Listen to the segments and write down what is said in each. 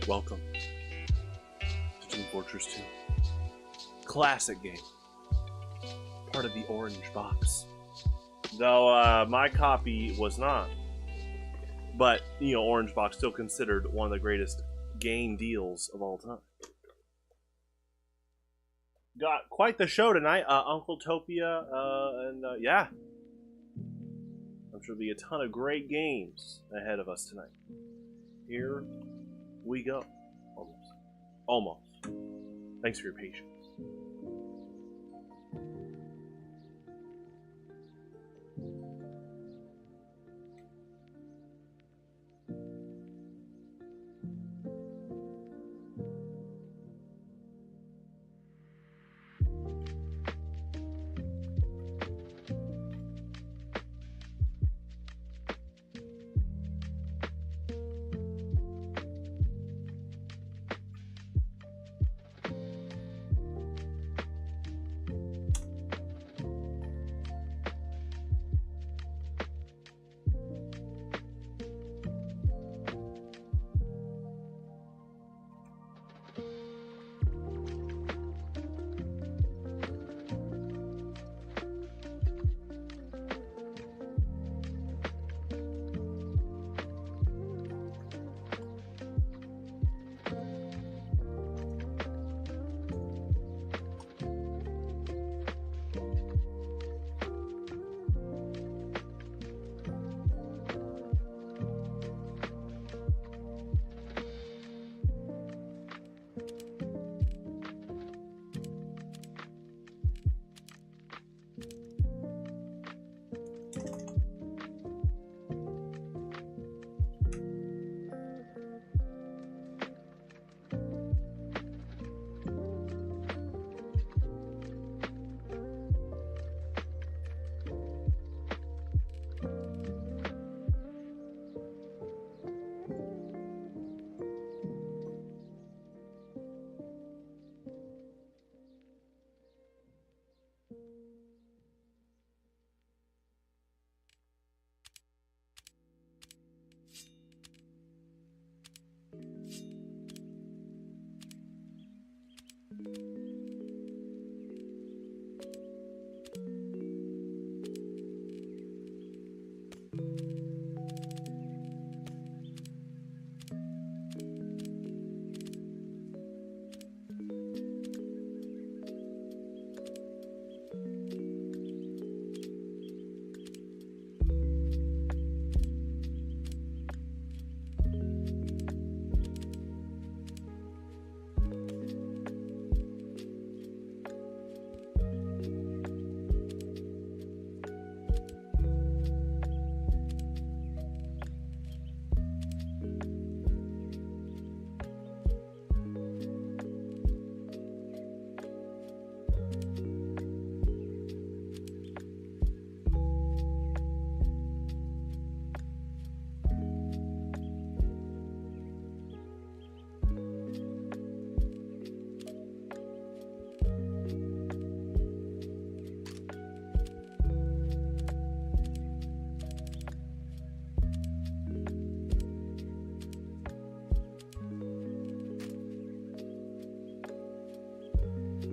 Welcome to Team Fortress 2. Classic game. Part of the orange box. Though my copy was not. But, you know, orange box still considered one of the greatest game deals of all time. Got quite the show tonight. Uncletopia, and yeah. I'm sure there'll be a ton of great games ahead of us tonight. Here we go. Almost. Thanks for your patience.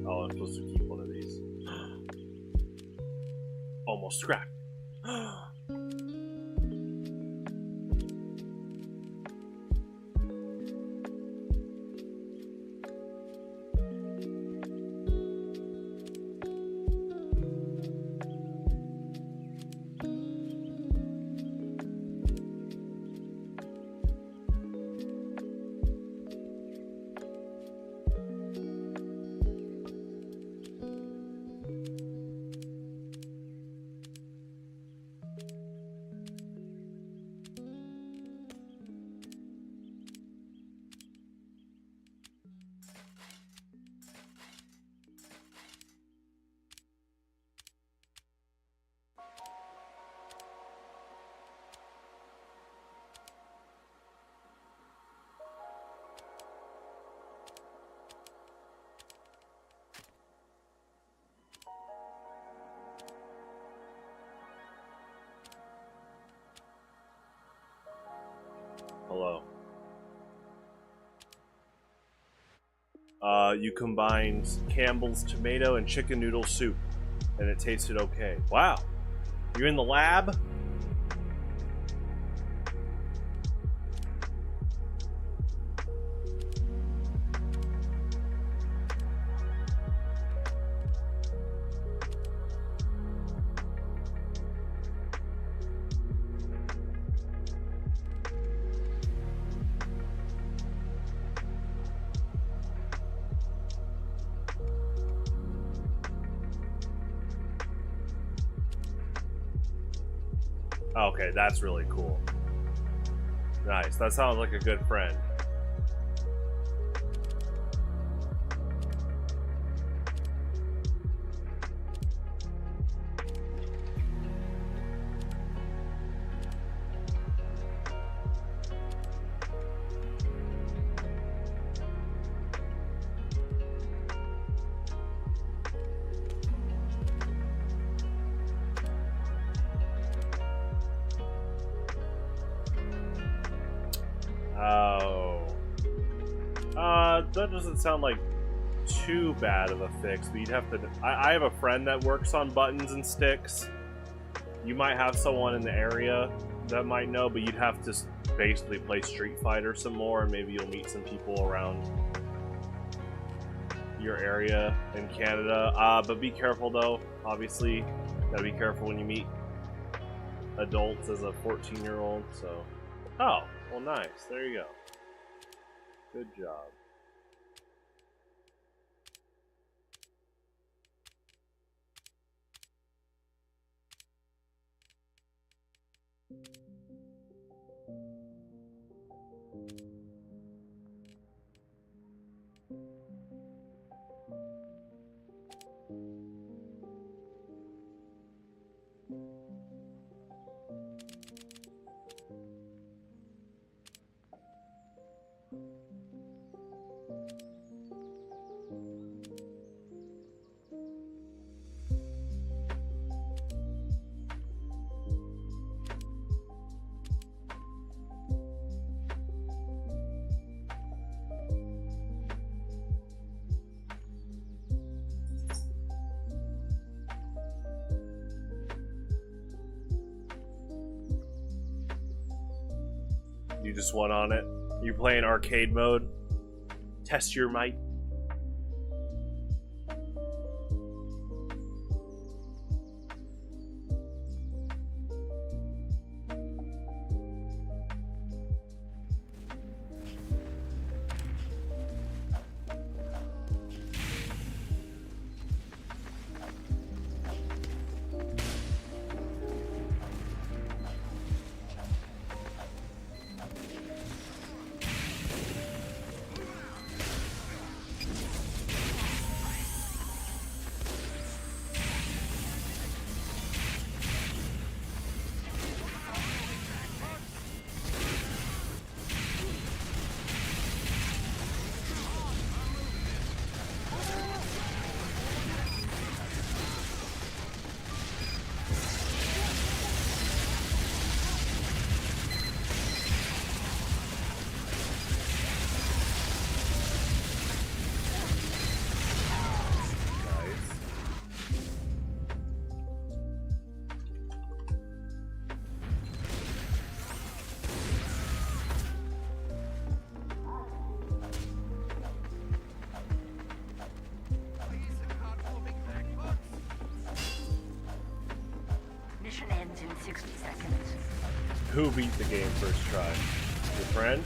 Oh, I'm supposed to keep one of these. Almost scrapped. Hello. You combined Campbell's tomato and chicken noodle soup, and it tasted okay. Wow. You're in the lab? Okay, that's really cool. Nice. That sounds like a good friend. That doesn't sound like too bad of a fix, but you'd have to... I have a friend that works on buttons and sticks. You might have someone in the area that might know, but you'd have to basically play Street Fighter some more, and maybe you'll meet some people around your area in Canada. But be careful, though. Obviously, gotta be careful when you meet adults as a 14-year-old, so... Oh, well, nice. There you go. Good job. You just went on it. You playing arcade mode. Test your might. Ends in 60 seconds. Who beat the game first try? Your friend?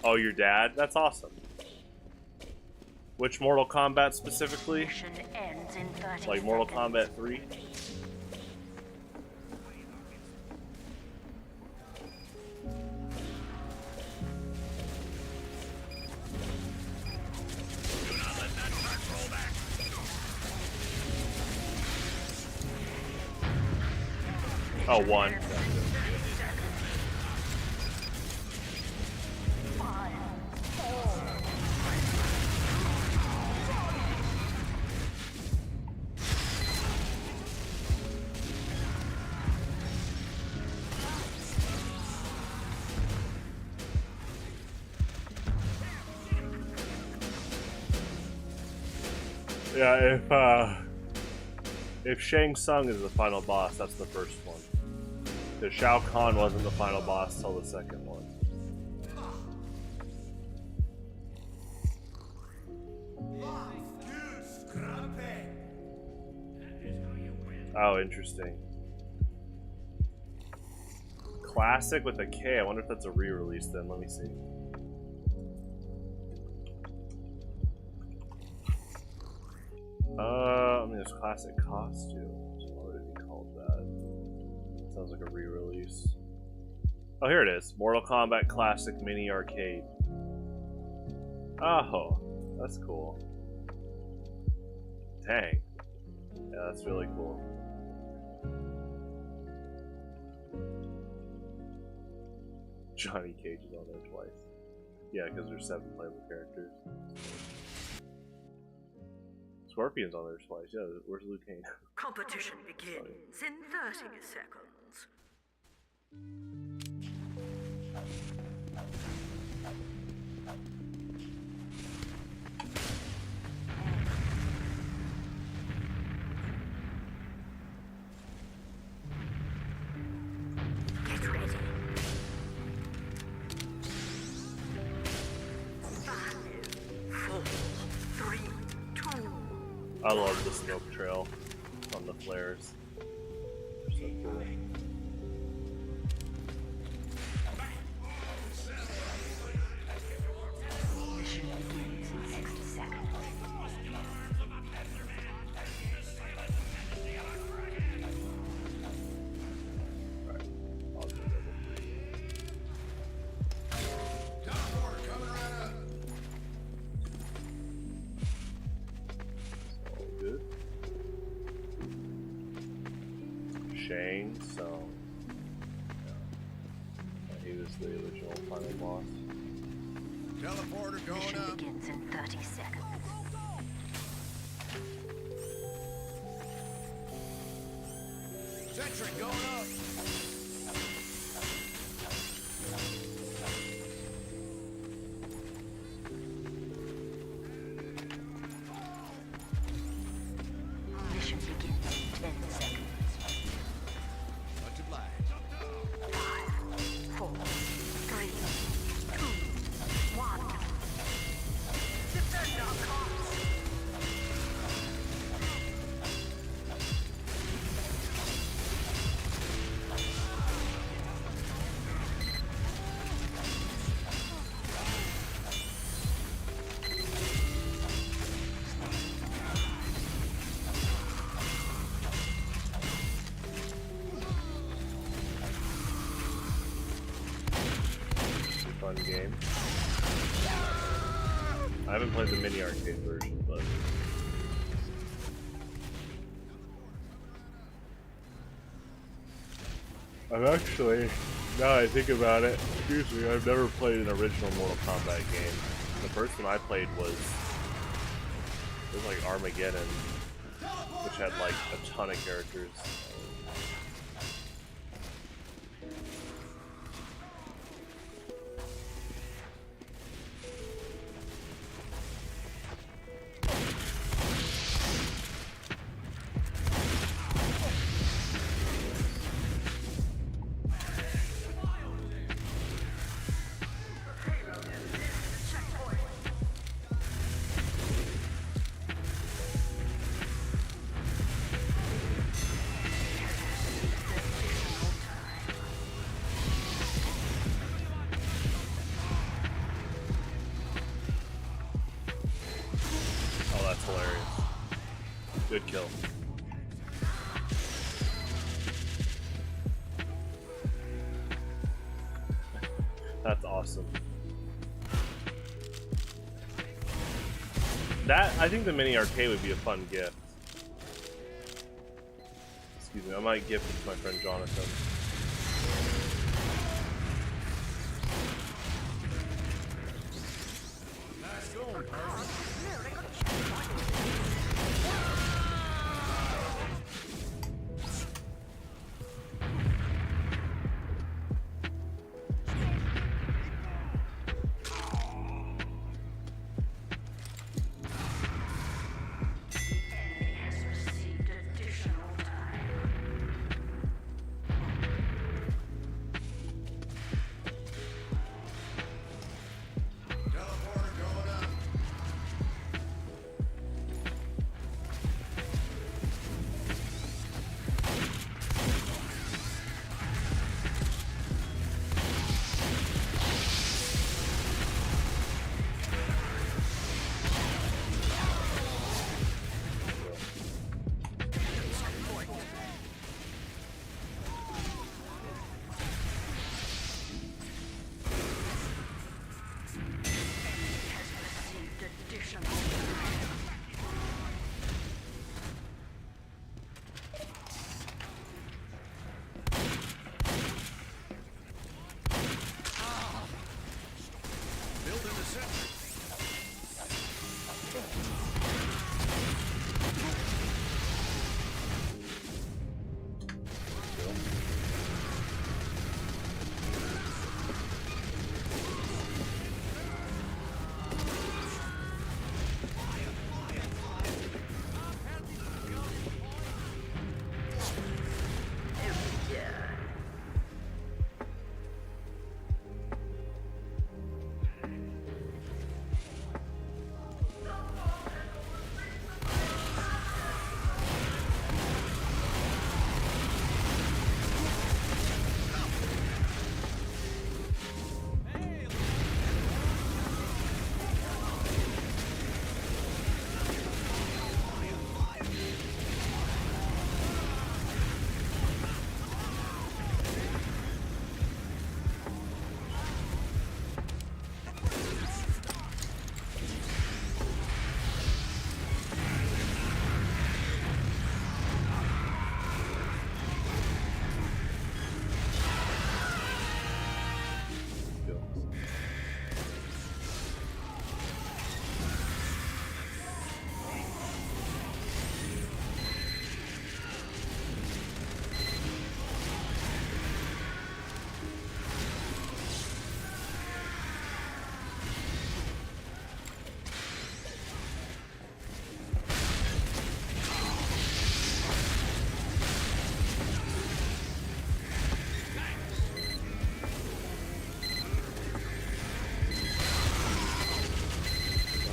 Oh, your dad? That's awesome. Which Mortal Kombat specifically? Mission ends in 30 Like Mortal seconds. Kombat 3? Oh, 1. Yeah, if Shang Tsung is the final boss, that's the first one. Because Shao Kahn wasn't the final boss till the second one. Oh, interesting. Classic with a K. I wonder if that's a re-release then. Let me see. I mean, there's classic costumes. What would it be called that? Sounds like a re-release. Oh, here it is. Mortal Kombat Classic Mini Arcade. Oh, that's cool. Dang. Yeah, that's really cool. Johnny Cage is on there twice. Yeah, because there's 7 playable characters. Scorpion's on there twice. Yeah, where's Liu Kang? Competition begins in 30 seconds. Get ready. 5, 4, 3, 2. I love the smoke trail on the flares. They're so cool. Mission begins in 60 seconds. Alright, I'll do level 3. All good. Shang Tsung. Yeah. He was the original final boss. Teleporter going Mission up. begins in 30 seconds. Sentry going up. Mission begins in 10 seconds. Much obliged. 5, 4, 3, 2, 1. Defend our cops. Fun game. I haven't played the mini arcade version, but I've actually, now I think about it, excuse me, I've never played an original Mortal Kombat game. The first one I played was like Armageddon, which had like a ton of characters. Oh, that's hilarious. Good kill. That's awesome. I think the mini arcade would be a fun gift. Excuse me, I might gift it to my friend Jonathan. Nice going, pal. Building a sentry.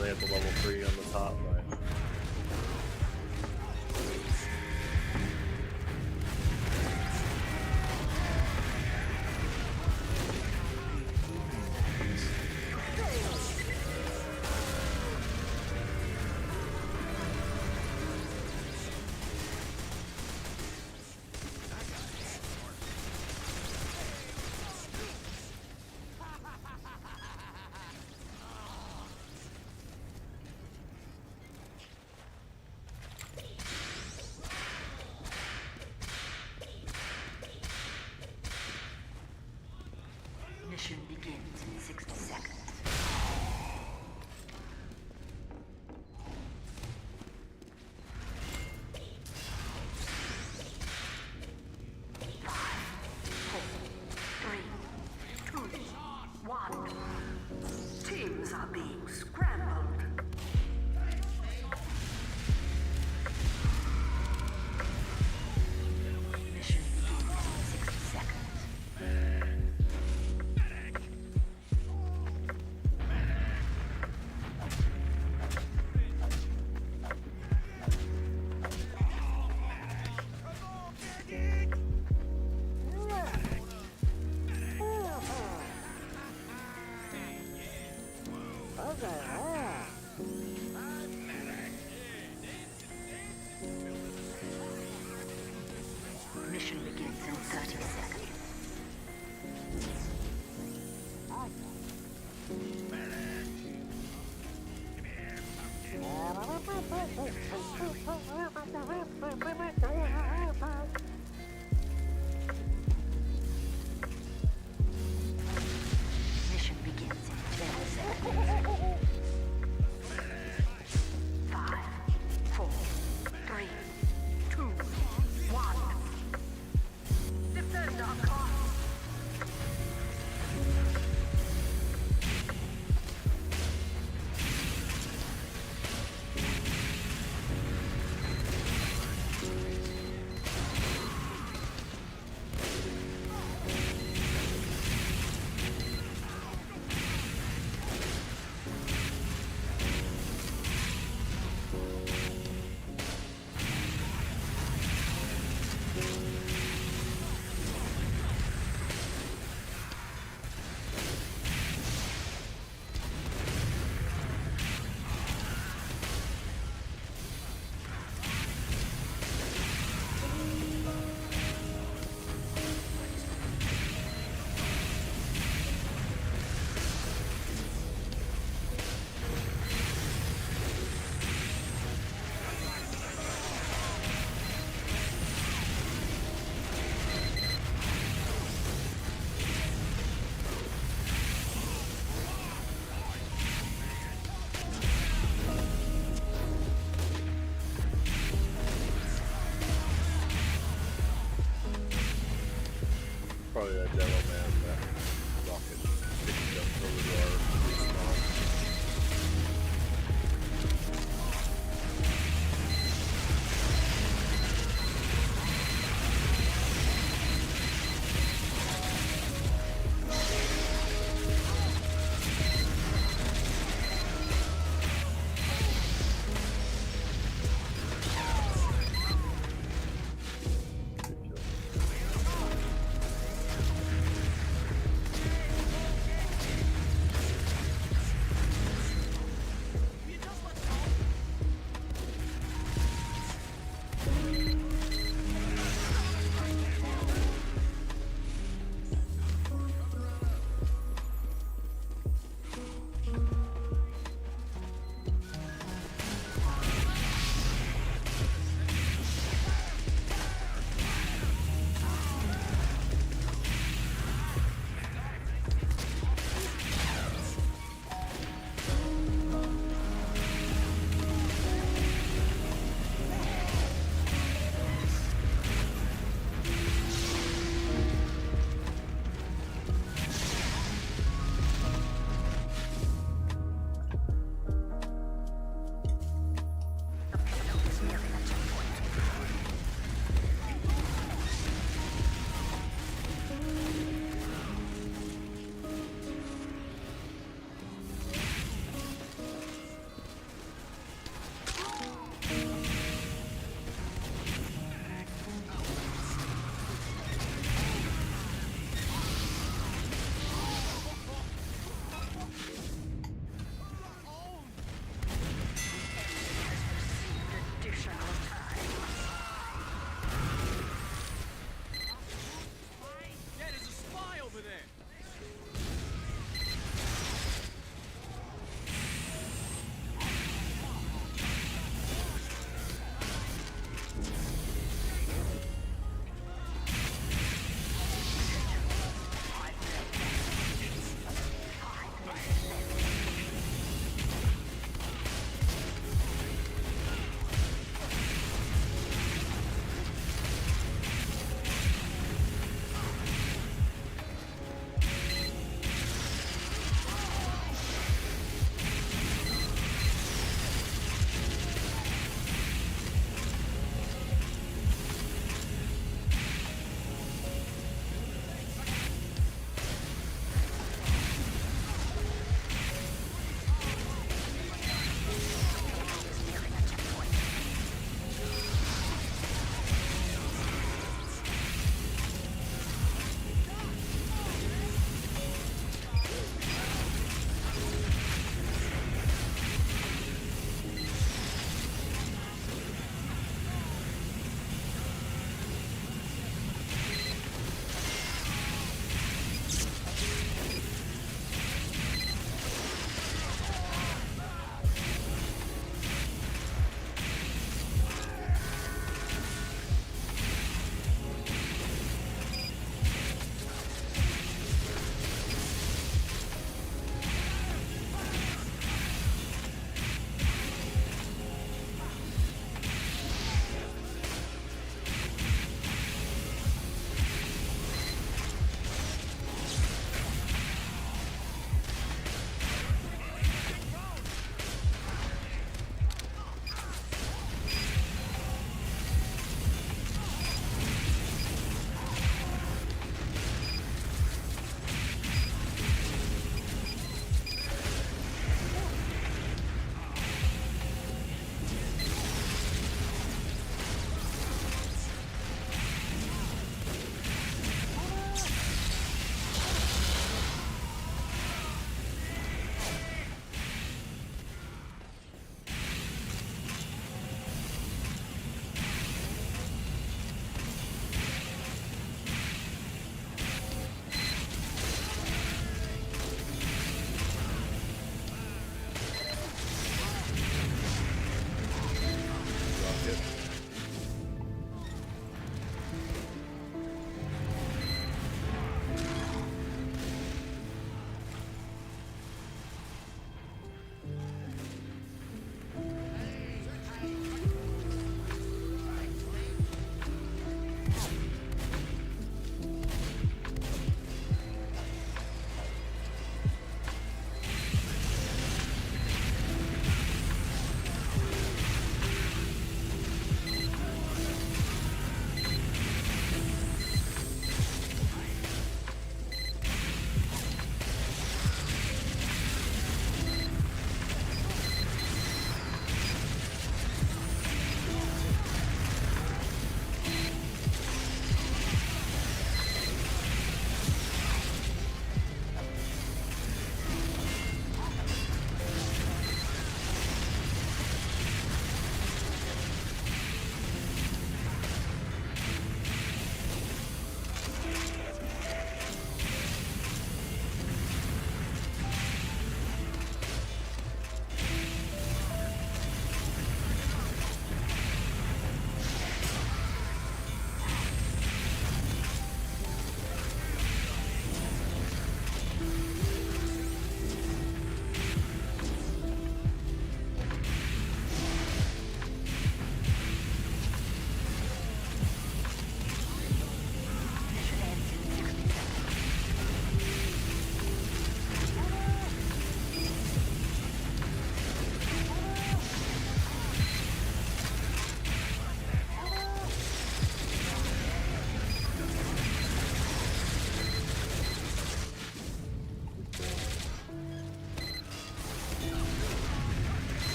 They have the level 3 on the top, right? Mission begins in 60 seconds. Teams are being scrambled. Mission begins in 60 seconds. Mission begins in 30 seconds. Mission begins in 10 seconds. 5, 4, 3, 2, 1. Defend our cause. probably that demo man that rocket picked up over to our respawn.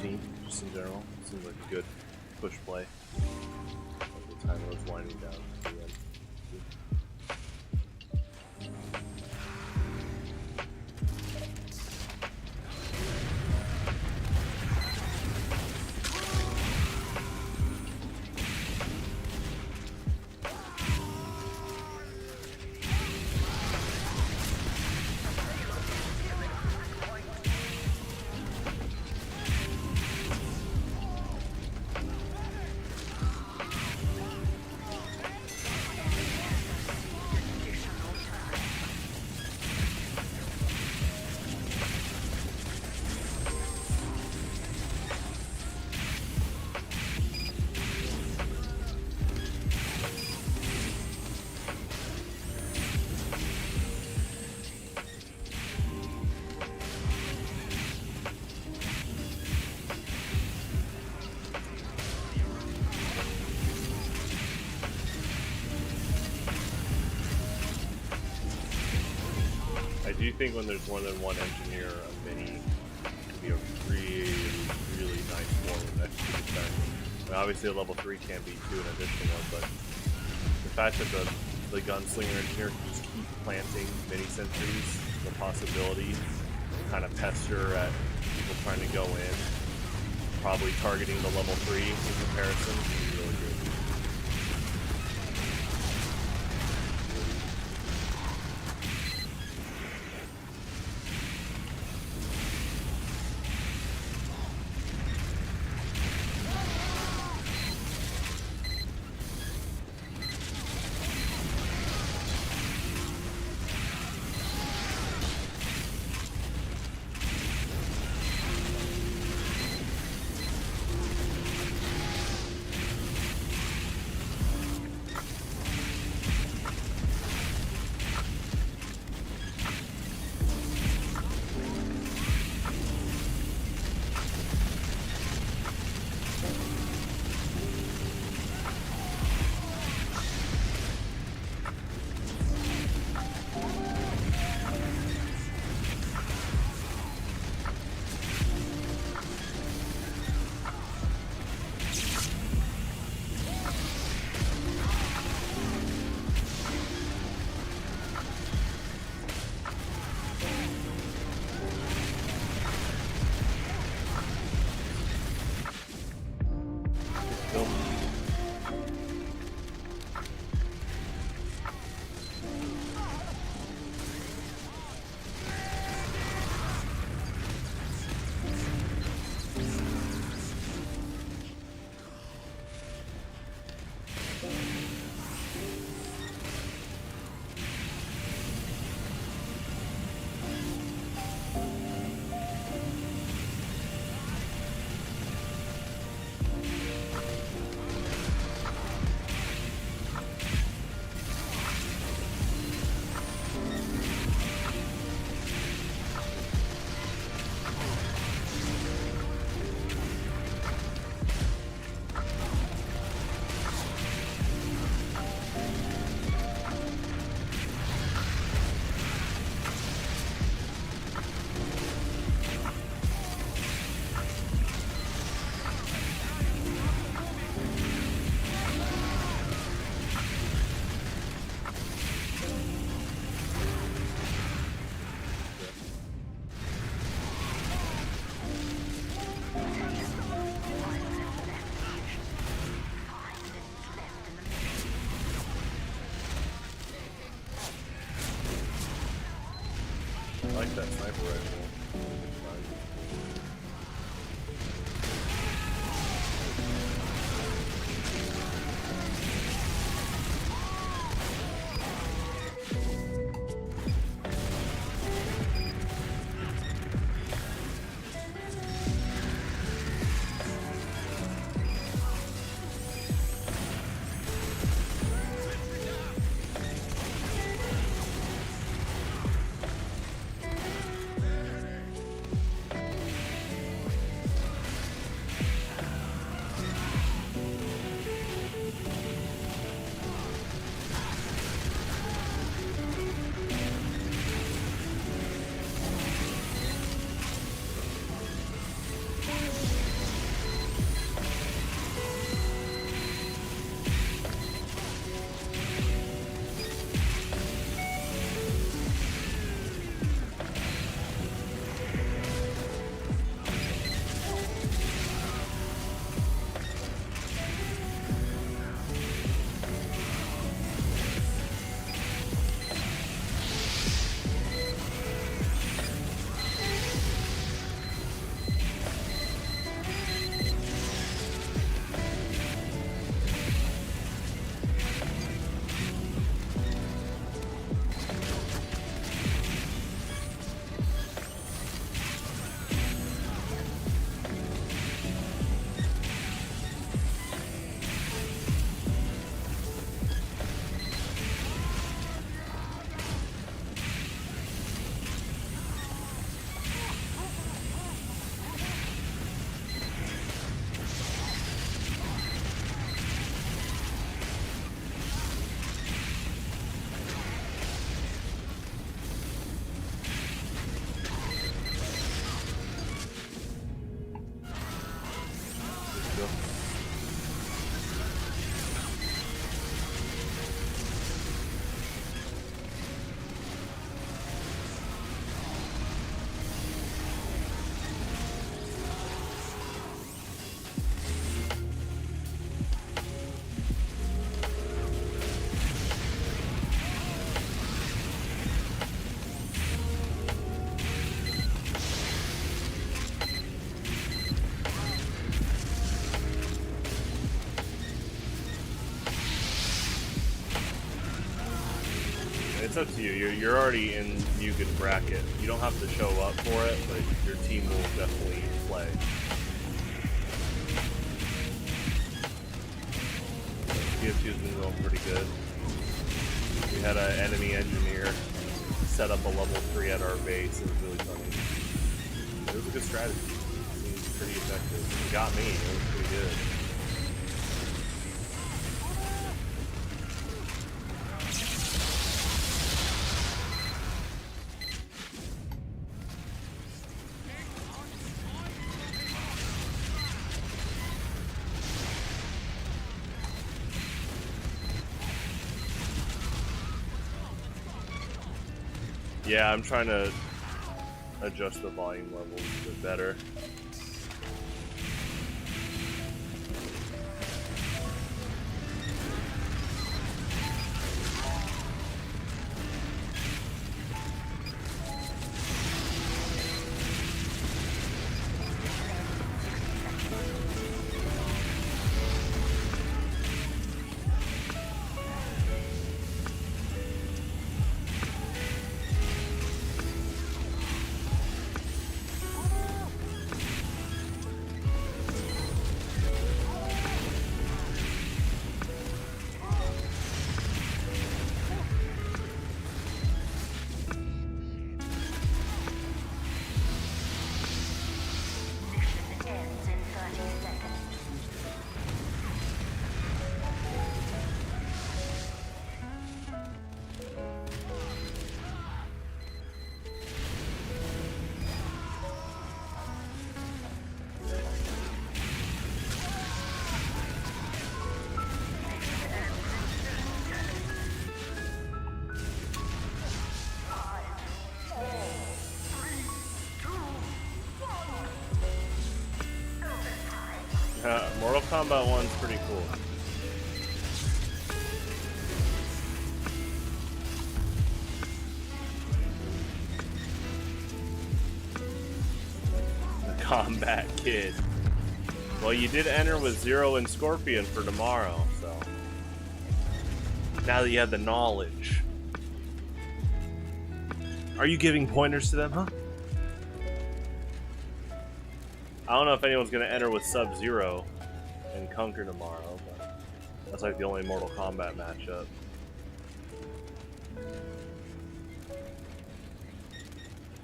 team, just in general. Seems like a good push play. Like the timer was winding down at the end. I do think when there's more than one engineer, a mini can be a really, really nice form of extra defense. I mean, obviously a level 3 can be too, an additional one, but the fact that the gunslinger engineer can just keep planting mini sentries, the possibility to kind of pester at people trying to go in, probably targeting the level 3 in comparison, would be really good. I like that sniper rifle. It's up to you. You're already in Mugen bracket. You don't have to show up for it, but your team will definitely play. PFG's been going pretty good. We had an enemy engineer set up a level 3 at our base. It was really funny. It was a good strategy. It was pretty effective. It got me. It was pretty good. Yeah, I'm trying to adjust the volume levels a bit better. Mortal Kombat 1's pretty cool. The Combat Kid. Well, you did enter with Zero and Scorpion for tomorrow, so now that you have the knowledge. Are you giving pointers to them, huh? I don't know if anyone's gonna enter with Sub-Zero and Conquer tomorrow, but that's like the only Mortal Kombat matchup.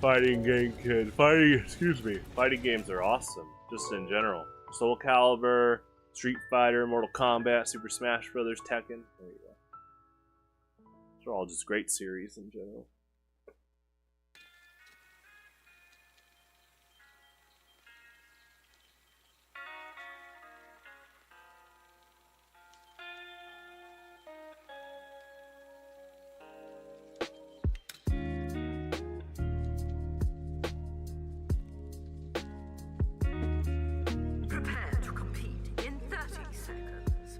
Fighting game kid. Fighting games are awesome, just in general. Soul Calibur, Street Fighter, Mortal Kombat, Super Smash Bros., Tekken. There you go. These are all just great series in general. Prepare to compete in 30 seconds.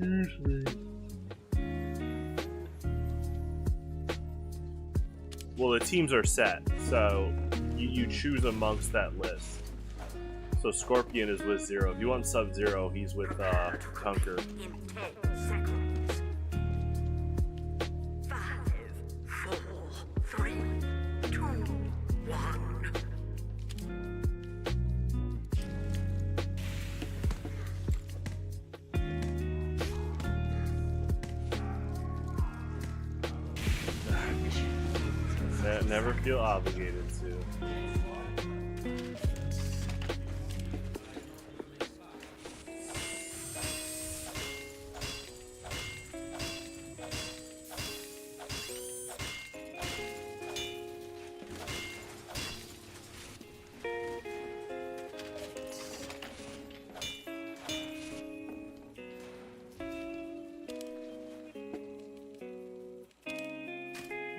Excuse me. Well, the teams are set, so you choose amongst that list. So Scorpion is with Zero. If you want Sub-Zero, he's with Conquer. In 10 seconds. 5, 4, 3, 2, 1. Never feel obligated to.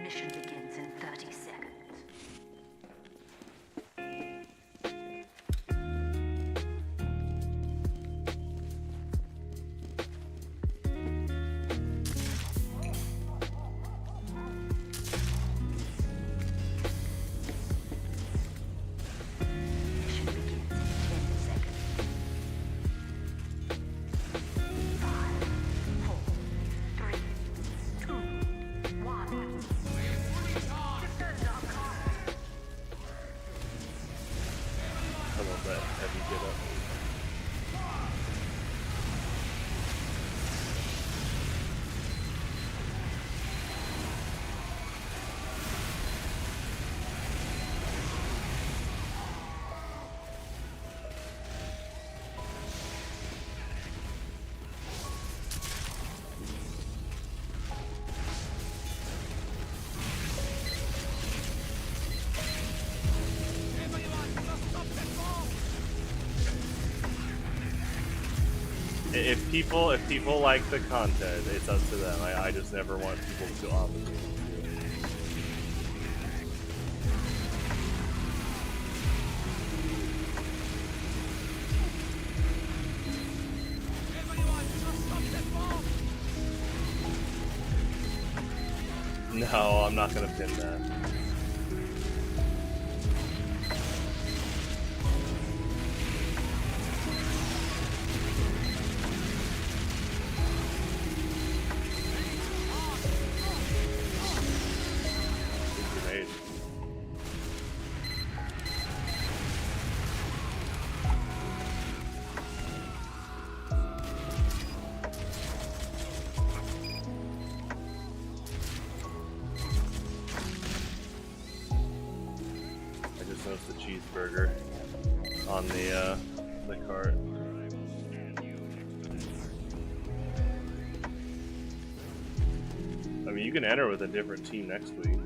Mission begins in 30 seconds. If people like the content, it's up to them. I just never want people to feel obligated. No, I'm not gonna pin that. Grenade. The cheeseburger on the cart. I mean, you can enter with a different team next week.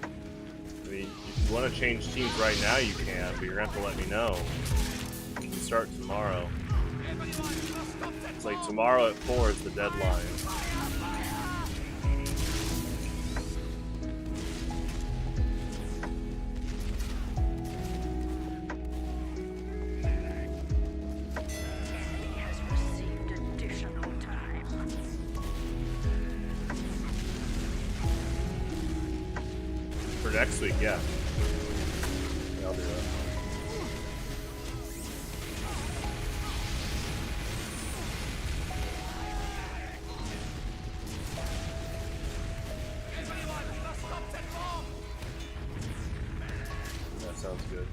I mean, if you want to change teams right now, you can, but you're gonna have to let me know. You can start tomorrow. It's like tomorrow at 4 is the deadline. Next week, yeah. I'll do that. That sounds good.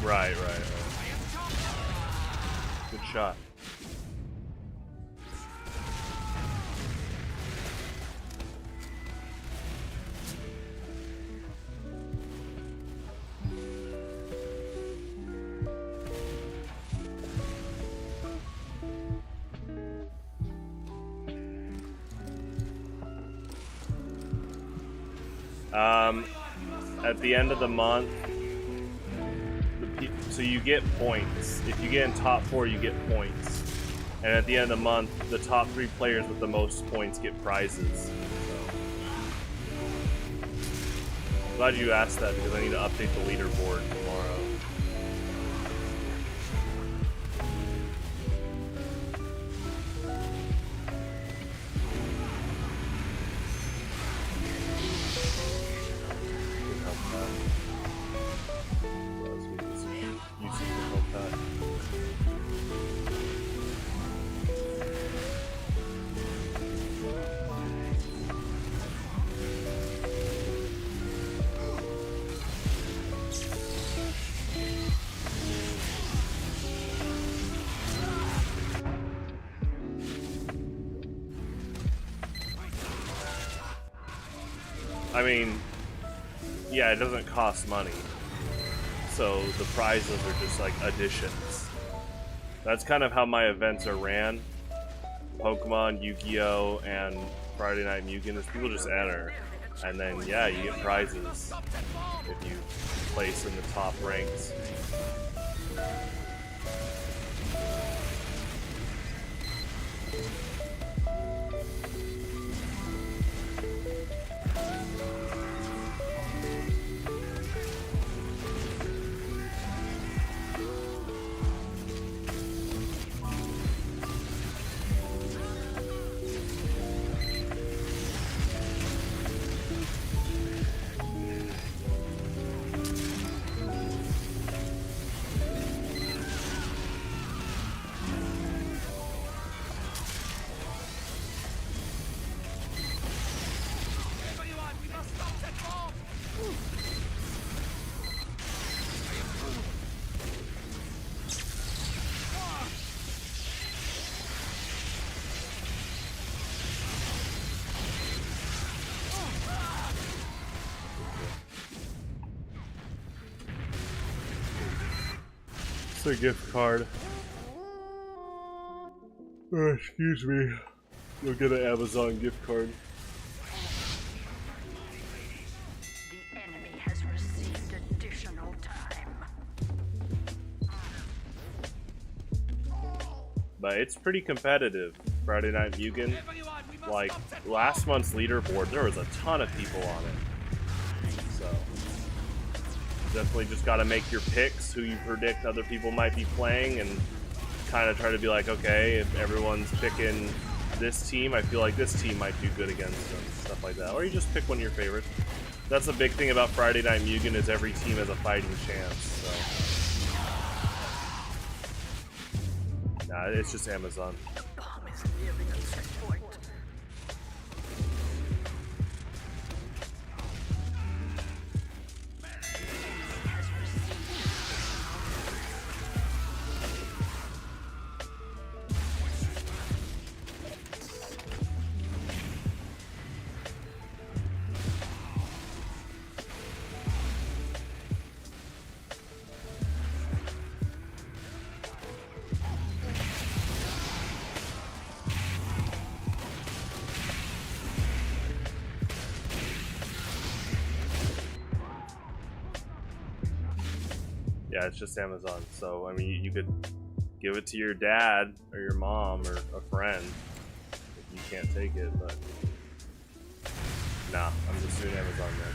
Right. Good shot. At the end of the month, so you get points. If you get in top 4, you get points. And at the end of the month, the top 3 players with the most points get prizes. So. Glad you asked that because I need to update the leaderboard tomorrow. I mean, yeah, it doesn't cost money. So the prizes are just like additions. That's kind of how my events are ran. Pokemon, Yu-Gi-Oh, and Friday Night Mugen is people just enter. And then, yeah, you get prizes if you place in the top ranks. It's a gift card. Oh, excuse me. You'll get an Amazon gift card. The enemy But it's pretty competitive. Friday Night Mugen. Like, last month's leaderboard, there was a ton of people on it. So, definitely just gotta make your picks, who you predict other people might be playing, and kind of try to be like, okay, if everyone's picking this team, I feel like this team might do good against them, stuff like that. Or you just pick one of your favorites. That's the big thing about Friday Night Mugen, is every team has a fighting chance, so. Nah, it's just Amazon. Bomb is nearing a set point. Yeah, it's just Amazon. So, I mean, you could give it to your dad or your mom or a friend if you can't take it, but nah, I'm just doing Amazon, man.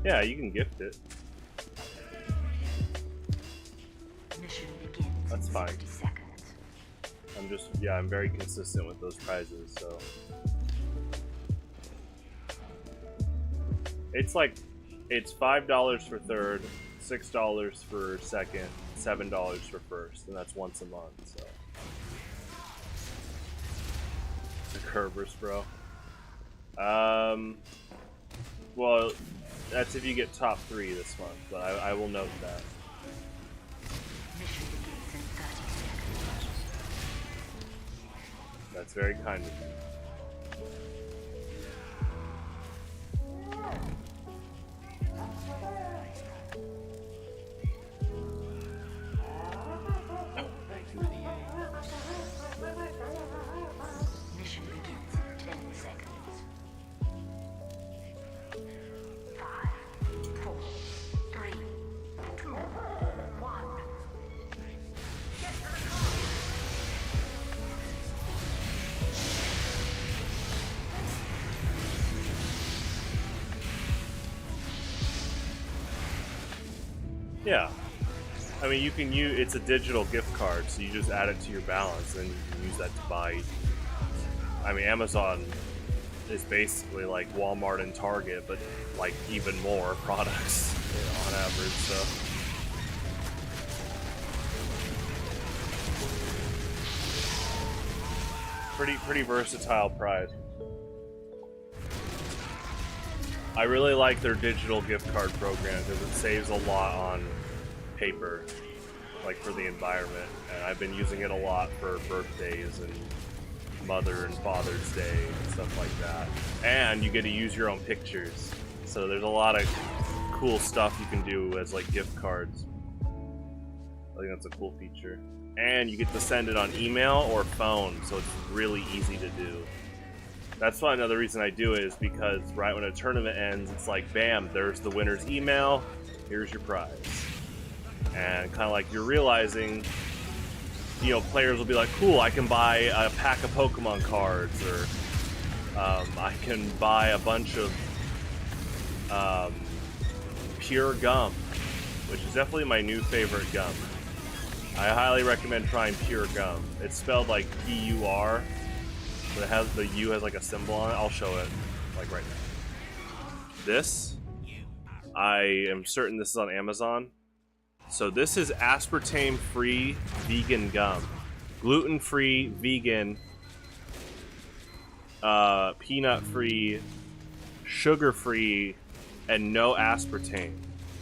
Yeah, you can gift it. Mission begins That's in fine. 60 seconds. I'm just, yeah, I'm very consistent with those prizes, so. It's like, it's $5 for third, $6 for second, $7 for first, and that's once a month, so. The Kerber's, bro. Well, that's if you get top 3 this month, but I will note that. Mission begins in 30 seconds. That's very kind of you. Mission begins in 10 seconds. 5, 4, 3, 2, 1. Yeah. I mean, you can use, it's a digital gift card, so you just add it to your balance, and you can use that to buy. I mean, Amazon is basically like Walmart and Target, but like even more products on average, so. Pretty versatile prize. I really like their digital gift card program because it saves a lot on paper, like for the environment, and I've been using it a lot for birthdays and Mother and Father's Day and stuff like that. And you get to use your own pictures, so there's a lot of cool stuff you can do as like gift cards. I think that's a cool feature. And you get to send it on email or phone, so it's really easy to do. That's why another reason I do it is because right when a tournament ends, it's like, bam, there's the winner's email, here's your prize. And kind of like you're realizing, you know, players will be like, cool, I can buy a pack of Pokemon cards, or I can buy a bunch of pure gum, which is definitely my new favorite gum. I highly recommend trying pure gum. It's spelled like P-U-R, but it has, the U has like a symbol on it. I'll show it like right now. This, I am certain this is on Amazon. So this is aspartame-free vegan gum. Gluten-free, vegan, peanut-free, sugar-free, and no aspartame.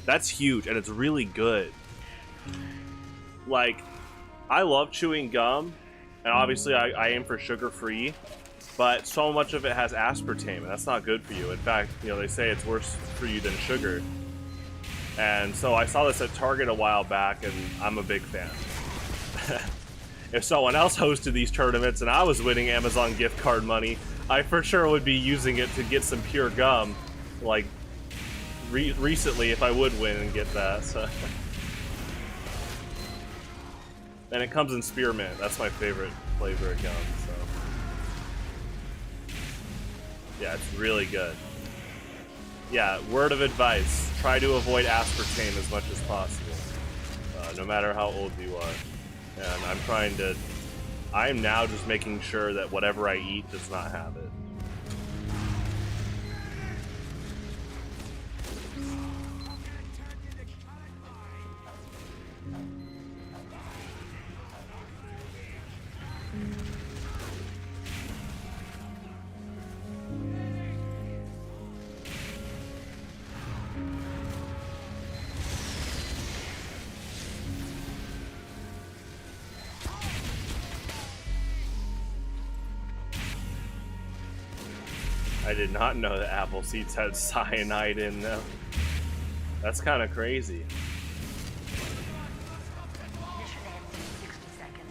That's huge, and it's really good. Like, I love chewing gum, and obviously I aim for sugar-free, but so much of it has aspartame, and that's not good for you. In fact, you know, they say it's worse for you than sugar. And so I saw this at Target a while back, and I'm a big fan. If someone else hosted these tournaments and I was winning Amazon gift card money, I for sure would be using it to get some pure gum, like recently if I would win and get that. So. And it comes in spearmint. That's my favorite flavor of gum. So yeah, it's really good. Yeah, word of advice: try to avoid aspartame as much as possible, no matter how old you are. And I am now just making sure that whatever I eat does not have it. I did not know that apple seeds had cyanide in them. That's kind of crazy. Mission ends in 60 seconds.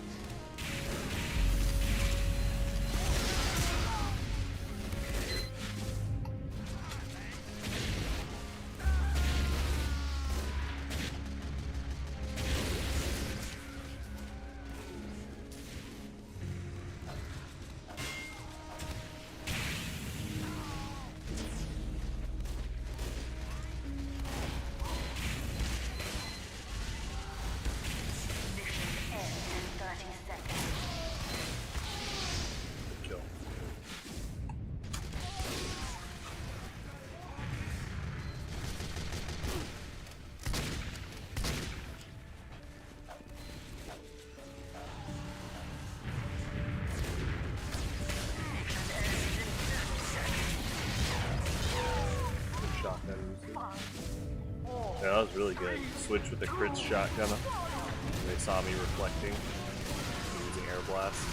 Yeah, that was really good. Switch with the crit shotgun. They saw me reflecting, using air blast.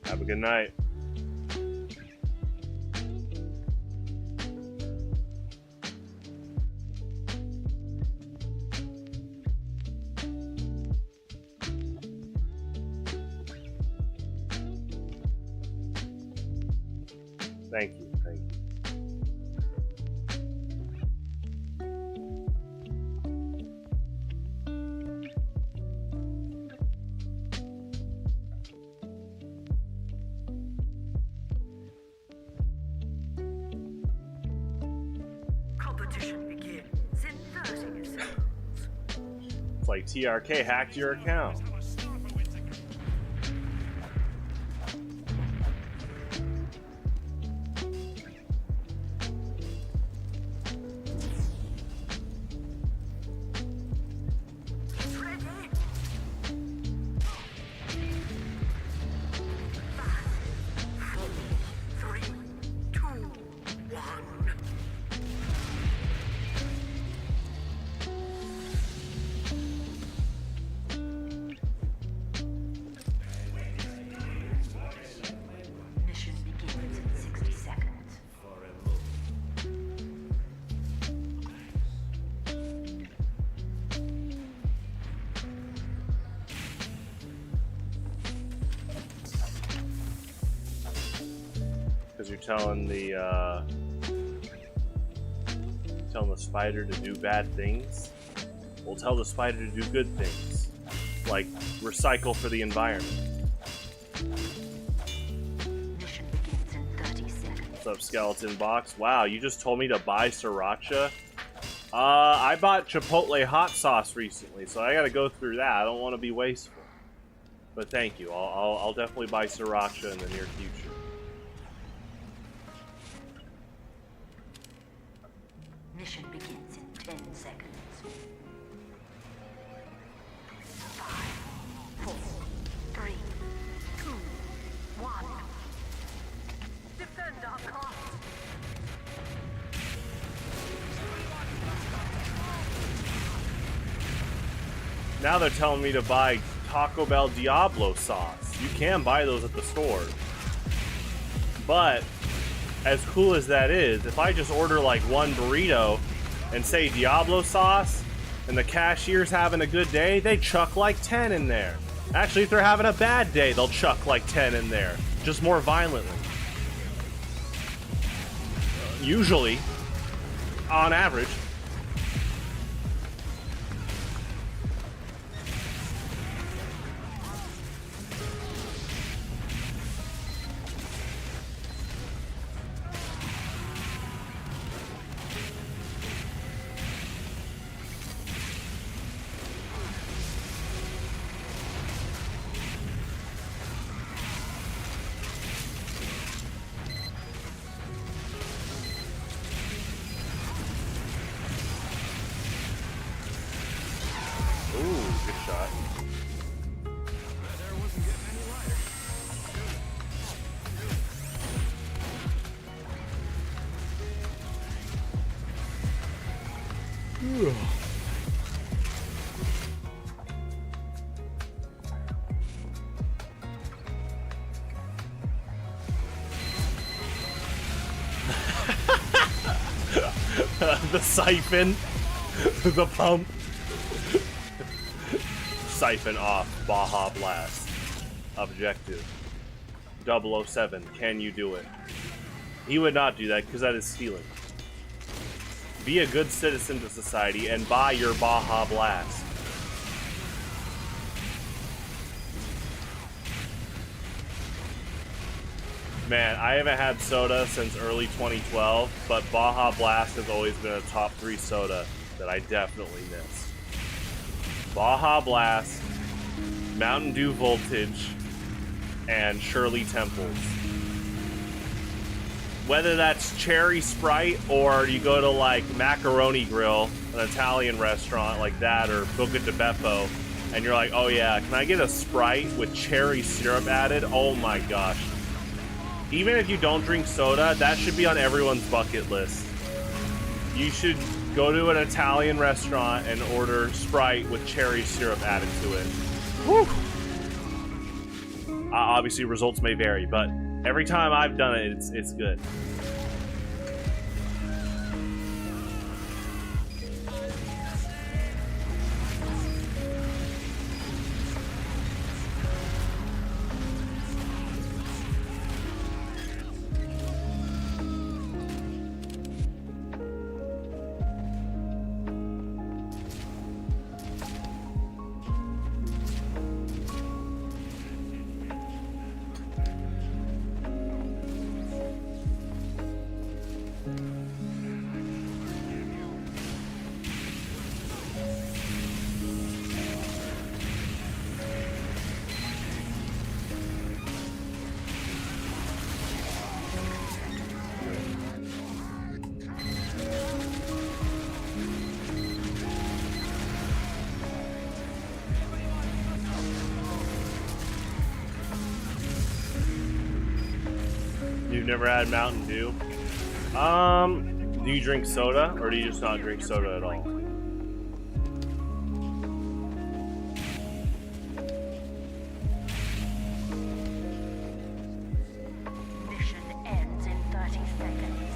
Have a good night. Thank you. Thank you. Competition begins in 30 seconds. It's like TRK hacked your account. Get ready. 5, 4, 3, 2, 1. Mission begins in 60 seconds. Because you're telling the spider to do bad things. We'll tell the spider to do good things, like recycle for the environment. Mission begins in 30 seconds. What's up, skeleton box? Wow, you just told me to buy sriracha. I bought Chipotle hot sauce recently, so I gotta go through that. I don't want to be wasteful. But thank you. I'll definitely buy sriracha in the near future. Mission begins in 10 seconds. 5, 4, 3, 2, 1. Defend our cause. Now they're telling me to buy Taco Bell Diablo sauce. You can buy those at the store. But, as cool as that is, if I just order like one burrito and say Diablo sauce, and the cashier's having a good day, they chuck like 10 in there. Actually, if they're having a bad day, they'll chuck like 10 in there. Just more violently. Usually, on average. Good shot. There wasn't getting any lighter. The siphon. The pump. Siphon off Baja Blast. Objective 007. Can you do it? He would not do that because that is stealing. Be a good citizen to society and buy your Baja Blast. Man, I haven't had soda since early 2012, but Baja Blast has always been a top 3 soda that I definitely miss. Baja Blast, Mountain Dew Voltage, and Shirley Temples. Whether that's Cherry Sprite or you go to like Macaroni Grill, an Italian restaurant like that, or Buca di Beppo, and you're like, oh yeah, can I get a Sprite with cherry syrup added? Oh my gosh. Even if you don't drink soda, that should be on everyone's bucket list. You should go to an Italian restaurant and order Sprite with cherry syrup added to it. Whew. Obviously, results may vary, but every time I've done it, it's good. You've never had Mountain Dew? Do you drink soda, or do you just not drink soda at all? Mission ends in 30 seconds.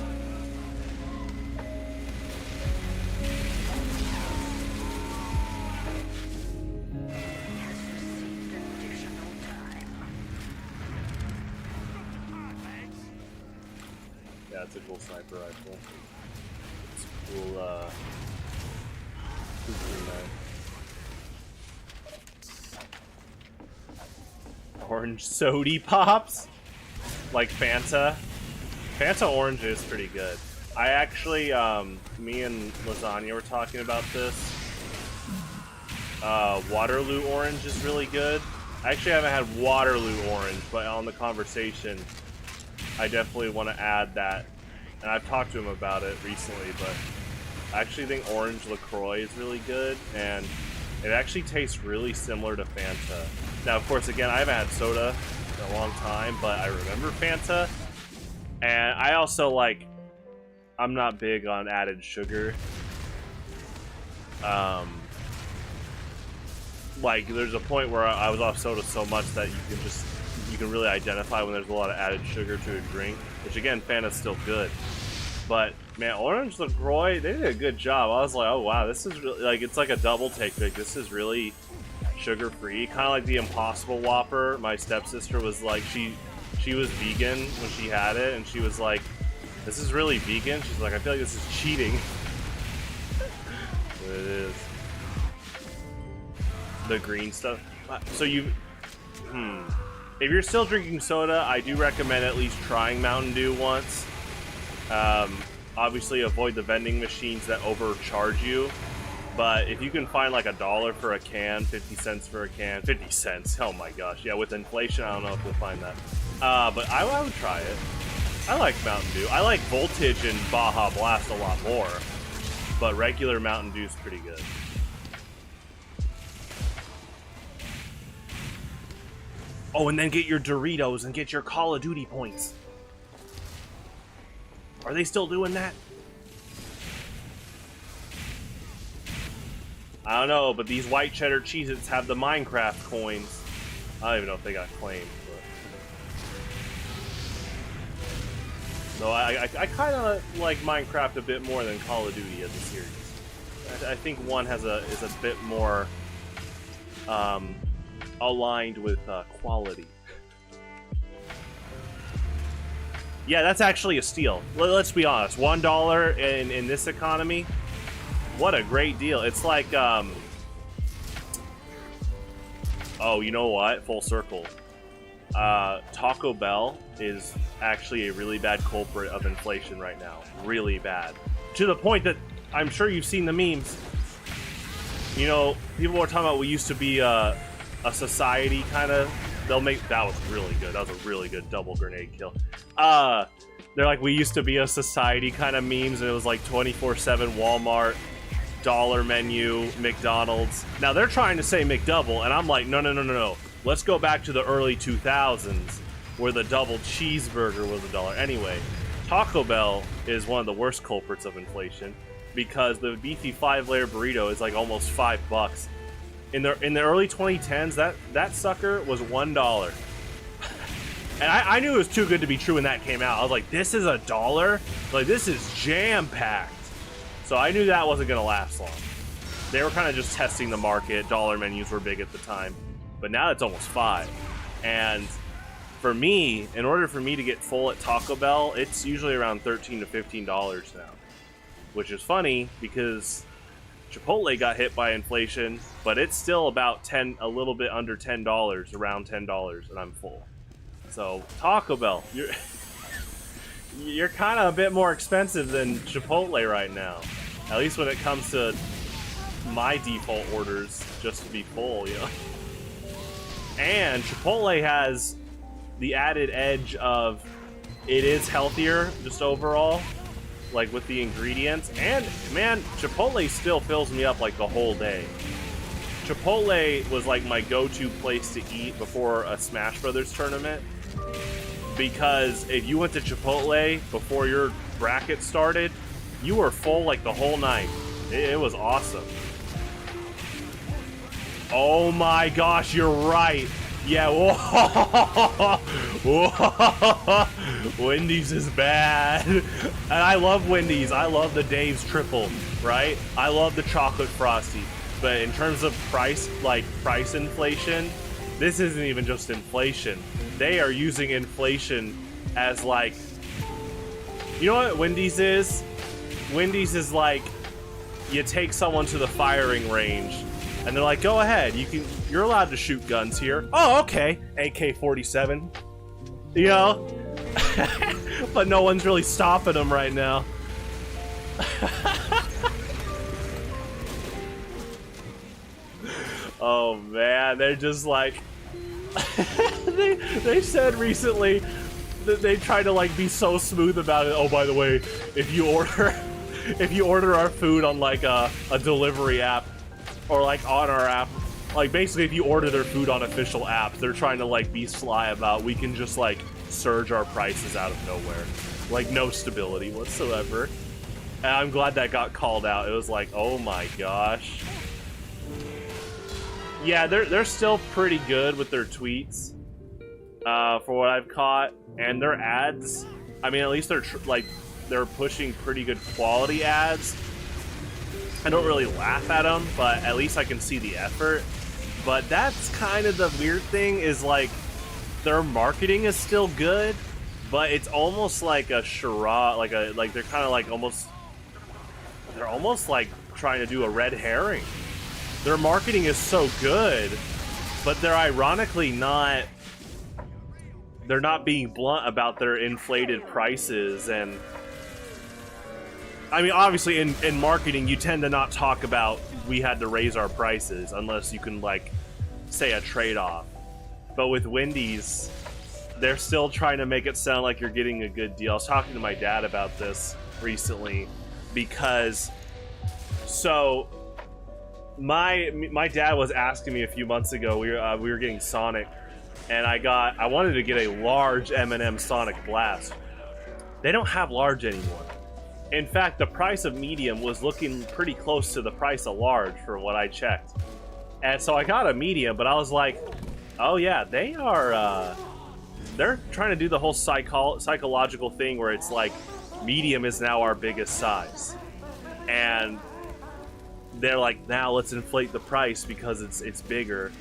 Has received additional time. Yeah, it's a cool sniper rifle. It's a cool, Orange sody pops? Like Fanta? Fanta orange is pretty good. I actually, me and Lasagna were talking about this. Waterloo orange is really good. I actually haven't had Waterloo orange, but on the conversation, I definitely want to add that. And I've talked to him about it recently, but I actually think orange LaCroix is really good, and it actually tastes really similar to Fanta. Now, of course, again, I haven't had soda in a long time, but I remember Fanta. And I also, like, I'm not big on added sugar. Like, there's a point where I was off soda so much that you can really identify when there's a lot of added sugar to a drink, which again, Fanta's still good. But man, Orange LaCroix, they did a good job. I was like, oh wow, this is really, like, it's like a double take. Like, this is really sugar free, kind of like the Impossible Whopper. My stepsister was like, she was vegan when she had it, and she was like, this is really vegan. She's like, I feel like this is cheating. But it is. The green stuff. So if you're still drinking soda, I do recommend at least trying Mountain Dew once. Obviously avoid the vending machines that overcharge you, but if you can find like $1 for a can, 50 cents for a can, 50 cents, oh my gosh, yeah, with inflation, I don't know if you'll find that. But I would try it. I like Mountain Dew. I like Voltage and Baja Blast a lot more, but regular Mountain Dew is pretty good. Oh, and then get your Doritos and get your Call of Duty points. Are they still doing that? I don't know, but these white cheddar Cheez-Its have the Minecraft coins. I don't even know if they got claimed. But... So I kind of like Minecraft a bit more than Call of Duty as a series. I think one is a bit more aligned with quality. Yeah, that's actually a steal. Let's be honest. $1 in this economy, what a great deal. It's like, oh, you know what? Full circle. Taco Bell is actually a really bad culprit of inflation right now. Really bad. To the point that I'm sure you've seen the memes. You know, people were talking about we used to be a society kind of. They'll make that was really good. That was a really good double grenade kill. They're like, we used to be a society kind of memes, and it was like 24/7 Walmart, dollar menu, McDonald's. Now they're trying to say McDouble, and I'm like, no. Let's go back to the early 2000s where the double cheeseburger was $1. Anyway, Taco Bell is one of the worst culprits of inflation because the beefy 5-layer burrito is like almost $5. In the early 2010s, that sucker was $1. And I knew it was too good to be true when that came out. I was like, this is $1? Like, this is jam-packed. So I knew that wasn't going to last long. They were kind of just testing the market. Dollar menus were big at the time. But now it's almost $5. And for me, in order for me to get full at Taco Bell, it's usually around $13 to $15 now. Which is funny because Chipotle got hit by inflation, but it's still about a little bit under $10, around $10, and I'm full. So Taco Bell, you're kind of a bit more expensive than Chipotle right now. At least when it comes to my default orders, just to be full, you know. And Chipotle has the added edge of it is healthier, just overall. Like with the ingredients, and man, Chipotle still fills me up like the whole day. Chipotle was like my go-to place to eat before a Smash Brothers tournament, because if you went to Chipotle before your bracket started, you were full like the whole night. It was awesome. Oh my gosh, you're right. Yeah, whoa. Wendy's is bad. And I love Wendy's. I love the Dave's Triple, right? I love the chocolate frosty. But in terms of price inflation, this isn't even just inflation. They are using inflation as like, you know what Wendy's is? Wendy's is like, you take someone to the firing range and they're like, go ahead, you're allowed to shoot guns here. Oh, okay. AK-47. You know? But no one's really stopping them right now. Oh man, they're just like they said recently that they try to like be so smooth about it. Oh, by the way, if you order our food on like a delivery app or like on our app, like basically if you order their food on official apps, they're trying to like be sly about we can just like surge our prices out of nowhere. Like no stability whatsoever. And I'm glad that got called out. It was like, oh my gosh. Yeah, they're still pretty good with their tweets, for what I've caught, and their ads. I mean, at least they're pushing pretty good quality ads. I don't really laugh at them, but at least I can see the effort. But that's kind of the weird thing is like their marketing is still good, but it's almost like a charade, like they're kind of like they're almost like trying to do a red herring. Their marketing is so good, but they're ironically not. They're not being blunt about their inflated prices, and I mean, obviously, in marketing, you tend to not talk about we had to raise our prices unless you can like say a trade-off. But with Wendy's, they're still trying to make it sound like you're getting a good deal. I was talking to my dad about this recently because my dad was asking me a few months ago. We were getting Sonic, and I wanted to get a large M&M Sonic Blast. They don't have large anymore. In fact, the price of medium was looking pretty close to the price of large for what I checked. And so I got a medium, but I was like, oh yeah, they're trying to do the whole psychological thing where it's like medium is now our biggest size. And they're like, now let's inflate the price because it's bigger.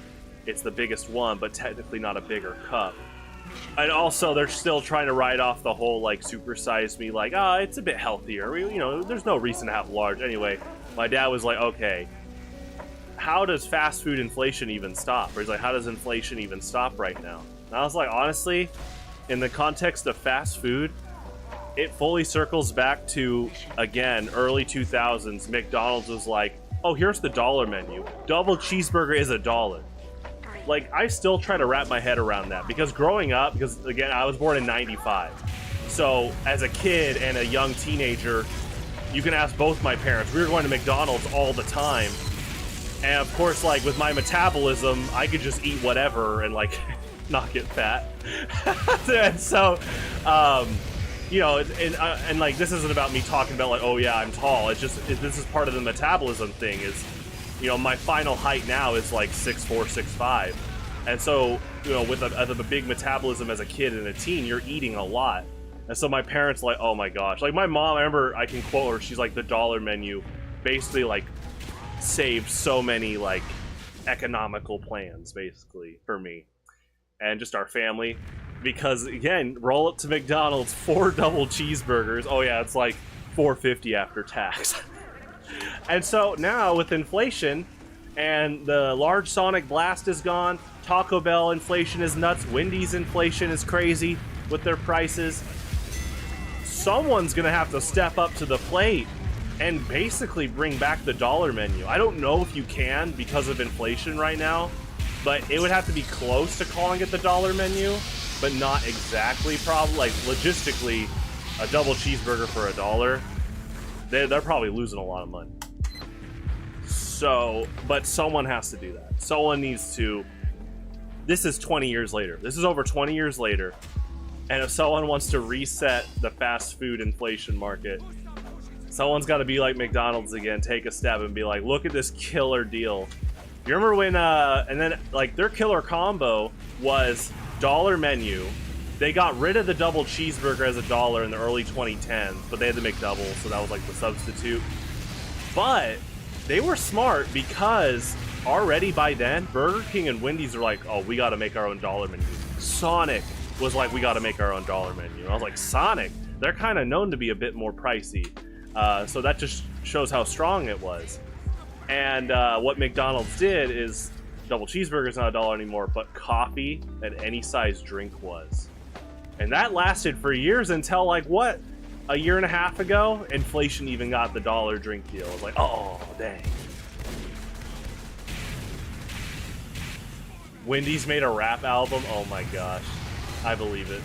It's the biggest one, but technically not a bigger cup. And also, they're still trying to write off the whole like supersize me, like, it's a bit healthier. There's no reason to have large. Anyway, my dad was like, okay, how does fast food inflation even stop? Or he's like, how does inflation even stop right now? And I was like, honestly, in the context of fast food, it fully circles back to, again, early 2000s. McDonald's was like, oh, here's the dollar menu. Double cheeseburger is $1. Like, I still try to wrap my head around that because growing up, because again, I was born in 95. So as a kid and a young teenager, you can ask both my parents. We were going to McDonald's all the time. And of course, like with my metabolism, I could just eat whatever and like not get fat. And so, and like this isn't about me talking about like, oh yeah, I'm tall. It's just this is part of the metabolism thing. Is my final height now is like 6'4", 6'5", and so with a big metabolism as a kid and a teen, you're eating a lot. And so my parents like, oh my gosh, like my mom, I remember I can quote her. She's like, the dollar menu basically like saved so many like economical plans basically for me and just our family, because again, roll up to McDonald's, 4 double cheeseburgers. Oh yeah, it's like $4.50 after tax. And so now with inflation and the large Sonic Blast is gone, Taco Bell inflation is nuts, Wendy's inflation is crazy with their prices. Someone's gonna have to step up to the plate and basically bring back the dollar menu. I don't know if you can because of inflation right now, but it would have to be close to calling it the dollar menu, but not exactly. Probably like logistically, a double cheeseburger for $1, they're probably losing a lot of money. So, but someone has to do that. Someone needs to. This is 20 years later. This is over 20 years later. And if someone wants to reset the fast food inflation market, someone's got to be like McDonald's again, take a step and be like, look at this killer deal. You remember when, and then like their killer combo was dollar menu. They got rid of the double cheeseburger as $1 in the early 2010s, but they had the McDouble, so that was like the substitute. But they were smart because already by then, Burger King and Wendy's are like, oh, we got to make our own dollar menu. Sonic was like, we got to make our own dollar menu. And I was like, Sonic? They're kind of known to be a bit more pricey. So that just shows how strong it was. And what McDonald's did is double cheeseburger's not $1 anymore, but coffee and any size drink was. And that lasted for years until like what? a year and a half ago, inflation even got the dollar drink deal. I was like, oh, dang. Wendy's made a rap album? Oh my gosh. I believe it.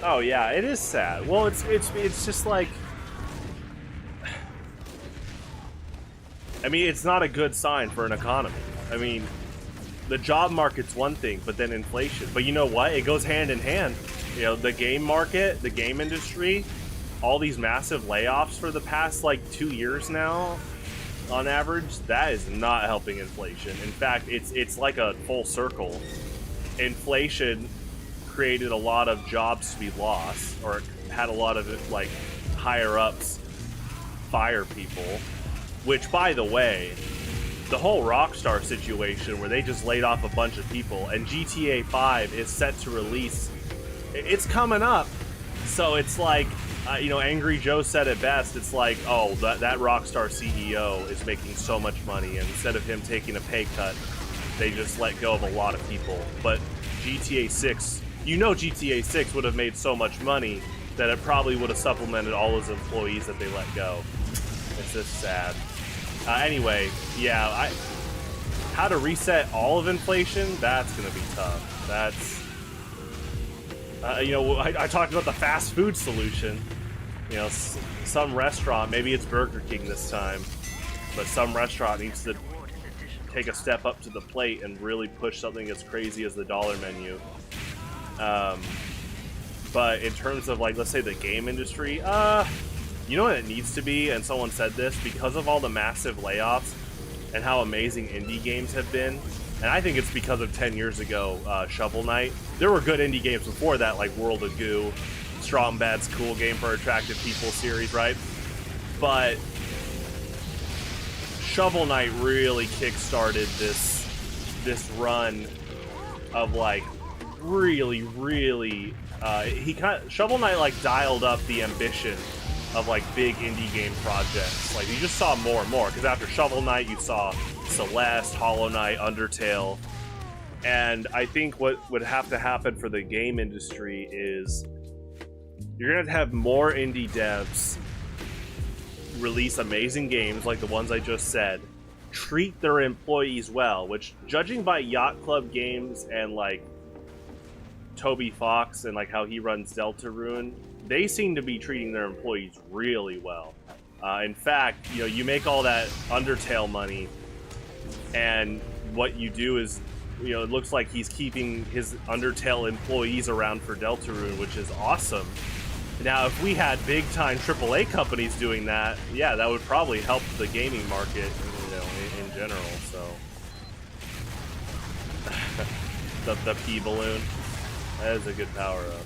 Oh yeah, it is sad. Well, it's just like, I mean, it's not a good sign for an economy. I mean, the job market's one thing, but then inflation. But you know what? It goes hand in hand. You know, the game market, the game industry, all these massive layoffs for the past like 2 years now, on average, that is not helping inflation. In fact, it's like a full circle. Inflation created a lot of jobs to be lost, or had a lot of it, like higher ups fire people, which, by the way, the whole Rockstar situation where they just laid off a bunch of people, and GTA 5 is set to release, it's coming up. So it's like, you know, Angry Joe said it best. It's like, oh, that Rockstar CEO is making so much money, and instead of him taking a pay cut, they just let go of a lot of people. But GTA 6, you know, GTA 6 would have made so much money that it probably would have supplemented all those employees that they let go. It's just sad. Anyway, yeah, how to reset all of inflation, that's going to be tough. That's, you know, I talked about the fast food solution. You know, some restaurant, maybe it's Burger King this time, but some restaurant needs to take a step up to the plate and really push something as crazy as the dollar menu. But in terms of, like, let's say the game industry, you know what it needs to be, and someone said this, because of all the massive layoffs and how amazing indie games have been, and I think it's because of 10 years ago, Shovel Knight. There were good indie games before that, like World of Goo, Strong Bad's Cool Game for Attractive People series, right? But Shovel Knight really kickstarted this run of, like, really Shovel Knight, like, dialed up the ambition of, like, big indie game projects. Like, you just saw more and more, because after Shovel Knight you saw Celeste, Hollow Knight, Undertale, and I think what would have to happen for the game industry is you're gonna have more indie devs release amazing games like the ones I just said, treat their employees well, which, judging by Yacht Club Games and, like, Toby Fox and, like, how he runs Deltarune, they seem to be treating their employees really well. In fact, you know, you make all that Undertale money, and what you do is, you know, it looks like he's keeping his Undertale employees around for Deltarune, which is awesome. Now, if we had big-time AAA companies doing that, yeah, that would probably help the gaming market, you know, in general, so. the P balloon. That is a good power-up.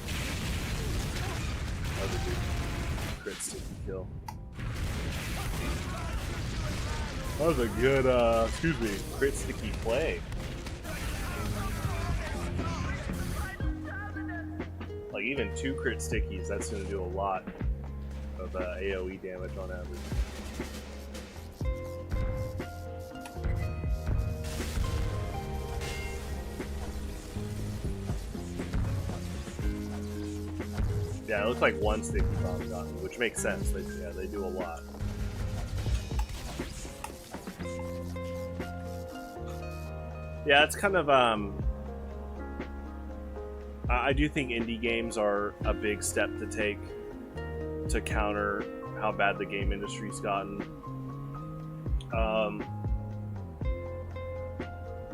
That was a good crit sticky kill. That was a good, excuse me, crit sticky play. Like, even 2 crit stickies, that's going to do a lot of AoE damage on average. Yeah, it looks like 1 sticky bomb got me, which makes sense. They do a lot. Yeah, it's kind of, I do think indie games are a big step to take to counter how bad the game industry's gotten.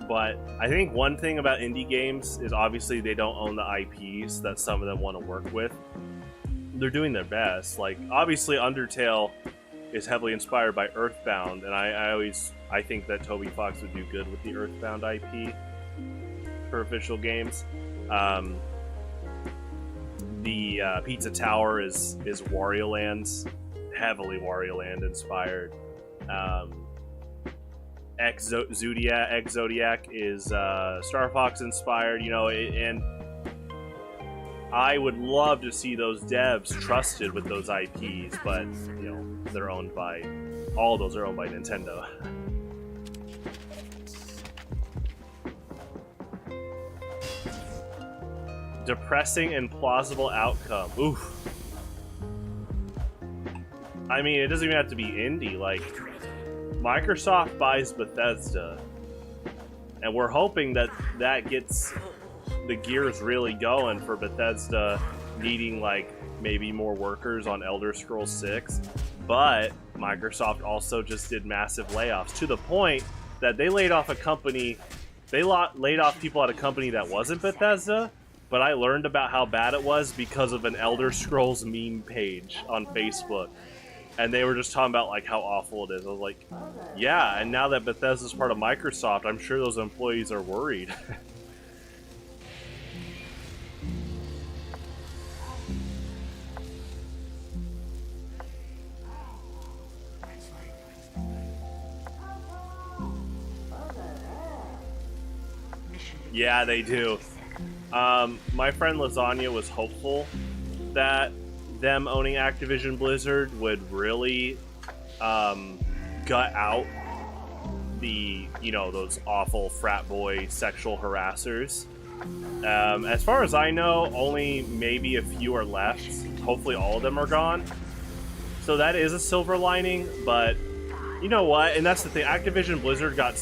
But I think one thing about indie games is obviously they don't own the IPs that some of them want to work with. They're doing their best. Like, obviously Undertale is heavily inspired by Earthbound, and I think that Toby Fox would do good with the Earthbound IP for official games. The Pizza Tower is Wario Land's, heavily Wario Land inspired. Zodiac is Star Fox inspired, you know, and I would love to see those devs trusted with those IPs, but you know, they're owned by, all of those are owned by Nintendo. Depressing and plausible outcome. Oof. I mean, it doesn't even have to be indie. Like, Microsoft buys Bethesda, and we're hoping that that gets the gears really going for Bethesda needing, like, maybe more workers on Elder Scrolls 6. But Microsoft also just did massive layoffs, to the point that they laid off a company, they laid off people at a company that wasn't Bethesda, but I learned about how bad it was because of an Elder Scrolls meme page on Facebook. And they were just talking about, like, how awful it is. I was like, yeah, and now that Bethesda's part of Microsoft, I'm sure those employees are worried. Yeah, they do. My friend Lasagna was hopeful that them owning Activision Blizzard would really gut out the, you know, those awful frat boy sexual harassers. As far as I know, only maybe a few are left. Hopefully all of them are gone. So that is a silver lining, but you know what? And that's the thing. Activision Blizzard got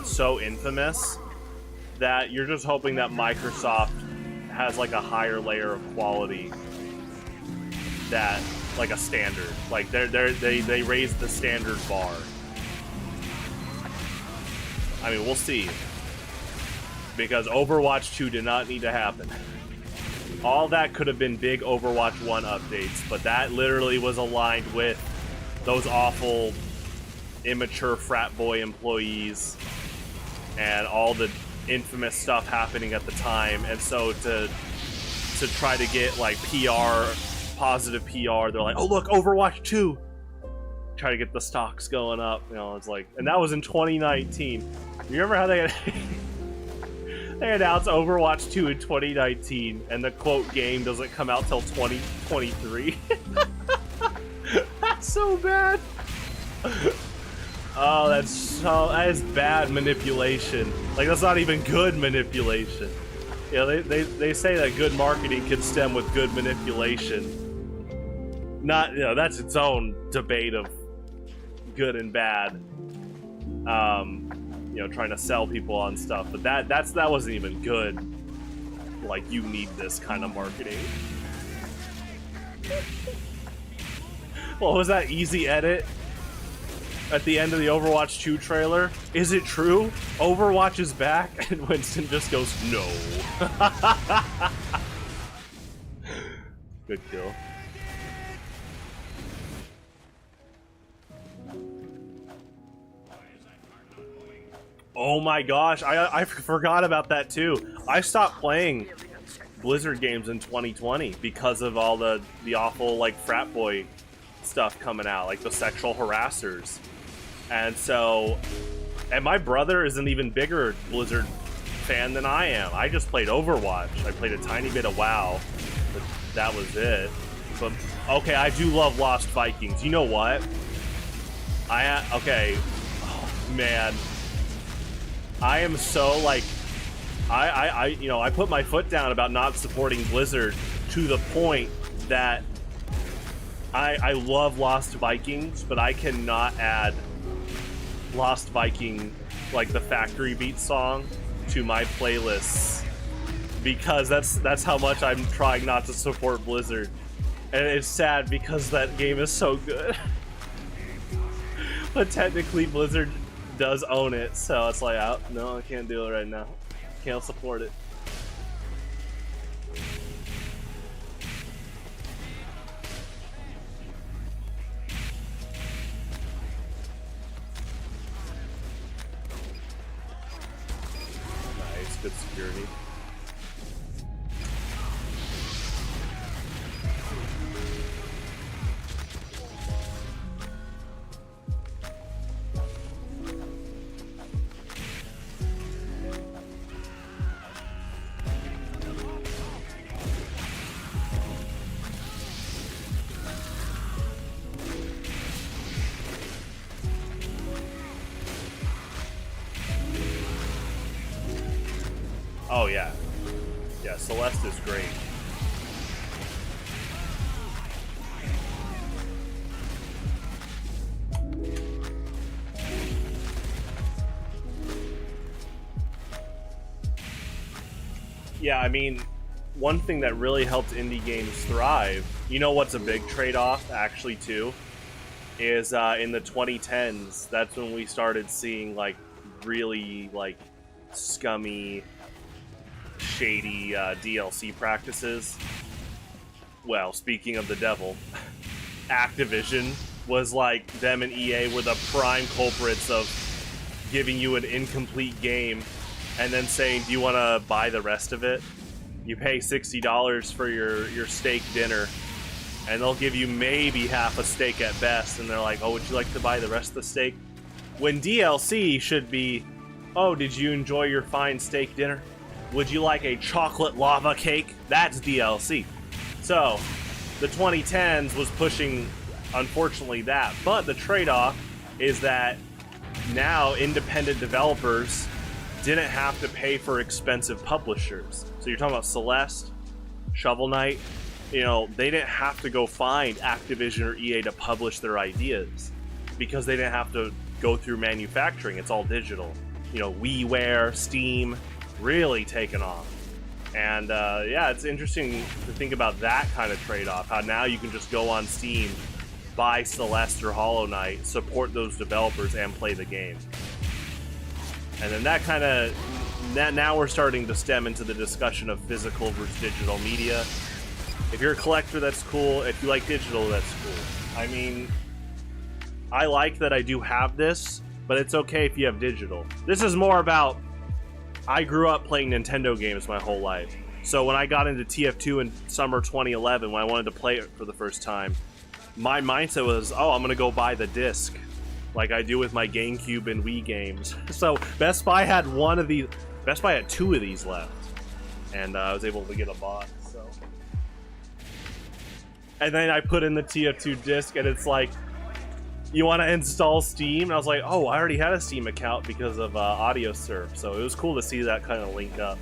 so infamous that you're just hoping that Microsoft has like a higher layer of quality, that like a standard, like they raised the standard bar. I mean, we'll see, because Overwatch 2 did not need to happen. All that could have been big Overwatch 1 updates, but that literally was aligned with those awful immature frat boy employees and all the infamous stuff happening at the time. And so to try to get like positive PR, they're like, oh look, Overwatch 2, try to get the stocks going up, you know. It's like, and that was in 2019. You remember how they announced Overwatch 2 in 2019 and the quote game doesn't come out till 2023? That's so bad. Oh, that is bad manipulation. Like, that's not even good manipulation. You know, they say that good marketing can stem with good manipulation. Not, you know, that's its own debate of good and bad. You know, trying to sell people on stuff, but that wasn't even good. Like, you need this kind of marketing. What was that easy edit at the end of the Overwatch 2 trailer? Is it true? Overwatch is back? And Winston just goes, no. Good kill. Oh my gosh, I forgot about that too. I stopped playing Blizzard games in 2020 because of all the awful, like, frat boy stuff coming out, like the sexual harassers. And so, and my brother is an even bigger Blizzard fan than I am. I just played Overwatch. I played a tiny bit of WoW, but that was it. But okay, I do love Lost Vikings. You know what? Okay, oh man, I am so, like, you know, I put my foot down about not supporting Blizzard to the point that I love Lost Vikings, but I cannot add Lost Viking, like the Factory Beat song, to my playlists, because that's how much I'm trying not to support Blizzard. And it's sad because that game is so good. But technically Blizzard does own it, so it's like, no, I can't do it right now. Can't support it. Nice, good security. Oh yeah, yeah. Celeste is great. Yeah, I mean, one thing that really helped indie games thrive, you know what's a big trade-off, actually, too, is in the 2010s, that's when we started seeing, like, really, like, scummy, shady DLC practices. Well, speaking of the devil, Activision was like, them and EA were the prime culprits of giving you an incomplete game and then saying, do you want to buy the rest of it? You pay $60 for your steak dinner, and they'll give you maybe half a steak at best, and they're like, oh, would you like to buy the rest of the steak? When DLC should be, oh, did you enjoy your fine steak dinner? Would you like a chocolate lava cake? That's DLC. So, the 2010s was pushing, unfortunately, that. But the trade-off is that now independent developers didn't have to pay for expensive publishers. So you're talking about Celeste, Shovel Knight, you know, they didn't have to go find Activision or EA to publish their ideas because they didn't have to go through manufacturing. It's all digital. You know, WiiWare, Steam, really taken off. And yeah, it's interesting to think about that kind of trade-off, how now you can just go on Steam, buy Celeste or Hollow Knight, support those developers, and play the game. And then that kind of, now we're starting to stem into the discussion of physical versus digital media. If you're a collector, that's cool. If you like digital, that's cool. I mean, I like that I do have this, but it's okay if you have digital. This is more about, I grew up playing Nintendo games my whole life. So when I got into TF2 in summer 2011, when I wanted to play it for the first time, my mindset was, oh, I'm going to go buy the disc, like I do with my GameCube and Wii games. So Best Buy had one of these. Best Buy had two of these left, and I was able to get a box. So, and then I put in the TF2 disc, and it's like, you want to install Steam? And I was like, oh, I already had a Steam account because of AudioServe. So it was cool to see that kind of link up.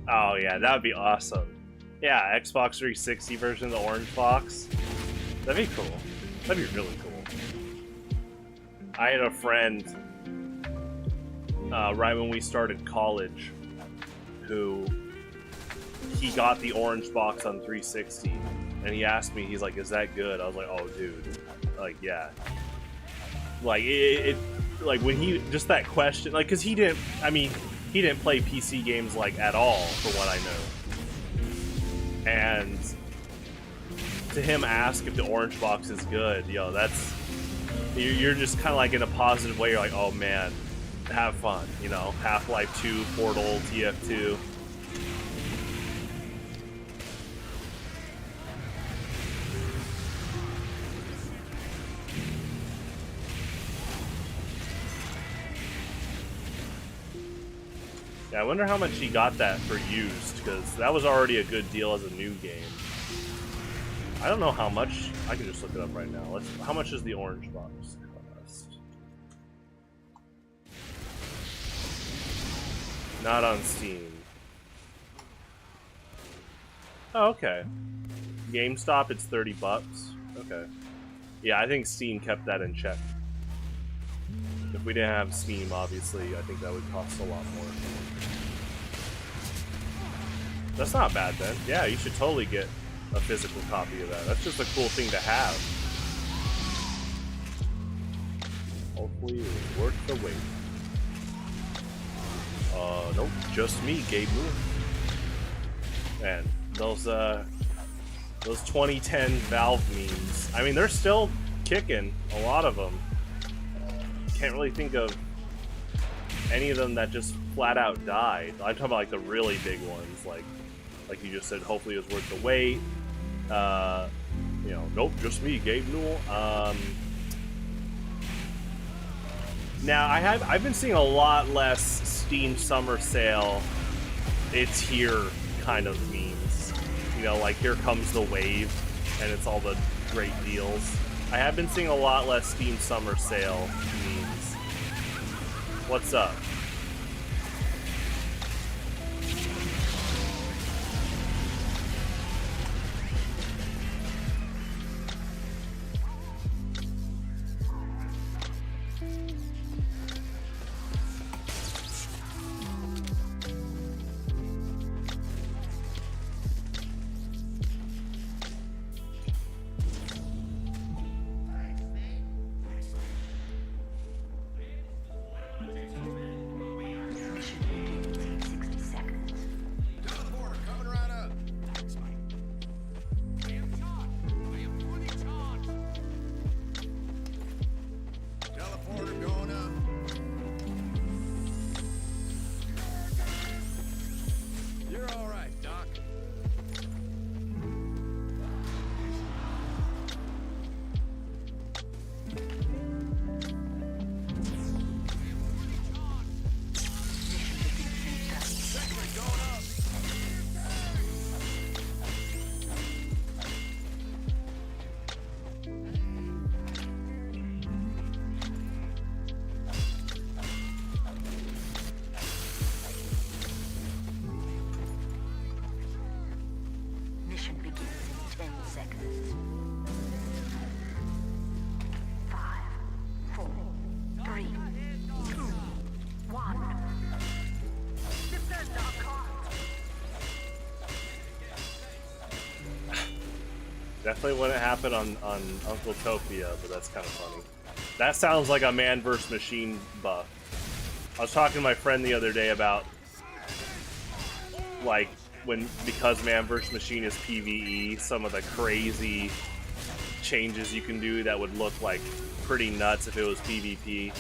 Oh yeah, that would be awesome. Yeah, Xbox 360 version of the orange box. That'd be cool. That'd be really cool. I had a friend right when we started college who he got the orange box on 360, and he asked me, he's like, is that good? I was like, oh dude, like yeah. Like it like when he, just that question, like, cause he didn't play PC games like at all, for what I know. And to him ask if the orange box is good, yo, that's, you're just kind of like in a positive way. You're like, oh man, have fun, you know, Half-Life 2, Portal, TF2. Yeah, I wonder how much he got that for used, because that was already a good deal as a new game. I don't know how much. I can just look it up right now. How much does the orange box cost? Not on Steam. Oh, okay. GameStop, it's $30. Okay. Yeah, I think Steam kept that in check. If we didn't have Steam, obviously, I think that would cost a lot more. That's not bad then. Yeah, you should totally get a physical copy of that. That's just a cool thing to have. Hopefully it was worth the wait. Nope, just me, Gabe Moore. Man, those 2010 Valve memes. I mean, they're still kicking, a lot of them. Can't really think of any of them that just flat out died. I'm talking about like the really big ones, like you just said, hopefully it was worth the wait. You know, nope, just me, Gabe Newell. Now I've been seeing a lot less Steam Summer Sale, it's here kind of memes. You know, like here comes the wave, and it's all the great deals. I have been seeing a lot less Steam Summer Sale memes. What's up? Definitely wouldn't happen on Uncletopia, but that's kind of funny. That sounds like a man vs. machine buff. I was talking to my friend the other day about, like, because man vs. machine is PvE, some of the crazy changes you can do that would look like pretty nuts if it was PvP.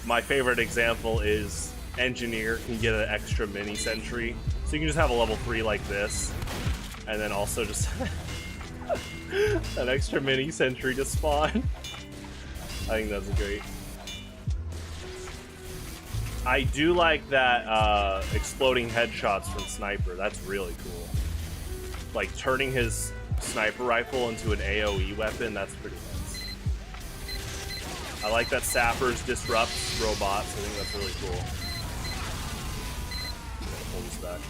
My favorite example is Engineer can get an extra mini sentry, so you can just have a level 3 like this, and then also just an extra mini sentry to spawn. I think that's great. I do like that exploding headshots from Sniper. That's really cool. Like turning his sniper rifle into an AoE weapon, that's pretty nice. I like that Sappers disrupts robots. I think that's really cool. Pull this back.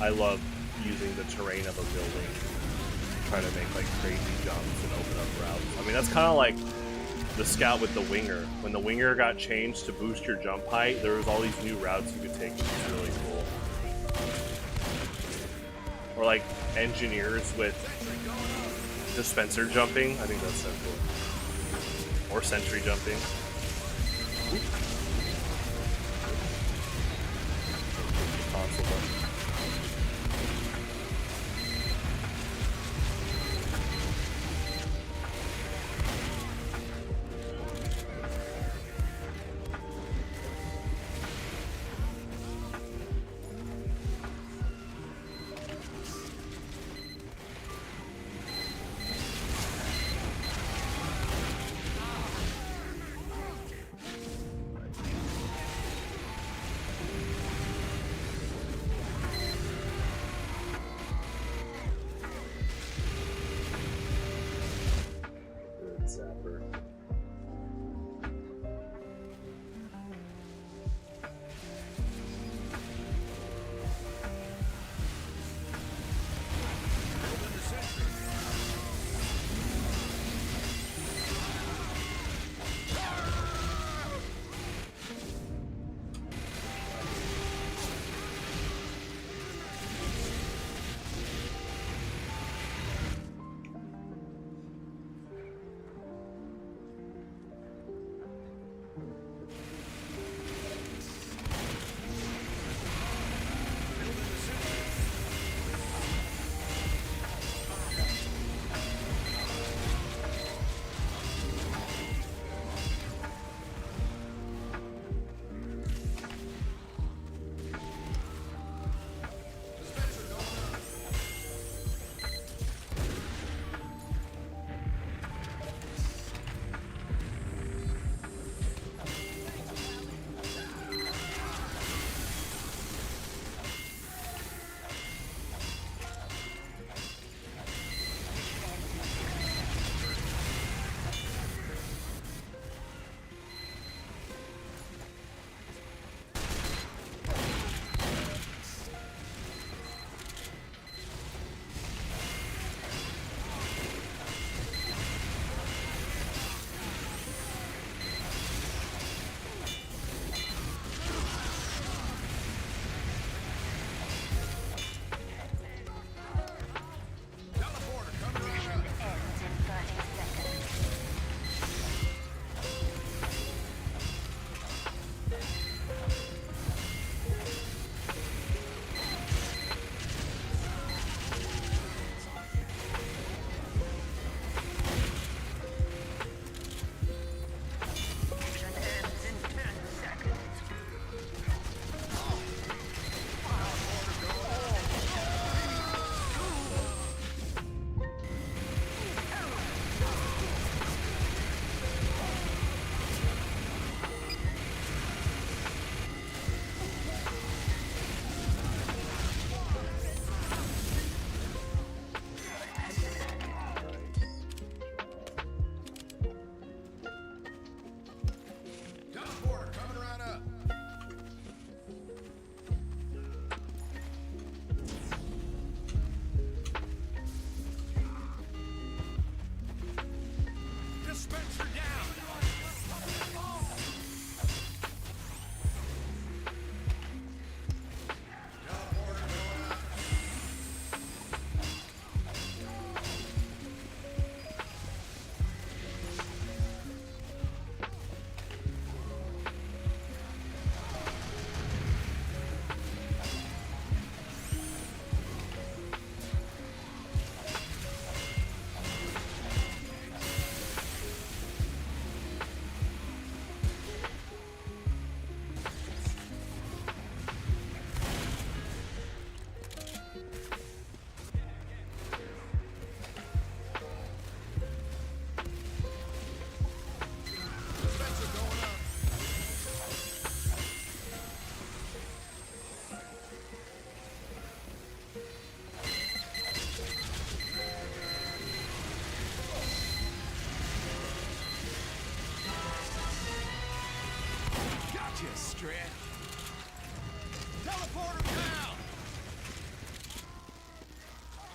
I love using the terrain of a building, trying to make like crazy jumps and open up routes. I mean, that's kind of like the Scout with the Winger. When the Winger got changed to boost your jump height, there was all these new routes you could take, which is really cool. Or like Engineers with dispenser jumping. I think that's so cool. Or sentry jumping. Console button.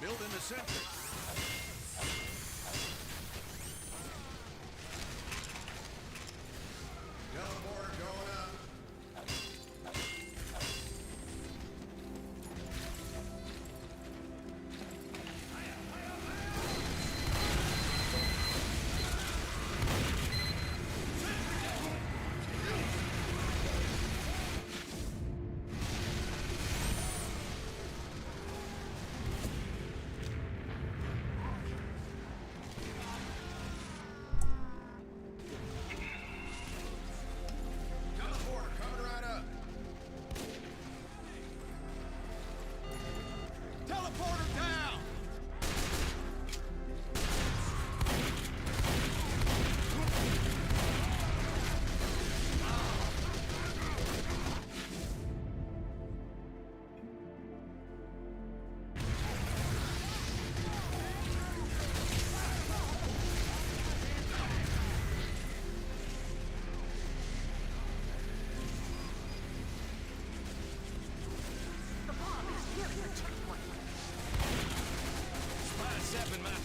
Building the sentry. Teleporter going up. Teleporter coming right up. Teleporter down. The bomb is nearing the checkpoint. Spot 7, my time.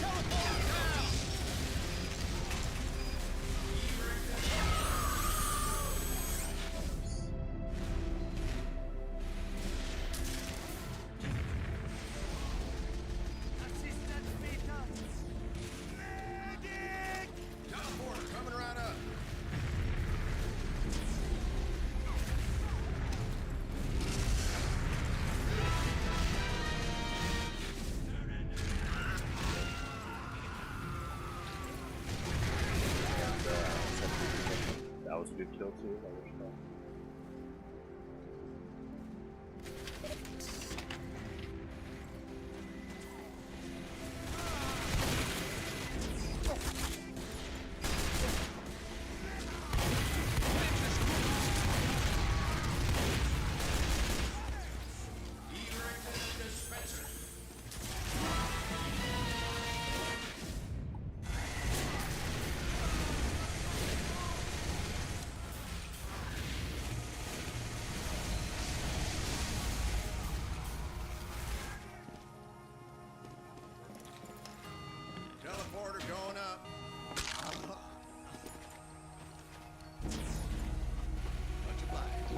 Teleporter down. Teleporter coming right up. That was a good kill too. I wish that. Erected dispenser. Teleporter going up. Much obliged.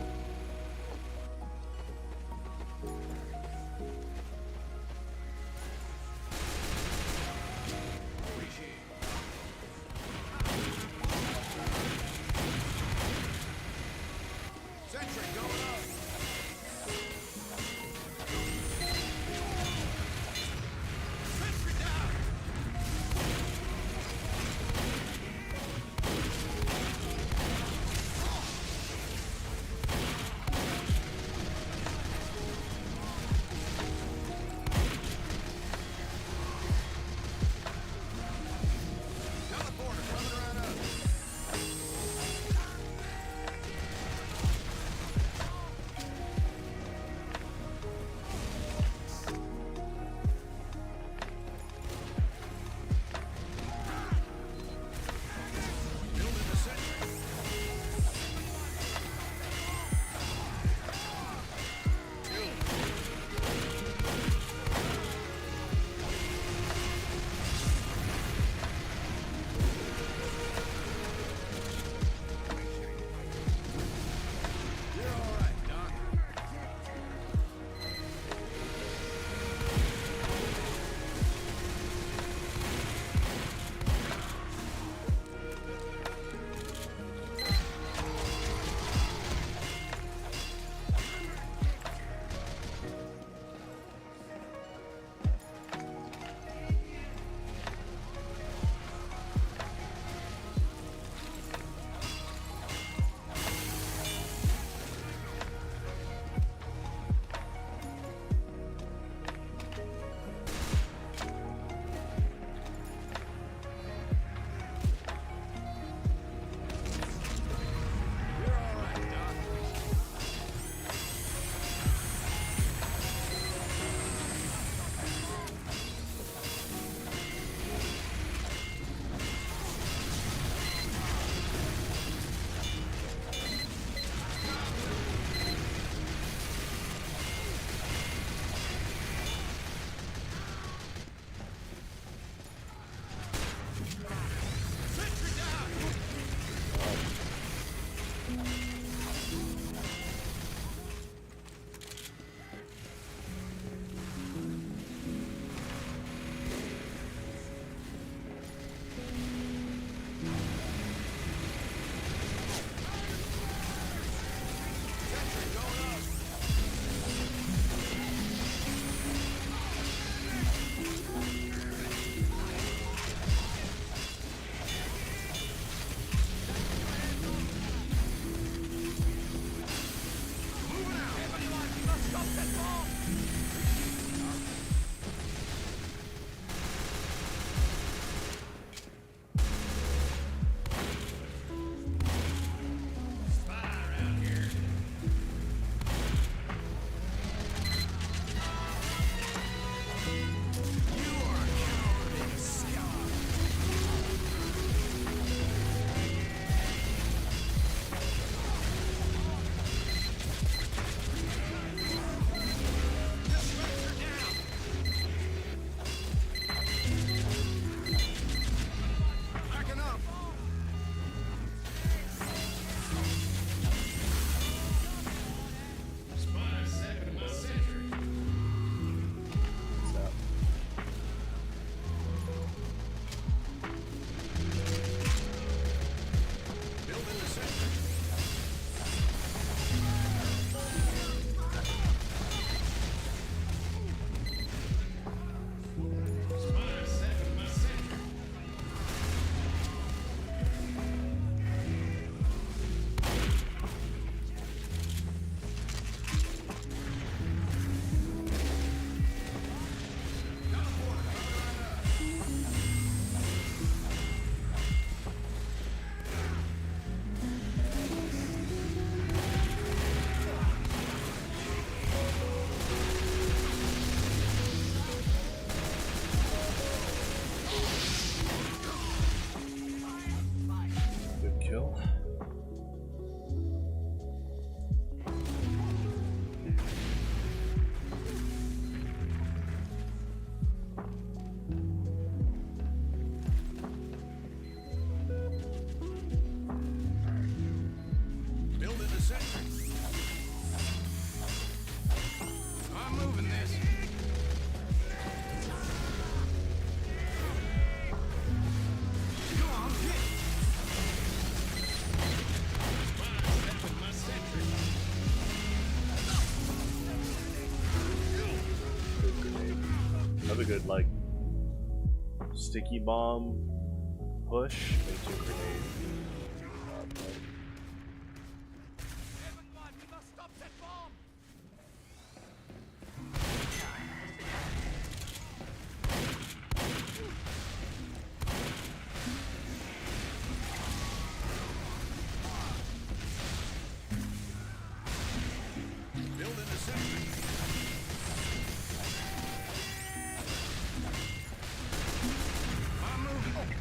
Appreciate it. Sentry going up. Sentry down. sentry. I'm moving this. Go on, hit. Stepping my sentry. Good grenade. Another good, like, sticky bomb push into a grenade. Everyone, we must stop that bomb. Building a sentry. I'm moving.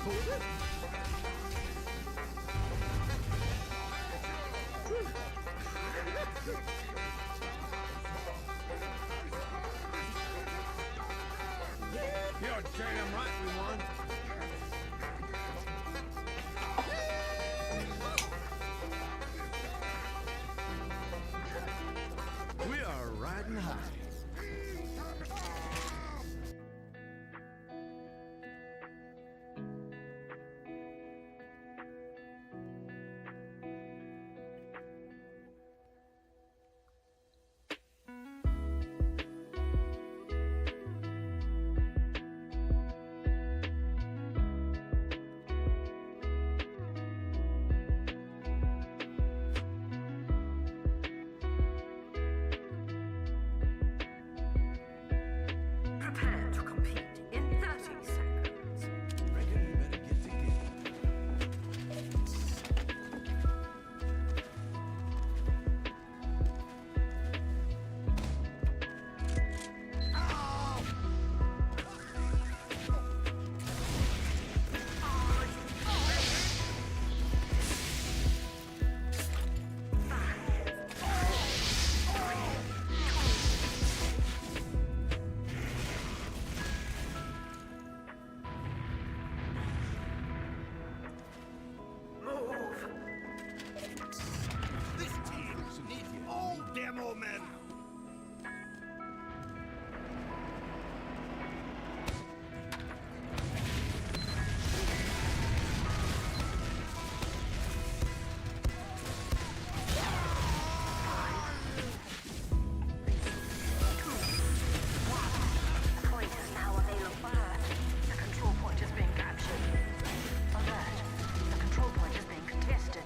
You're damn right we won. We are riding high. Prepare to compete in 30 seconds. Reckon we better get to game. This team needs all demo men. The point is now available. The control point is being captured. Alert. The control point is being contested.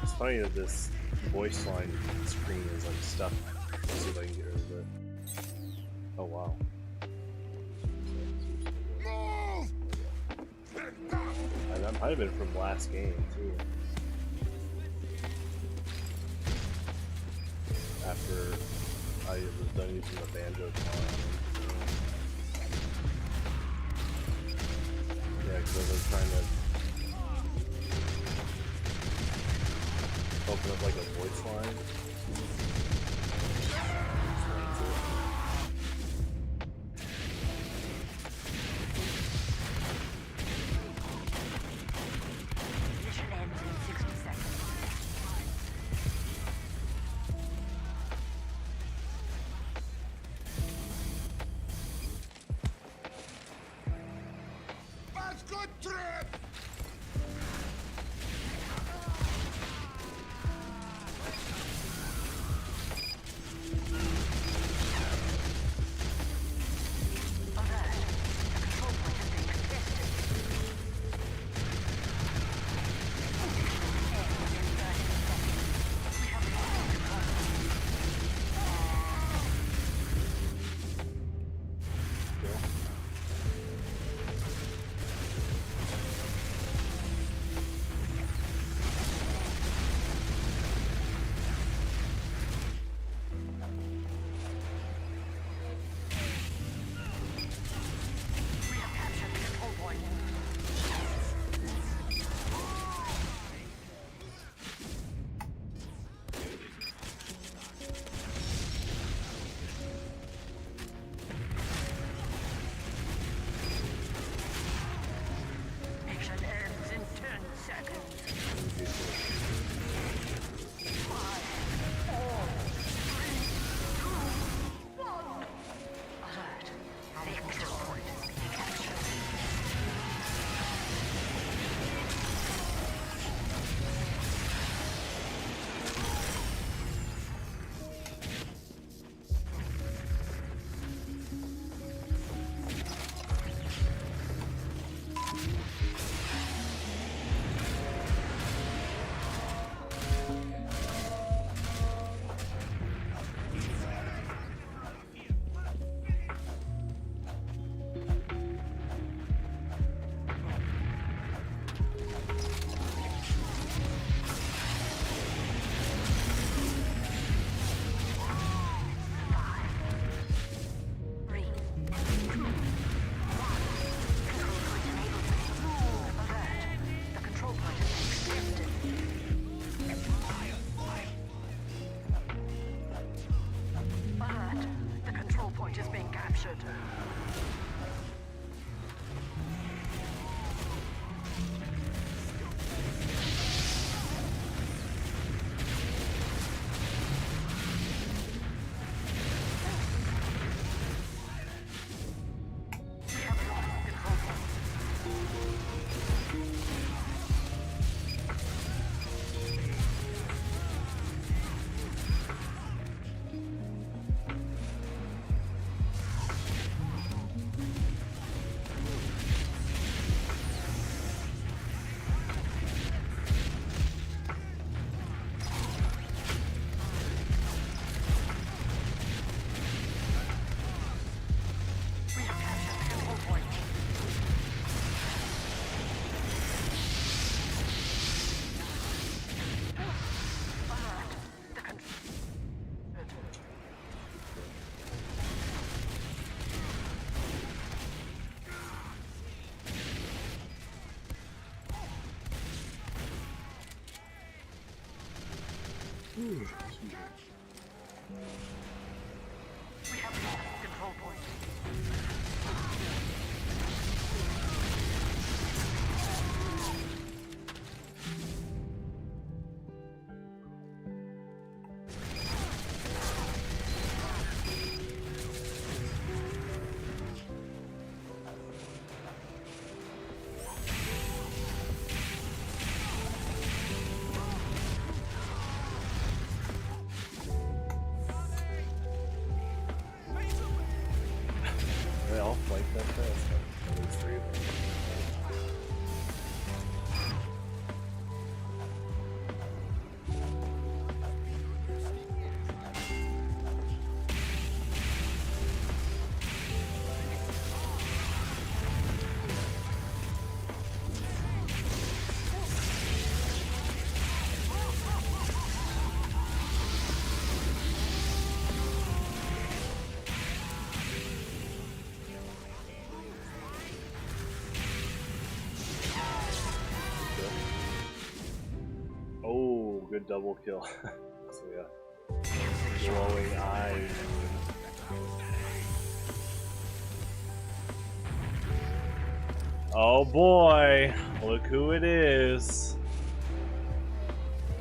It's funny that this voice line screen is like stuck. Let's see if I can get rid of it. Oh wow. And that might have been from last game too. After I was done using the banjo card. Yeah, because I was trying to open up like a voice line. Mission ends in 60 seconds. That's good trip. captured. We have lost control point. We have captured the control point. Alert. The control. We have lost control point. They all fight that fast. Like, there's three of them. Oh, good double kill. So yeah. Glowing eyes. Oh boy, look who it is.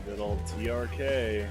Good old TRK.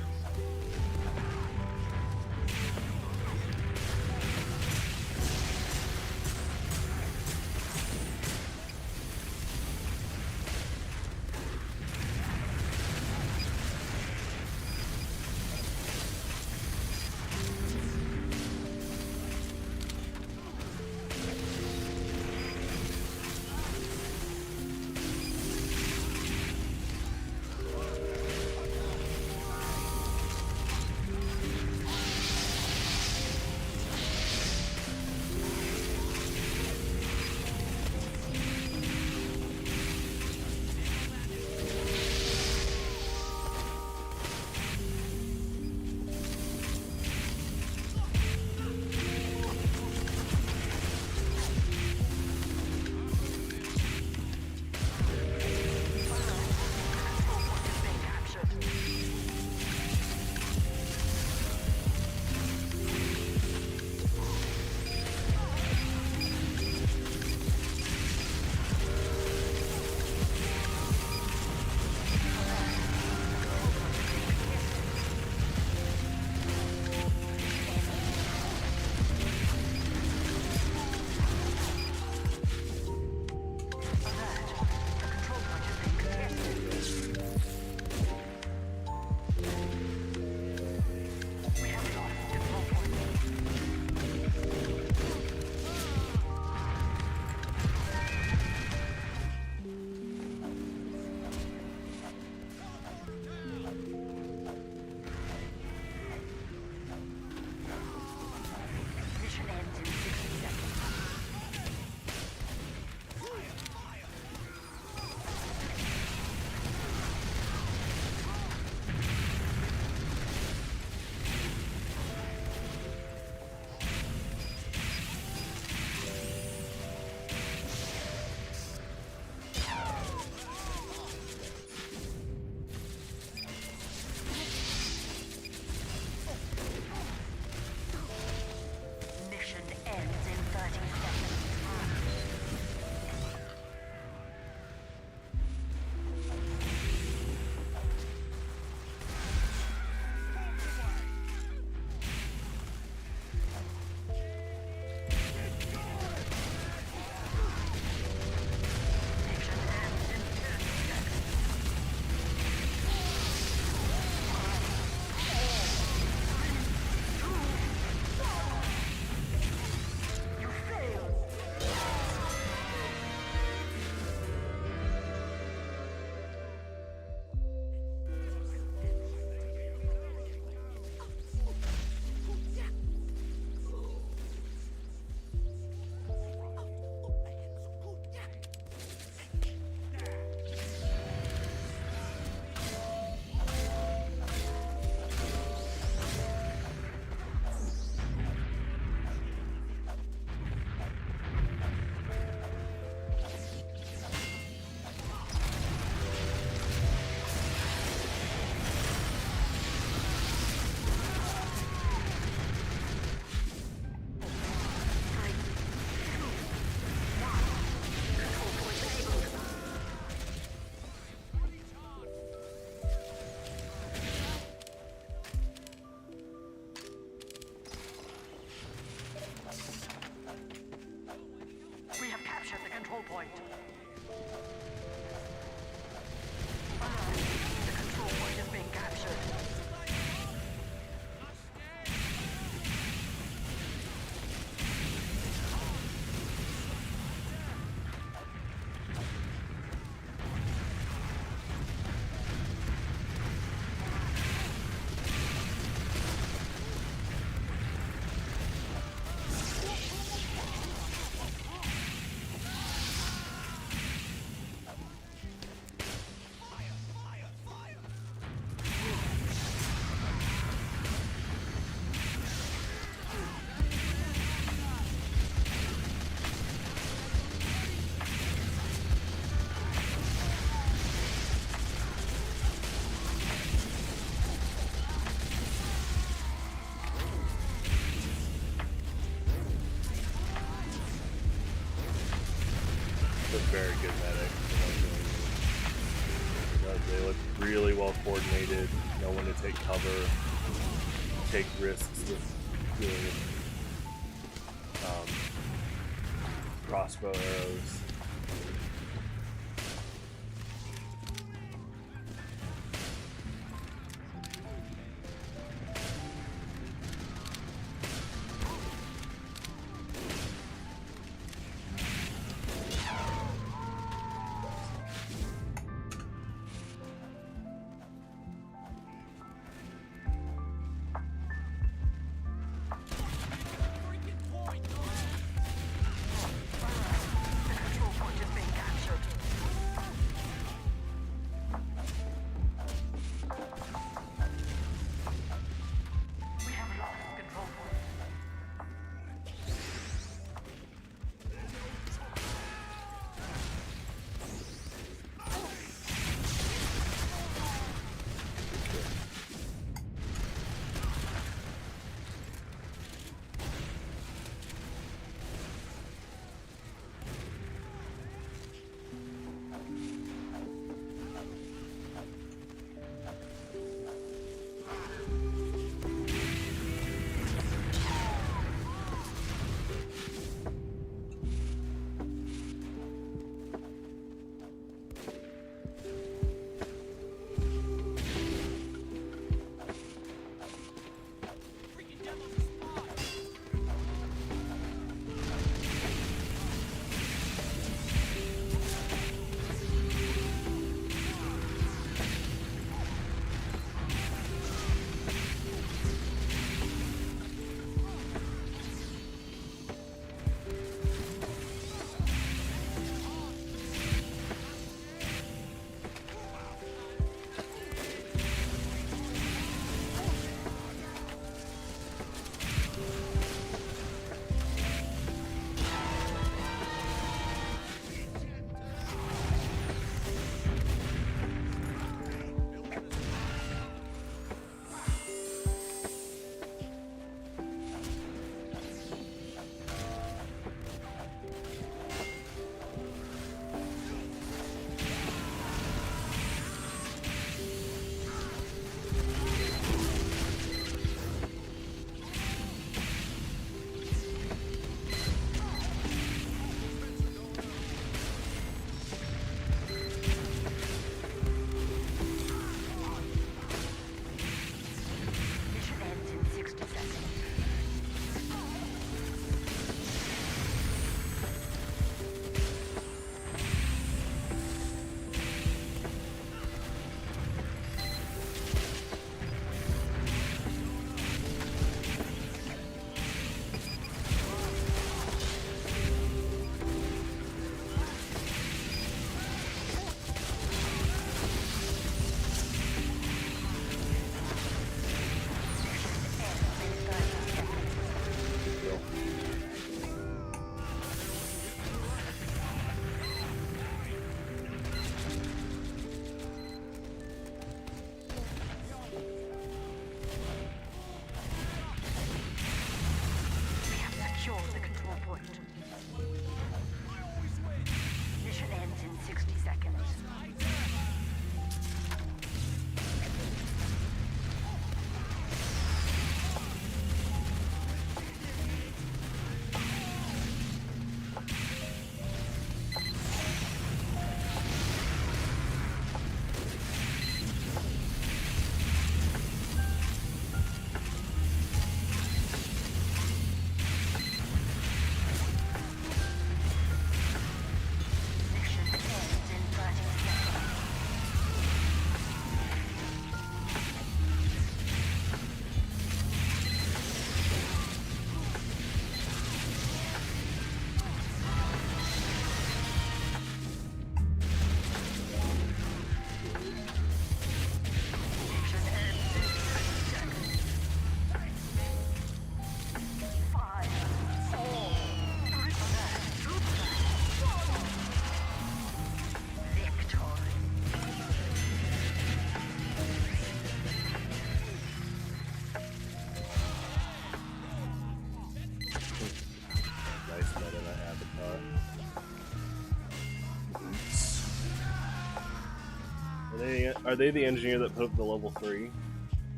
very good medic. They look really well coordinated, know when to take cover, take risks with dealing with crossbow arrows. The control point is being captured. Are they the engineer that put up the level 3?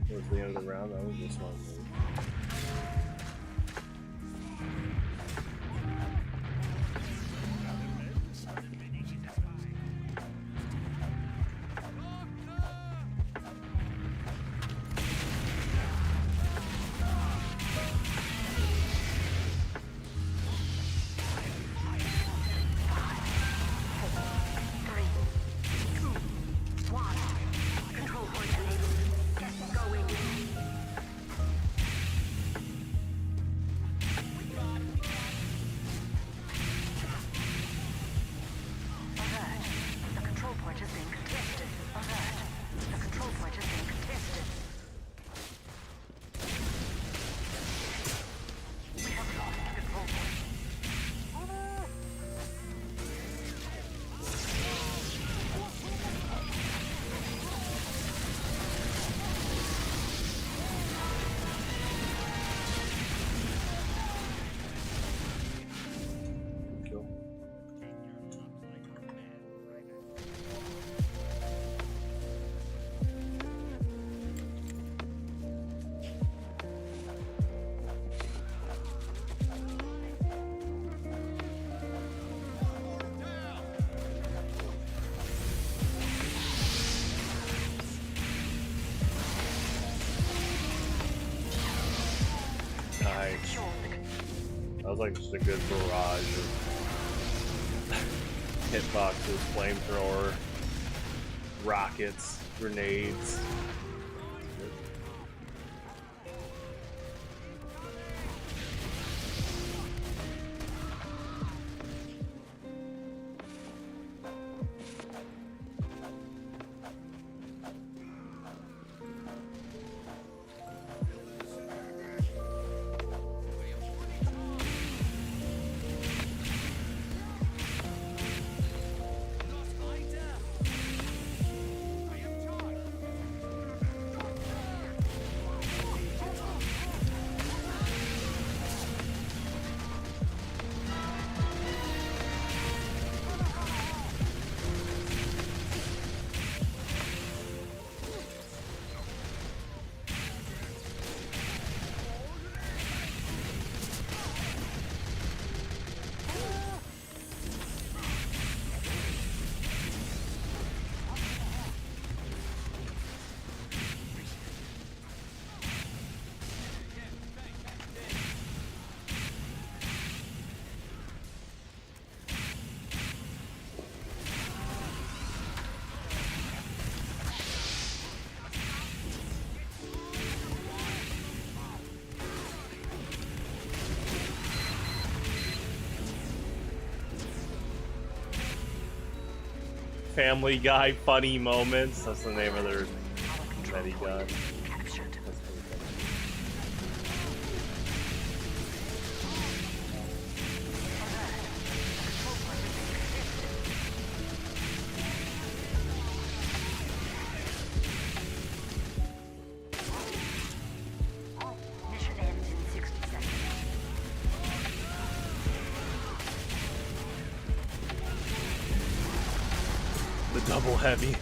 Towards the end of the round? That was just one move. Nice. That was like just a good barrage of hitboxes, flamethrower, rockets, grenades. Family Guy funny moments. That's the name of their medi gun. Mission ends in 60 seconds. The double heavy.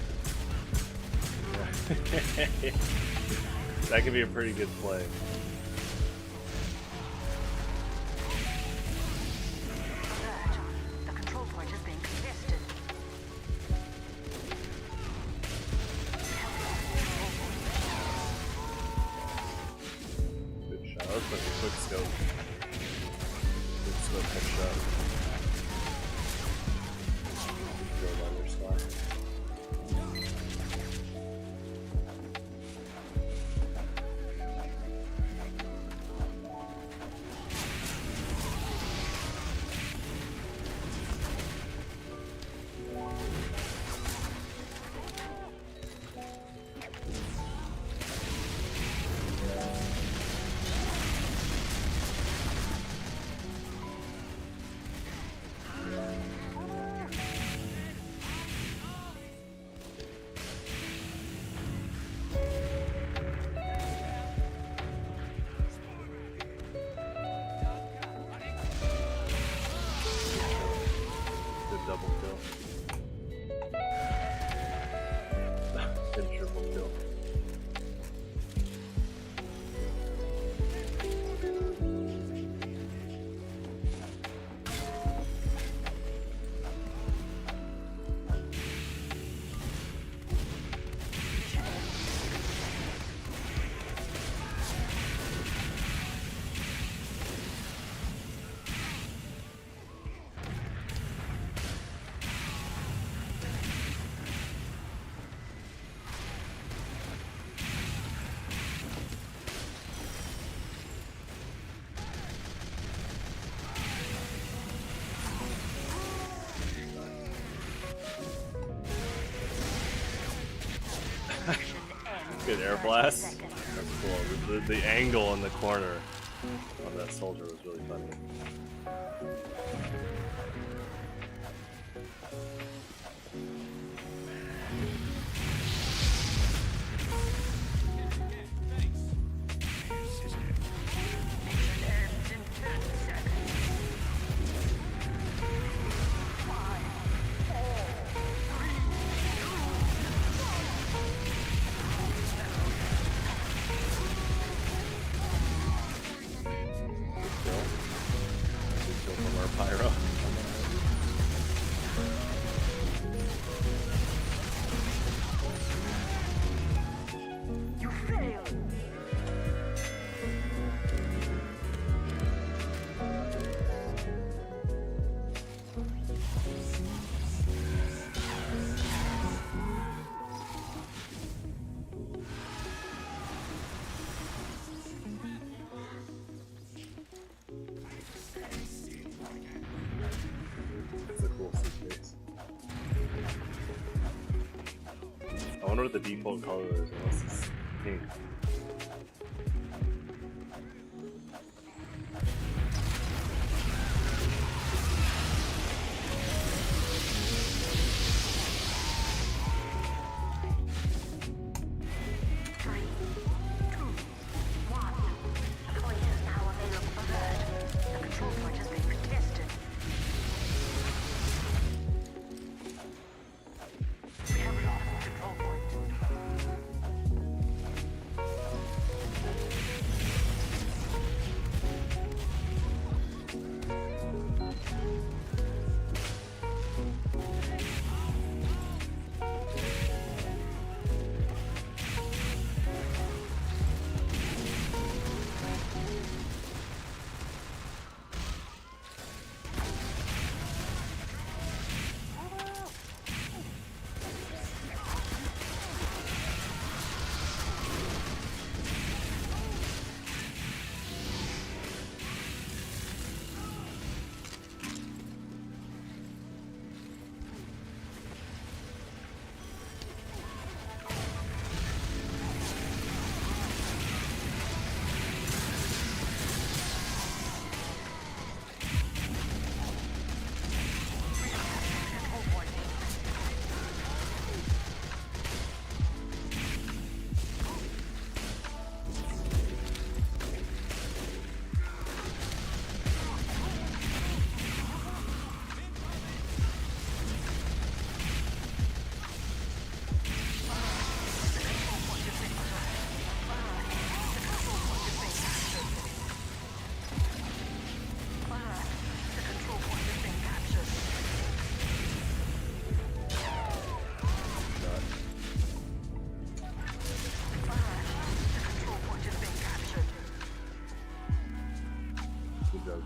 That could be a pretty good play. Alert. The control point is being contested. Good shot. That was like a quick scope. Quick scope headshot. Build on your slot. air blast. That's cool. The angle in the corner of that soldier was really funny. Pyro. You failed. It's a cool suitcase. I wonder what the default color is, unless it's pink.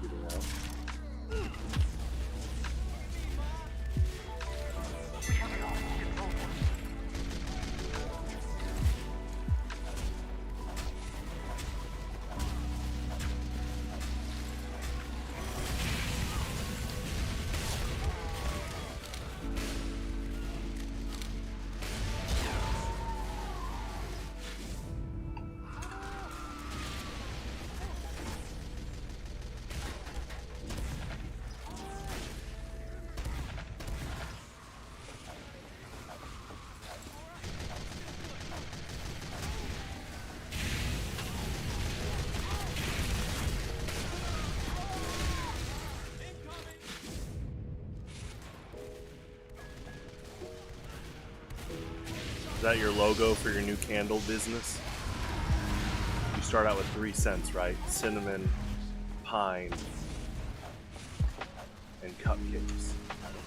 Getting out. Is that your logo for your new candle business? You start out with 3 scents, right? Cinnamon, pine, and cupcakes.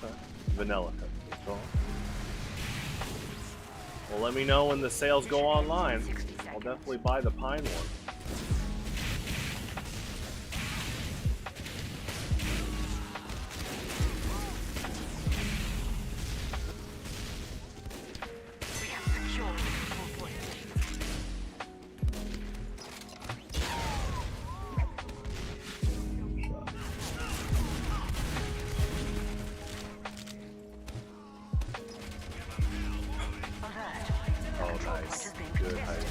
Okay. Vanilla cupcakes. Well, let me know when the sales go online. I'll definitely buy the pine one. Oh, nice. Good height.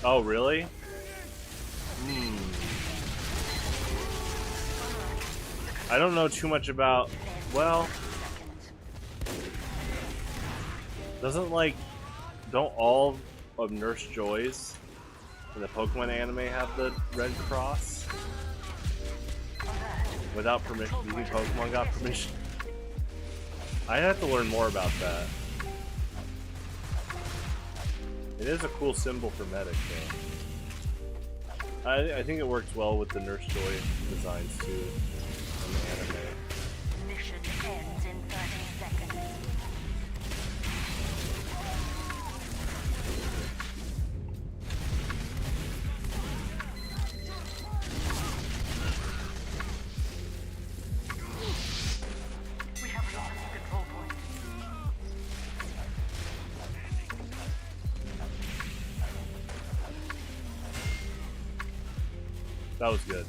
Oh, really? I don't know too much about. Well, doesn't like. Don't all of Nurse Joy's in the Pokemon anime have the red cross? Without permission? Do you think Pokemon got permission? I'd have to learn more about that. It is a cool symbol for medic, though. I think it works well with the Nurse Joy designs, too, in the anime. Mission ends in 30 seconds. We have lost the control point. That was good.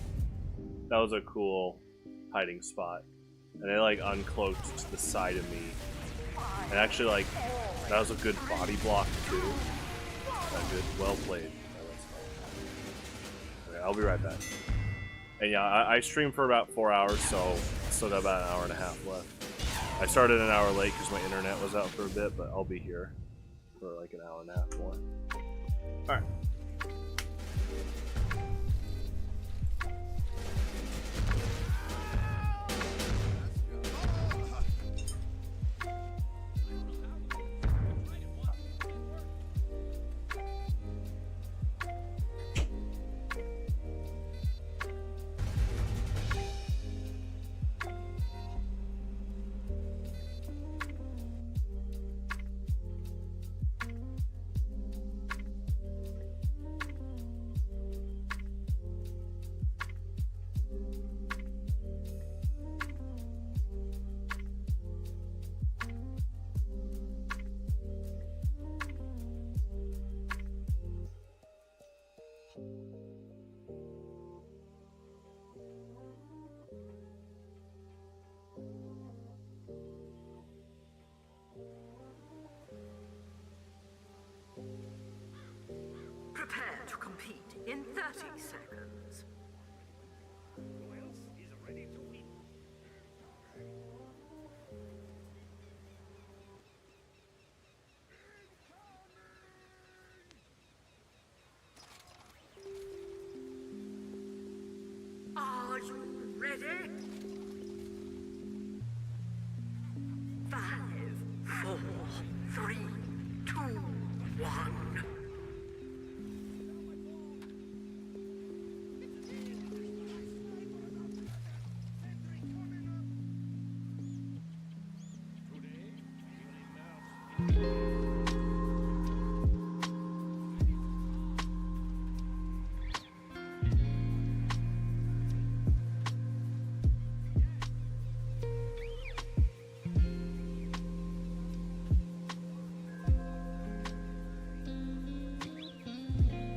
That was a cool hiding spot. And they like uncloaked to the side of me. And actually like, that was a good body block too. Good, well played. Okay, I'll be right back. And yeah, I streamed for about 4 hours, so still got about an hour and a half left. I started an hour late because my internet was out for a bit, but I'll be here for like an hour and a half more. Alright. Prepare to compete in 30 seconds. Are you ready? 5, 4, 3, 2, 1.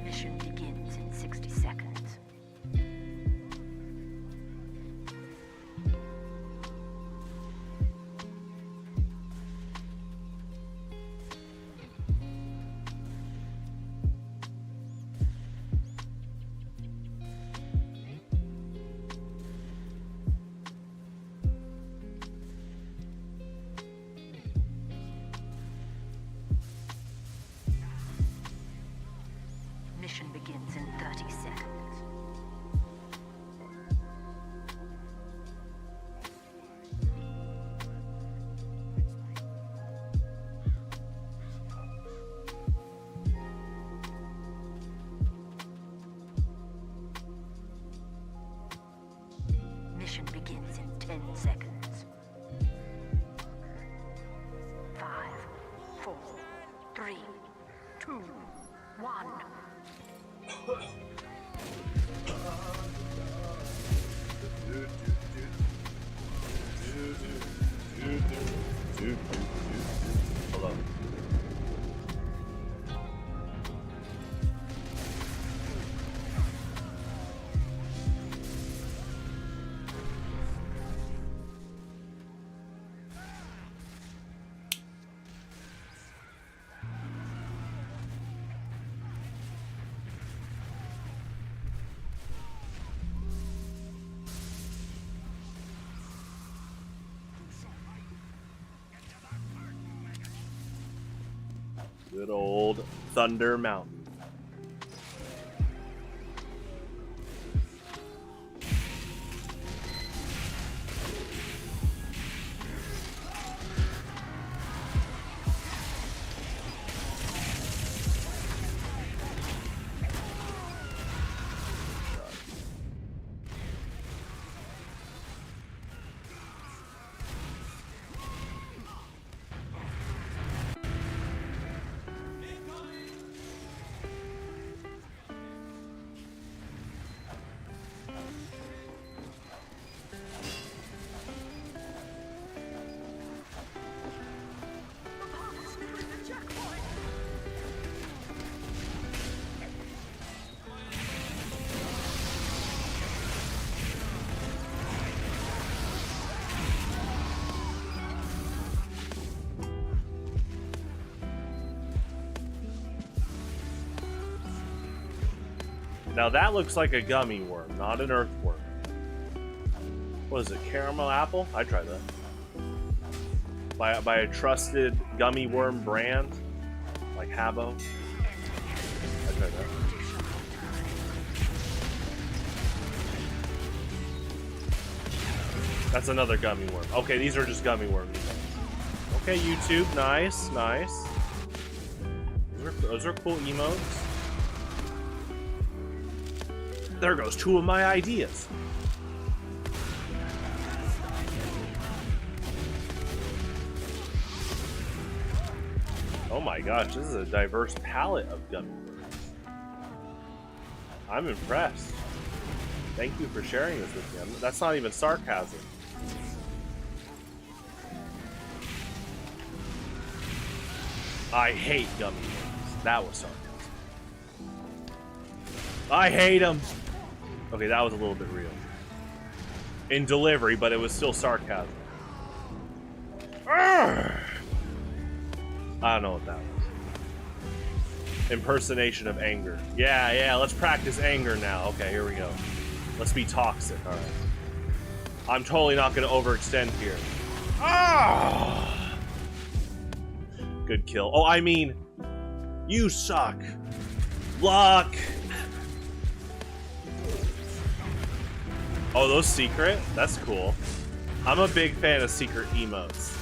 Mission begins in 60 seconds. Mission begins in 30 seconds. Mission begins in 10 seconds. 5, 4, 3, 2, 1. Hello. Good old Thunder Mountain. Now that looks like a gummy worm, not an earthworm. What is it, caramel apple? I tried that. By a trusted gummy worm brand, like Habbo. I tried that. That's another gummy worm. Okay, these are just gummy worms. Okay, YouTube, nice, nice. Those are cool emotes. There goes 2 of my ideas. Oh my gosh, this is a diverse palette of gummy worms. I'm impressed. Thank you for sharing this with me. That's not even sarcasm. I hate gummy worms. That was sarcasm. I hate them. Okay, that was a little bit real. In delivery, but it was still sarcasm. Urgh! I don't know what that was. Impersonation of anger. Yeah, let's practice anger now. Okay, here we go. Let's be toxic, alright. I'm totally not going to overextend here. Ah! Good kill. Oh, I mean, you suck. Luck. Oh, those secret? That's cool. I'm a big fan of secret emotes.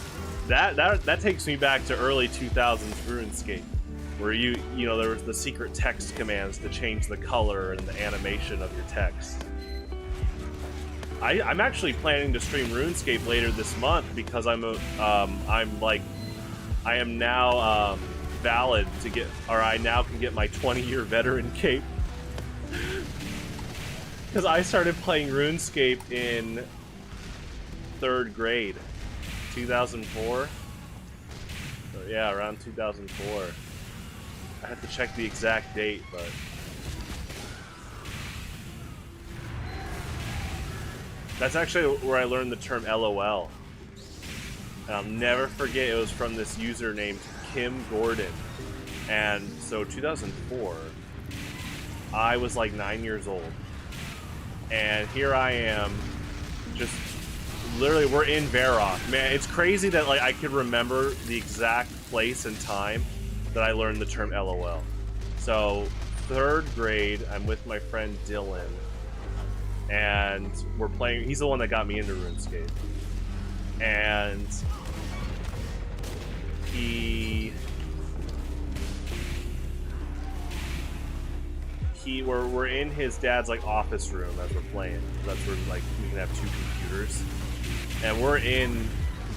That takes me back to early 2000s RuneScape, where you know there was the secret text commands to change the color and the animation of your text. I'm actually planning to stream RuneScape later this month because I am now valid to get, or I now can get my 20-year veteran cape. Because I started playing RuneScape in 3rd grade, 2004. So yeah, around 2004. I have to check the exact date, but that's actually where I learned the term LOL. And I'll never forget, it was from this user named Kim Gordon. And so 2004, I was like 9 years old. And here I am, just literally, we're in Varrock. Man, it's crazy that like I could remember the exact place and time that I learned the term LOL. So 3rd grade, I'm with my friend Dylan, and we're playing. He's the one that got me into RuneScape, and we're in his dad's like office room as we're playing. That's where like we can have 2 computers, and we're in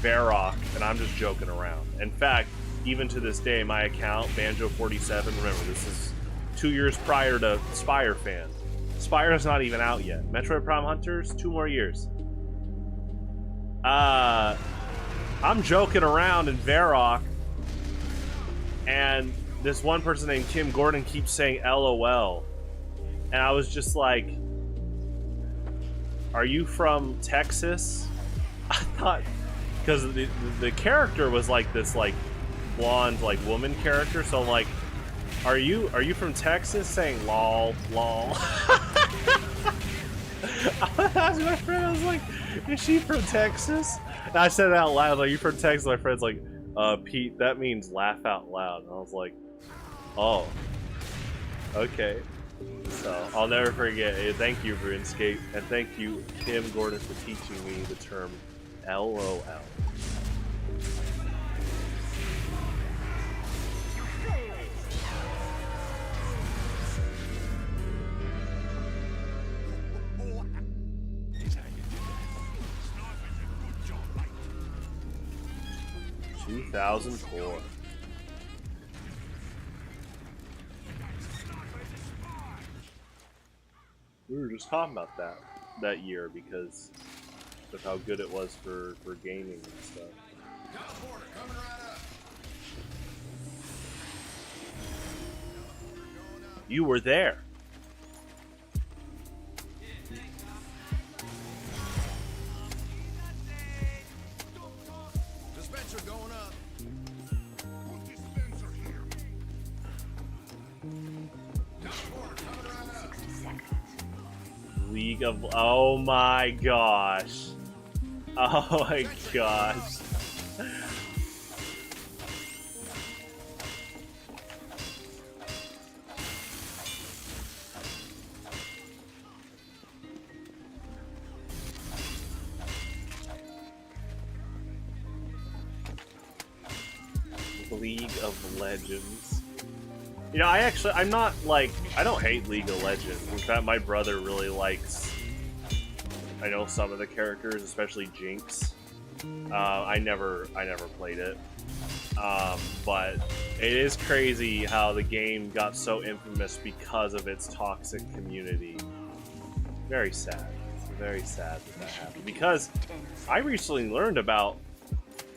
Varrock, and I'm just joking around. In fact, even to this day, my account Banjo47. Remember, this is 2 years prior to Spire Fan. Spire's not even out yet. Metroid Prime Hunters, 2 more years. I'm joking around in Varrock, and this one person named Kim Gordon keeps saying LOL. And I was just like, are you from Texas? I thought, because the character was like this like blonde like woman character, so I'm like, are you from Texas? Saying lol. I asked my friend, I was like, is she from Texas? And I said it out loud, like, you from Texas? My friend's like, Pete, that means laugh out loud. And I was like, Oh. Okay. So, I'll never forget. Thank you, RuneScape, and thank you, Tim Gordon, for teaching me the term LOL. Here's how you do that. 2004. We were just talking about that year because of how good it was for gaming and stuff. Teleporter coming right up. You were there. Dispenser going up. Dispenser here. Teleporter coming right up. 60 seconds. League of... Oh my gosh. Oh my gosh. League of Legends. You know, I'm not like, I don't hate League of Legends. In fact, my brother really likes, I know some of the characters, especially Jinx. I never played it. But it is crazy how the game got so infamous because of its toxic community. Very sad. Very sad that happened. Because I recently learned about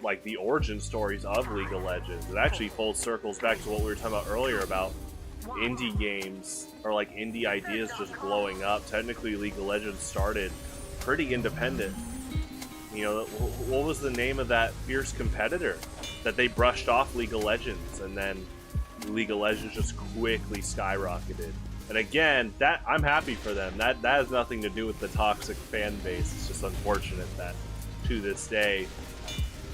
like the origin stories of League of Legends. It actually full circles back to what we were talking about earlier about indie games or like indie ideas just blowing up. Technically, League of Legends started pretty independent. You know, what was the name of that fierce competitor that they brushed off League of Legends, and then League of Legends just quickly skyrocketed. And again, that I'm happy for them. That has nothing to do with the toxic fan base. It's just unfortunate that to this day,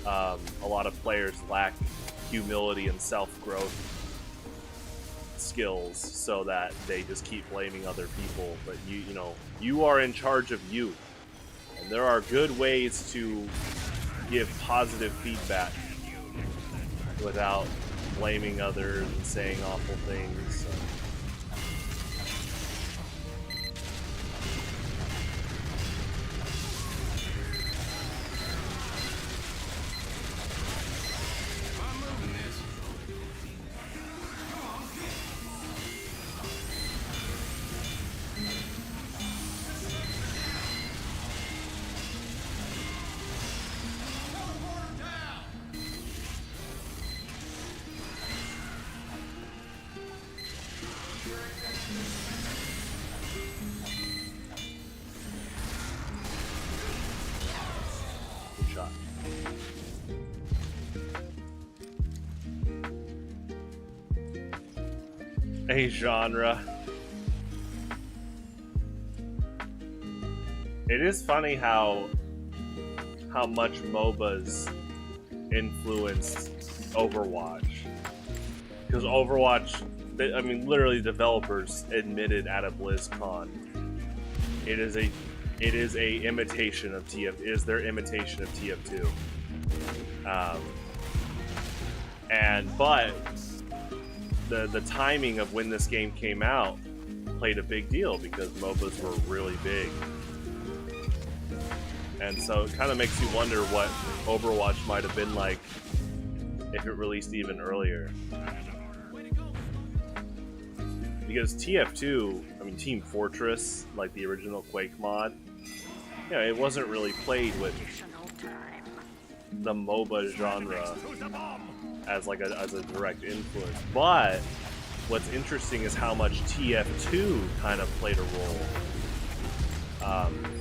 a lot of players lack humility and self-growth skills, so that they just keep blaming other people. But you know, you are in charge of you, and there are good ways to give positive feedback without blaming others and saying awful things. So. I'm moving this. Teleporter down. Good shot. A genre. It is funny how much MOBAs influenced Overwatch. Because Overwatch, I mean, literally developers admitted at a BlizzCon, it is a imitation of TF. It is their imitation of TF2. But the timing of when this game came out played a big deal because MOBAs were really big. And so it kind of makes you wonder what Overwatch might have been like if it released even earlier. Because TF2, I mean Team Fortress, like the original Quake mod, yeah, it wasn't really played with the MOBA genre as a direct influence. But what's interesting is how much TF2 kind of played a role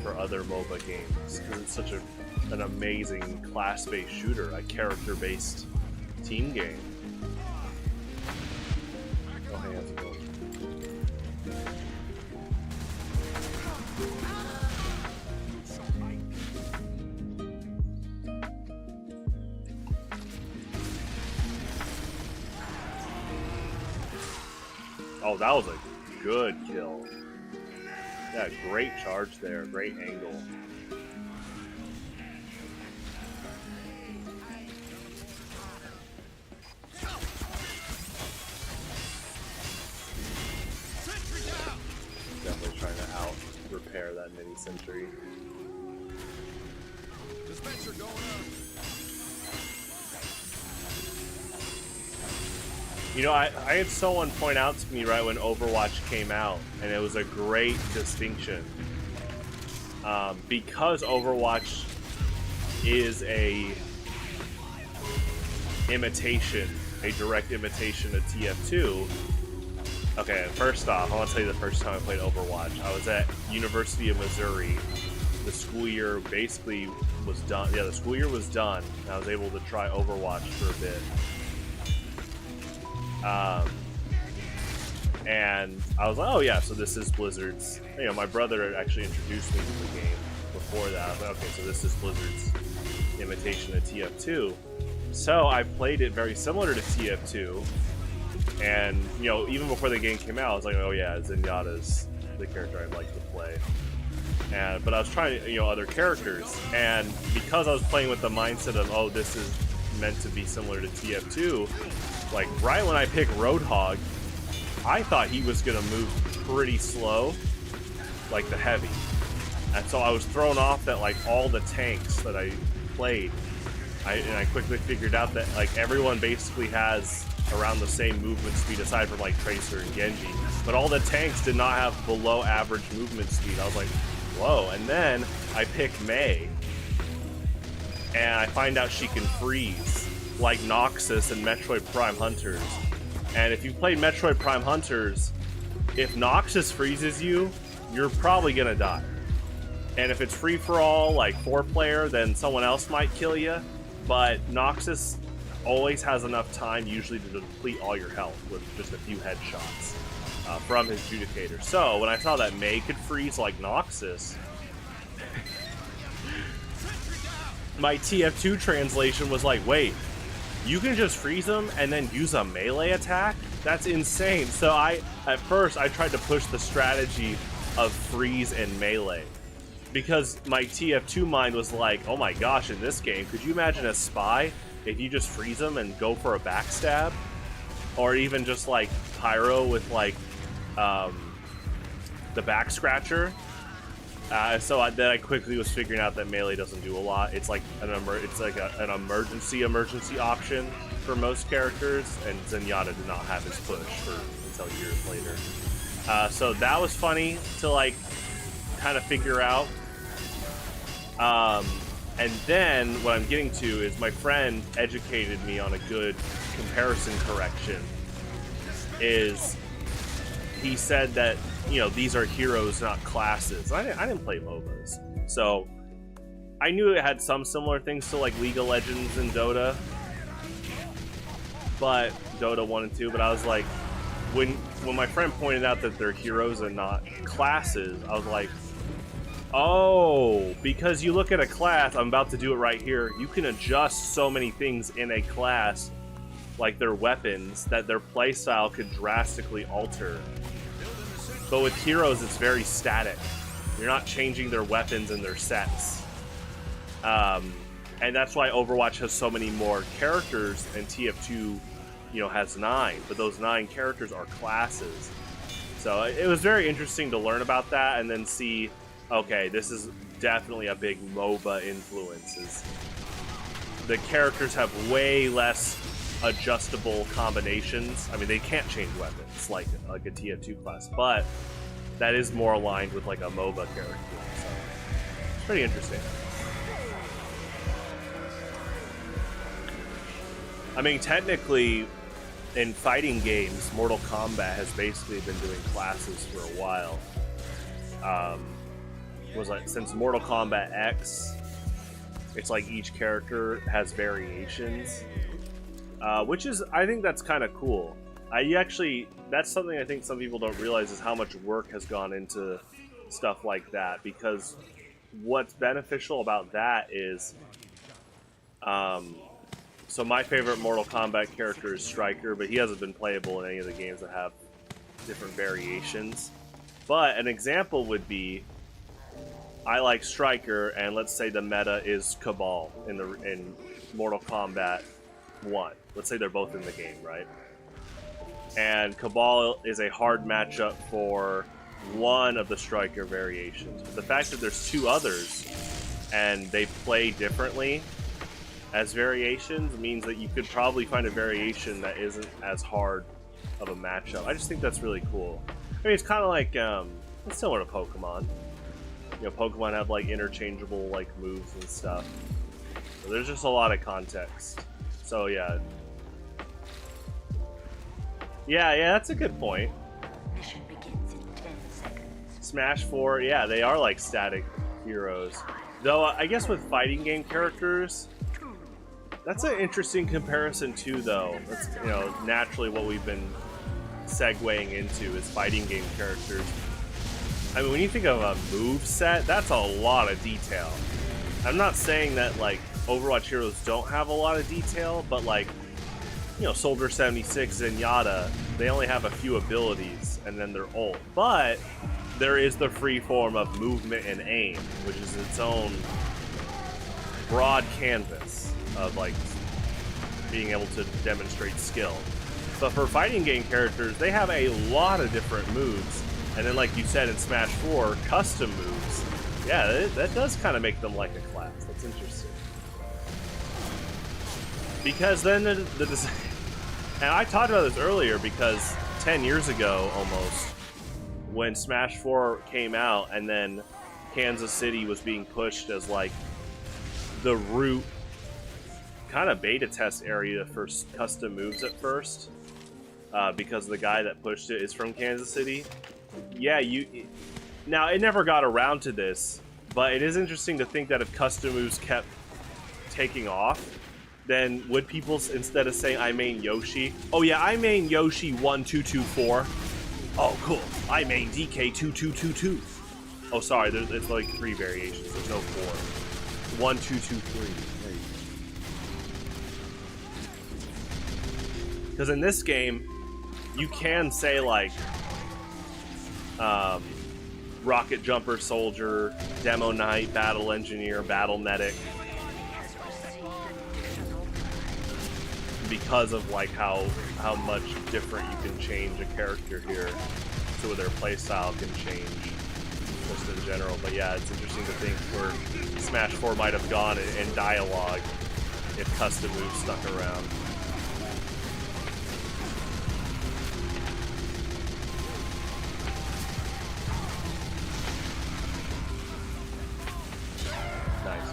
for other MOBA games, because it's such an amazing class-based shooter, a character-based team game. Oh, hey, how's it going? Oh, that was a good kill. Yeah, great charge there, great angle. Definitely trying to out repair that mini sentry. Dispenser going up. You know, I had someone point out to me right when Overwatch came out, and it was a great distinction. Because Overwatch is a direct imitation of TF2. Okay, first off, I want to tell you the first time I played Overwatch. I was at University of Missouri. The school year basically was done. Yeah, the school year was done, and I was able to try Overwatch for a bit. And I was like, oh yeah, so this is Blizzard's. You know, my brother had actually introduced me to the game before that. I was like, okay, so this is Blizzard's imitation of TF2. So I played it very similar to TF2. And, you know, even before the game came out, I was like, oh yeah, Zenyatta's the character I'd like to play. But I was trying, you know, other characters. And because I was playing with the mindset of, oh, this is meant to be similar to TF2, like, right when I picked Roadhog, I thought he was going to move pretty slow, like the heavy. And so I was thrown off that, like, all the tanks that I played, and I quickly figured out that, like, everyone basically has around the same movement speed aside from, like, Tracer and Genji. But all the tanks did not have below average movement speed. I was like, whoa. And then I pick Mei, and I find out she can freeze, like Noxus and Metroid Prime Hunters. And if you played Metroid Prime Hunters, if Noxus freezes you, you're probably gonna die. And if it's free-for-all, like 4-player, then someone else might kill you. But Noxus always has enough time, usually, to deplete all your health with just a few headshots from his Judicator. So, when I saw that Mei could freeze like Noxus, my TF2 translation was like, wait, you can just freeze him and then use a melee attack? That's insane. So at first, I tried to push the strategy of freeze and melee. Because my TF2 mind was like, oh my gosh, in this game, could you imagine a spy if you just freeze him and go for a backstab? Or even just like Pyro with like the back scratcher. So then I quickly was figuring out that melee doesn't do a lot. It's like an emergency option for most characters, and Zenyatta did not have his push until years later. So that was funny to like kind of figure out. And then what I'm getting to is my friend educated me on a good comparison correction. Is he said that, you know, these are heroes, not classes. I didn't play MOBAs, so I knew it had some similar things to like League of Legends and Dota, but Dota 1 and 2. But I was like, when my friend pointed out that they're heroes and not classes, I was like, oh, because you look at a class, I'm about to do it right here, you can adjust so many things in a class, like their weapons, that their playstyle could drastically alter. But with heroes, it's very static. You're not changing their weapons and their sets. And that's why Overwatch has so many more characters, and TF2, you know, has 9. But those 9 characters are classes. So it was very interesting to learn about that, and then see, okay, this is definitely a big MOBA influence. The characters have way less adjustable combinations. I mean, they can't change weapons like a TF2 class, but that is more aligned with like a MOBA character. So it's pretty interesting. I mean, technically, in fighting games, Mortal Kombat has basically been doing classes for a while. Was like since Mortal Kombat X, it's like each character has variations. Which is, I think that's kind of cool. That's something I think some people don't realize, is how much work has gone into stuff like that, because what's beneficial about that is, so my favorite Mortal Kombat character is Stryker, but he hasn't been playable in any of the games that have different variations. But an example would be, I like Striker, and let's say the meta is Cabal in Mortal Kombat 1. Let's say they're both in the game, right? And Cabal is a hard matchup for one of the Striker variations. But the fact that there's two others, and they play differently as variations, means that you could probably find a variation that isn't as hard of a matchup. I just think that's really cool. I mean, it's kind of like, it's similar to Pokemon. You know, Pokemon have, like, interchangeable, like, moves and stuff. So there's just a lot of context. So, yeah. Yeah, that's a good point. Mission begins in 10 seconds. Smash 4, yeah, they are like static heroes. Though, I guess with fighting game characters, that's an interesting comparison too, though. That's, you know, naturally what we've been segueing into is fighting game characters. I mean, when you think of a move set, that's a lot of detail. I'm not saying that, like, Overwatch heroes don't have a lot of detail, but, like, you know, Soldier 76 and Yada, they only have a few abilities, and then they're ult. But there is the free form of movement and aim, which is its own broad canvas of, like, being able to demonstrate skill. But for fighting game characters, they have a lot of different moves. And then, like you said in Smash 4, custom moves. Yeah, that does kind of make them like a class. That's interesting. Because then and I talked about this earlier, because 10 years ago, almost, when Smash 4 came out, and then Kansas City was being pushed as, like, the root kind of beta test area for custom moves at first, because the guy that pushed it is from Kansas City. Yeah, now it never got around to this, but it is interesting to think that if custom moves kept taking off, then would people, instead of saying I main Yoshi, oh yeah, I main Yoshi 1224. Oh cool, I main DK 2222. Oh sorry, it's like 3 variations. There's no 4. 1223. Because in this game, you can say, like, Rocket Jumper Soldier, Demo Knight, Battle Engineer, Battle Medic, because of, like, how much different you can change a character here, so their playstyle can change just in general. But yeah, it's interesting to think where Smash 4 might have gone in dialogue if custom moves stuck around. Nice.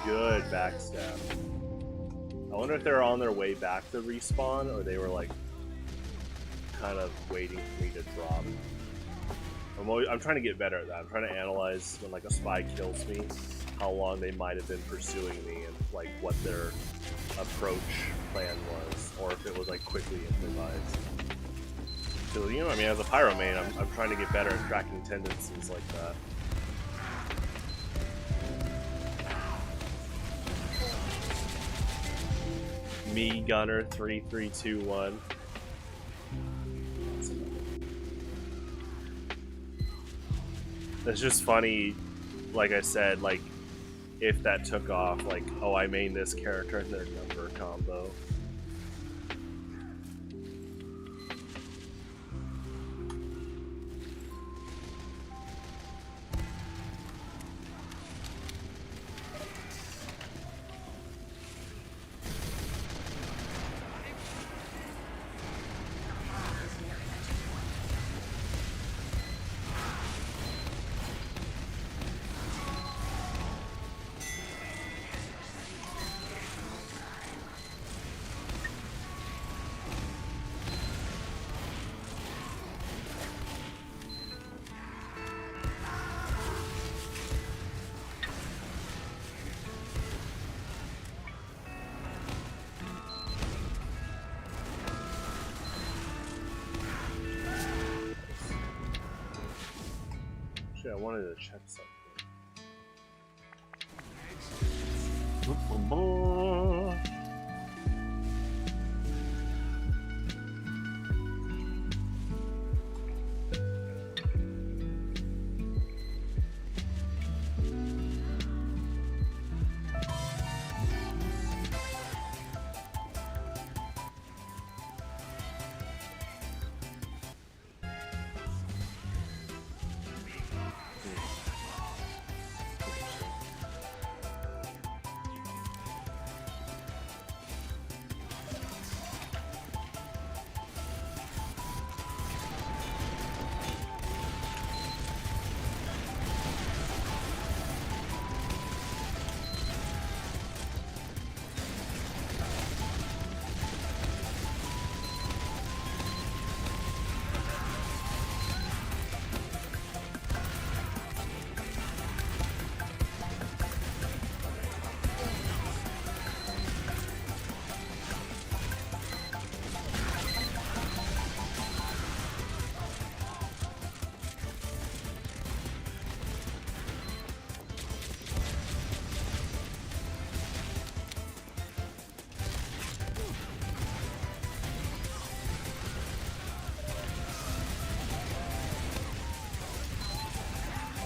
Good backstab. I wonder if they're on their way back to respawn, or they were, like, kind of waiting for me to drop. I'm trying to get better at that. I'm trying to analyze when, like, a spy kills me, how long they might have been pursuing me, and, like, what their approach plan was, or if it was, like, quickly improvised. So, you know, I mean, as a pyro main, I'm trying to get better at tracking tendencies like that. Me Gunner 3321. It's just funny, like I said, like, if that took off, like, oh, I main this character and their number combo. Actually, I wanted to check something.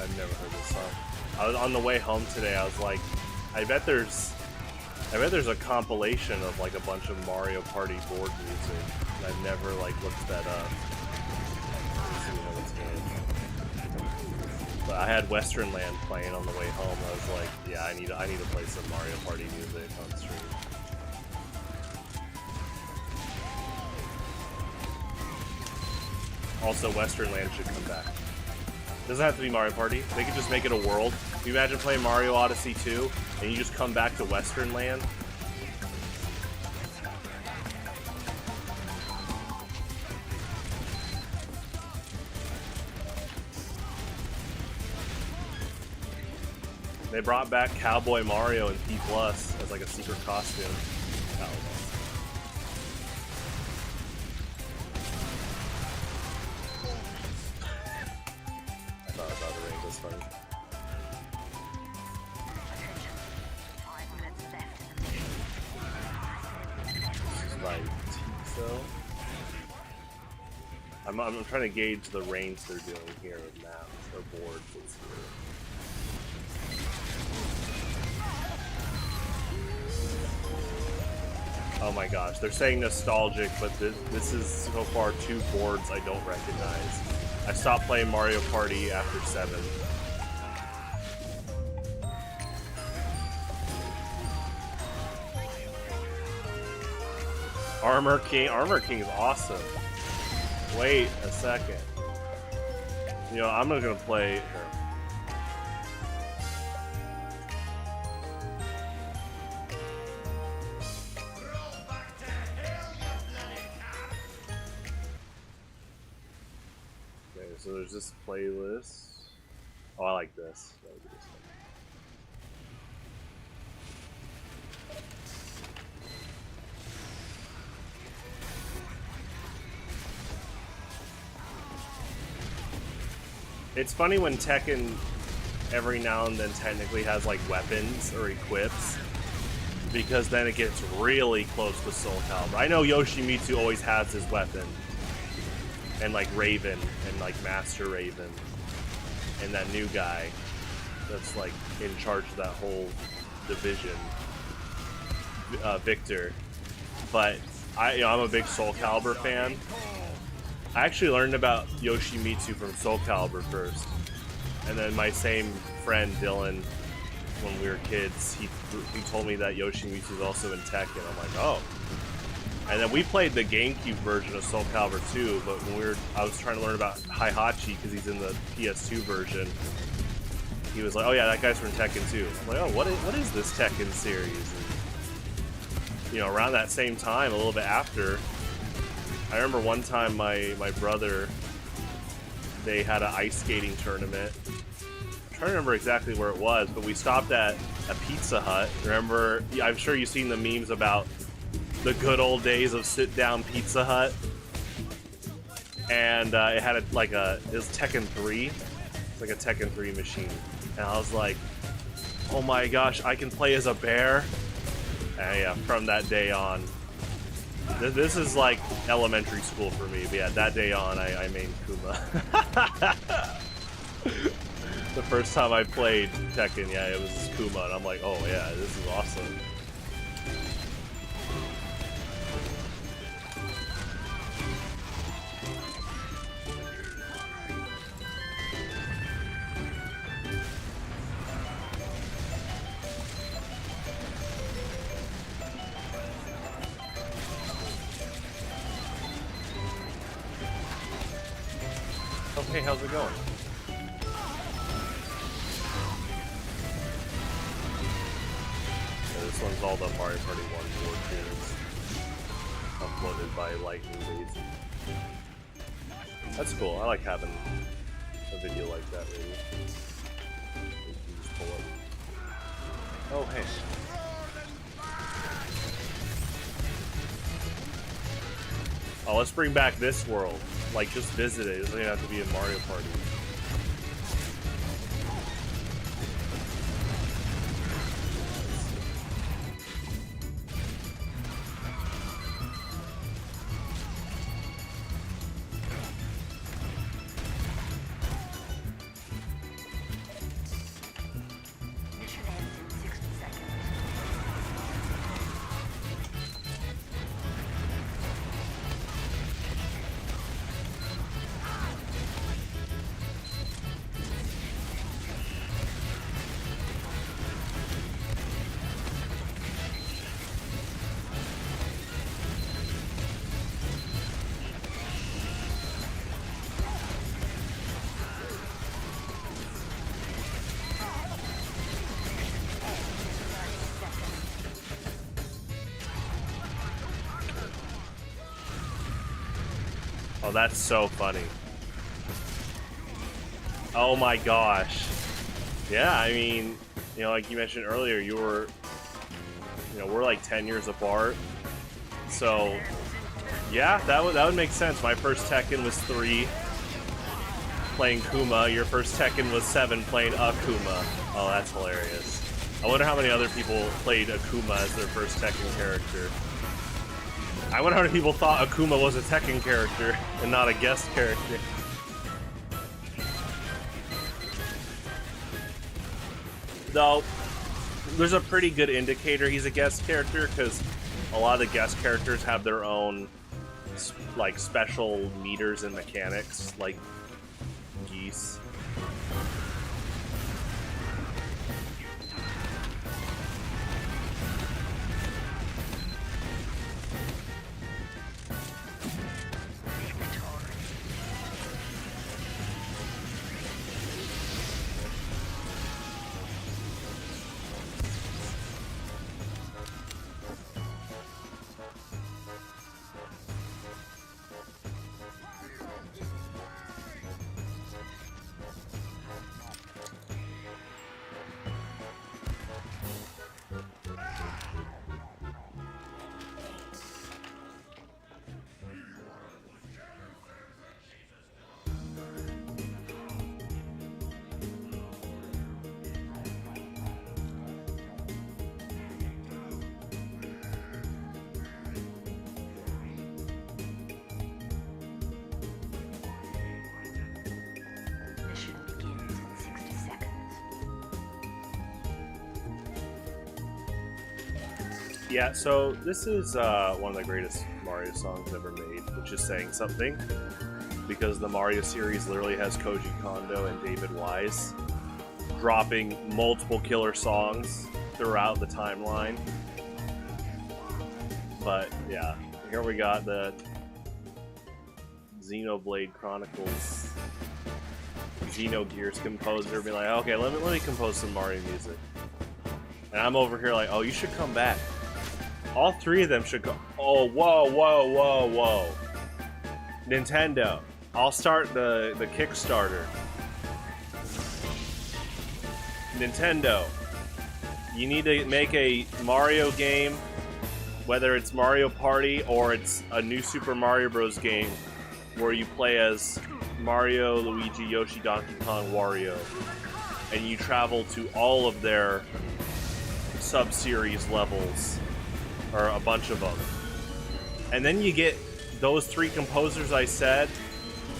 I've never heard this song. I was on the way home today. I was like, I bet there's a compilation of like a bunch of Mario Party board music. And I've never like looked that up. But I had Western Land playing on the way home. I was like, yeah, I need to play some Mario Party music on stream. Also, Western Land should come back. Doesn't have to be Mario Party. They could just make it a world. Can you imagine playing Mario Odyssey 2 and you just come back to Western Land? They brought back Cowboy Mario in P+ as like a secret costume. Oh. Funny. I'm trying to gauge the range they're doing here with maps or boards. Let's see. Oh my gosh, they're saying nostalgic, but this is so far 2 boards I don't recognize. I stopped playing Mario Party after 7. Armor King is awesome. Wait a second. You know, I'm not gonna play her. Okay, so there's this playlist. Oh, I like this. I like this one. It's funny when Tekken every now and then technically has like weapons or equips, because then it gets really close to Soul Calibur. I know Yoshimitsu always has his weapon, and like Raven, and like Master Raven, and that new guy that's like in charge of that whole division, Victor. But I'm a big Soul Calibur fan. I actually learned about Yoshimitsu from Soul Calibur first, and then my same friend Dylan, when we were kids, he told me that Yoshimitsu is also in Tekken. I'm like, oh. And then we played the GameCube version of Soul Calibur 2, but when I was trying to learn about Heihachi because he's in the PS2 version. He was like, oh yeah, that guy's from Tekken 2. I'm like, oh, what is this Tekken series? And, you know, around that same time, a little bit after. I remember one time my brother, they had an ice skating tournament. I'm trying to remember exactly where it was, but we stopped at a Pizza Hut. Remember, I'm sure you've seen the memes about the good old days of sit-down Pizza Hut. And it had it was Tekken 3. like a Tekken 3 machine, and I was like, oh my gosh, I can play as a bear. And yeah, from that day on, this is like elementary school for me. But yeah, that day on, I mained Kuma. The first time I played Tekken, yeah, it was Kuma, and I'm like, oh yeah, this is awesome. Oh, hey, how's it going? Yeah, this one's all the Mario Party 1 tunes uploaded by Lightning Daisy. That's cool. I like having a video like that, maybe. You can just pull up. Oh, hey. Oh, let's bring back this world. Like, just visit it. It doesn't even have to be in Mario Party. Mission ends in 60 seconds. Oh, that's so funny. Oh my gosh. Yeah, I mean, you know, like you mentioned earlier, you were, you know, we're like 10 years apart. So, yeah, that would make sense. My first Tekken was 3, playing Kuma. Your first Tekken was 7, playing Akuma. Oh, that's hilarious. I wonder how many other people played Akuma as their first Tekken character. I wonder how many people thought Akuma was a Tekken character and not a guest character. Though, there's a pretty good indicator he's a guest character, because a lot of the guest characters have their own, like, special meters and mechanics, like Geese. Mission begins in 60 seconds. Yeah, so this is one of the greatest Mario songs ever made, which is saying something, because the Mario series literally has Koji Kondo and David Wise dropping multiple killer songs throughout the timeline. But yeah, here we got the Xenoblade Chronicles Xenogears composer be like, okay, let me compose some Mario music. And I'm over here like, oh, you should come back. All 3 of them should go. Oh, whoa, whoa, whoa, whoa. Nintendo, I'll start the Kickstarter. Nintendo, you need to make a Mario game, whether it's Mario Party or it's a new Super Mario Bros. Game where you play as Mario, Luigi, Yoshi, Donkey Kong, Wario, and you travel to all of their sub-series levels, or a bunch of them. And then you get those 3 composers I said,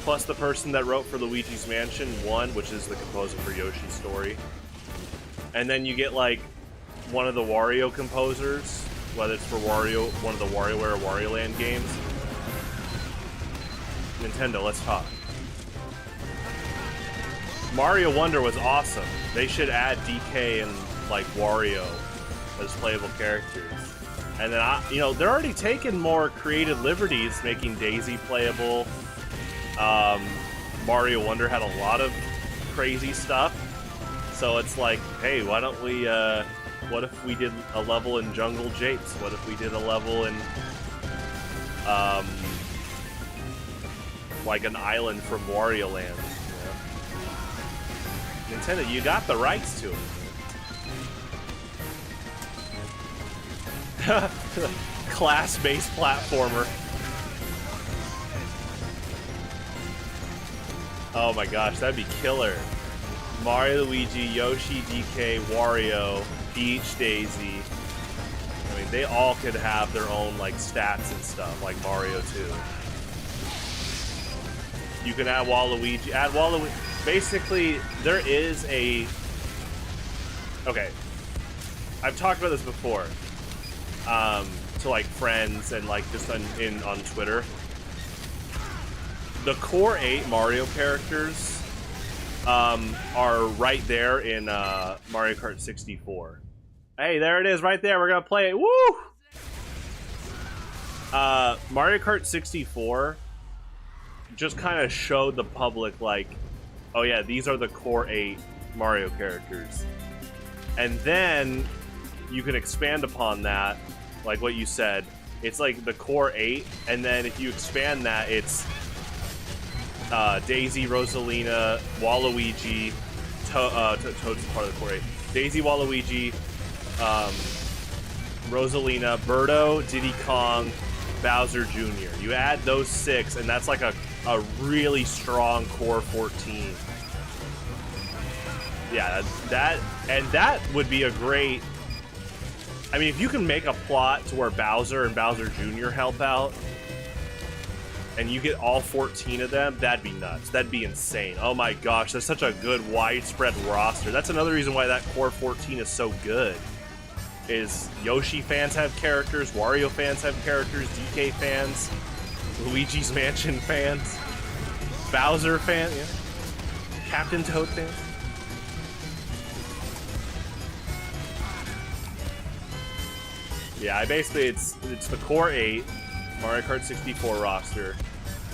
plus the person that wrote for Luigi's Mansion 1, which is the composer for Yoshi's Story. And then you get, like, one of the Wario composers, whether it's for Wario, one of the WarioWare or Wario Land games. Nintendo, let's talk. Mario Wonder was awesome. They should add DK and, like, Wario as playable characters. And then, you know, they're already taking more creative liberties, making Daisy playable. Mario Wonder had a lot of crazy stuff. So it's like, hey, why don't we, what if we did a level in Jungle Japes? What if we did a level in, like an island from Wario Land? You know? Nintendo, you got the rights to it. Class-based platformer. Oh my gosh, that'd be killer. Mario, Luigi, Yoshi, DK, Wario, Peach, Daisy. I mean, they all could have their own like stats and stuff, like Mario too. You can add Waluigi. Add Waluigi. Basically, there is a. Okay, I've talked about this before. To like friends and like just on Twitter. The core 8 Mario characters are right there in Mario Kart 64. Hey, there it is right there. We're gonna play it. Woo! Mario Kart 64 just kind of showed the public like, oh yeah, these are the core 8 Mario characters. And then you can expand upon that, like what you said. It's like the core 8, and then if you expand that, it's Daisy, Rosalina, Waluigi, Toad's part of the core 8. Daisy, Waluigi, Rosalina, Birdo, Diddy Kong, Bowser Jr. You add those 6, and that's like a really strong core 14. Yeah, that would be a great. I mean, if you can make a plot to where Bowser and Bowser Jr. help out, and you get all 14 of them, that'd be nuts. That'd be insane. Oh my gosh, that's such a good widespread roster. That's another reason why that core 14 is so good. Is Yoshi fans have characters, Wario fans have characters, DK fans, Luigi's Mansion fans, Bowser fans, yeah. Captain Toad fans. Yeah, basically it's the core 8 Mario Kart 64 roster,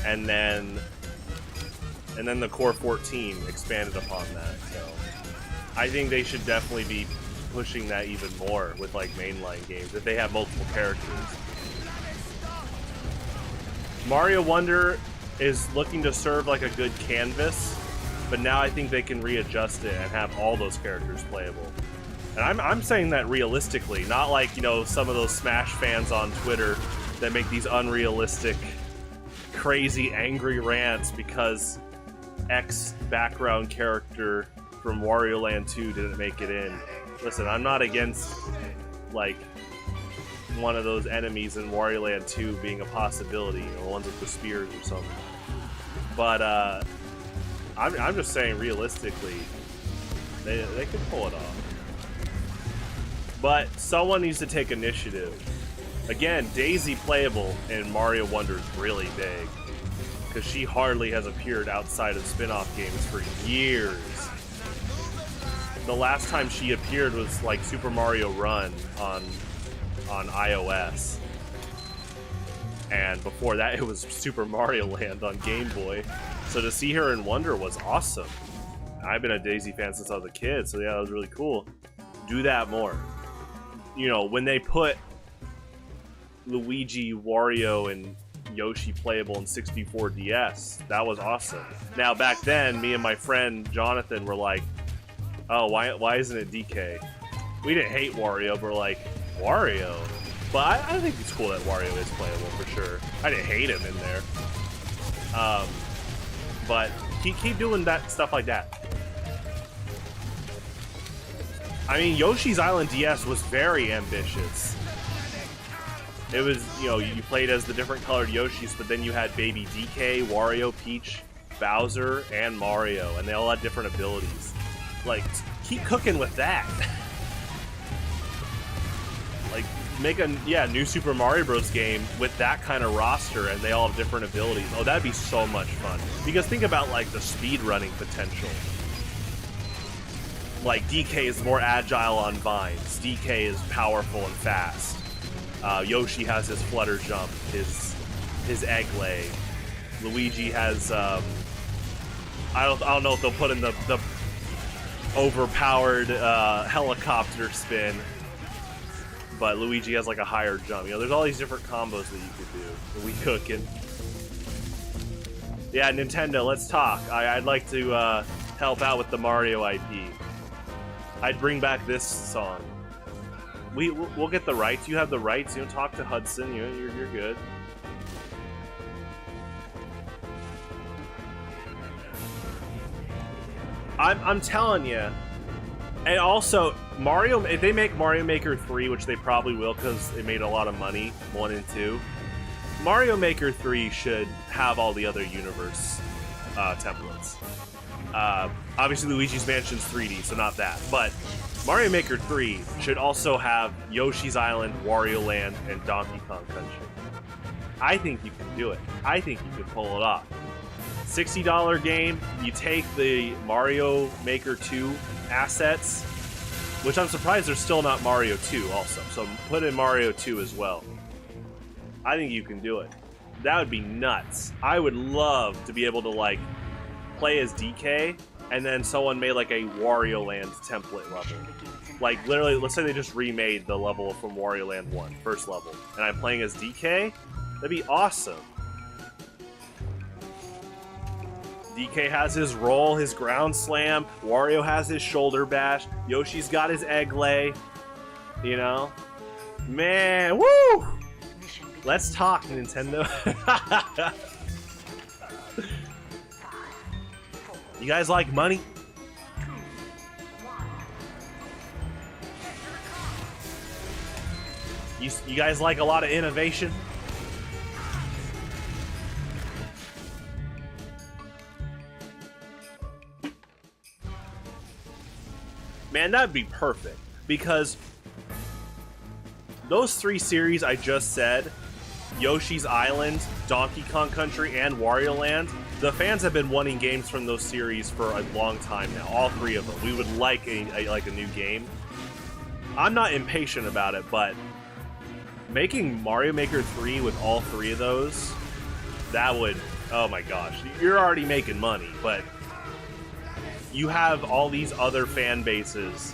and then the core 14 expanded upon that. So I think they should definitely be pushing that even more with like mainline games if they have multiple characters. Mario Wonder is looking to serve like a good canvas, but now I think they can readjust it and have all those characters playable. And I'm saying that realistically, not like, you know, some of those Smash fans on Twitter that make these unrealistic, crazy, angry rants because X background character from Wario Land 2 didn't make it in. Listen, I'm not against, like, one of those enemies in Wario Land 2 being a possibility, you know, the ones with the spears or something. But, I'm just saying, realistically, they could pull it off. But someone needs to take initiative. Again, Daisy playable in Mario Wonder is really big, because she hardly has appeared outside of spin-off games for years. The last time she appeared was like Super Mario Run on iOS. And before that, it was Super Mario Land on Game Boy. So to see her in Wonder was awesome. I've been a Daisy fan since I was a kid, so yeah, that was really cool. Do that more. You know, when they put Luigi, Wario, and Yoshi playable in 64 DS, that was awesome. Now, back then, me and my friend Jonathan were like, oh, why isn't it DK? We didn't hate Wario, but we're like, Wario? But I think it's cool that Wario is playable, for sure. I didn't hate him in there. but keep doing that stuff like that. I mean, Yoshi's Island DS was very ambitious. It was, you know, you played as the different colored Yoshis, but then you had Baby DK, Wario, Peach, Bowser, and Mario, and they all had different abilities. Like, keep cooking with that. Like, make a new Super Mario Bros. Game with that kind of roster, and they all have different abilities. Oh, that'd be so much fun. Because think about, like, the speed running potential. Like, DK is more agile on vines. DK is powerful and fast. Yoshi has his flutter jump, his egg lay. Luigi has I don't know if they'll put in the overpowered helicopter spin, but Luigi has like a higher jump. You know, there's all these different combos that you could do. We cooking. Yeah, Nintendo, let's talk. I'd like to help out with the Mario IP. I'd bring back this song. We'll get the rights. You have the rights. You know, talk to Hudson. You're good. I'm telling you. And also, Mario. If they make Mario Maker 3, which they probably will, because it made a lot of money, 1 and 2. Mario Maker 3 should have all the other universe templates. Obviously, Luigi's Mansion's 3D, so not that. But Mario Maker 3 should also have Yoshi's Island, Wario Land, and Donkey Kong Country. I think you can do it. I think you can pull it off. $60 game, you take the Mario Maker 2 assets, which I'm surprised there's still not Mario 2 also, so put in Mario 2 as well. I think you can do it. That would be nuts. I would love to be able to, like, play as DK, and then someone made like a Wario Land template level. Like, literally, let's say they just remade the level from Wario Land 1, first level, and I'm playing as DK? That'd be awesome. DK has his roll, his ground slam, Wario has his shoulder bash, Yoshi's got his egg lay, you know? Man, woo! Let's talk, Nintendo. You guys like money? You guys like a lot of innovation? Man, that'd be perfect. Because those 3 series I just said, Yoshi's Island, Donkey Kong Country, and Wario Land, the fans have been wanting games from those series for a long time now. All 3 of them. We would like a new game. I'm not impatient about it, but making Mario Maker 3 with all 3 of those, that would... Oh my gosh. You're already making money, but you have all these other fan bases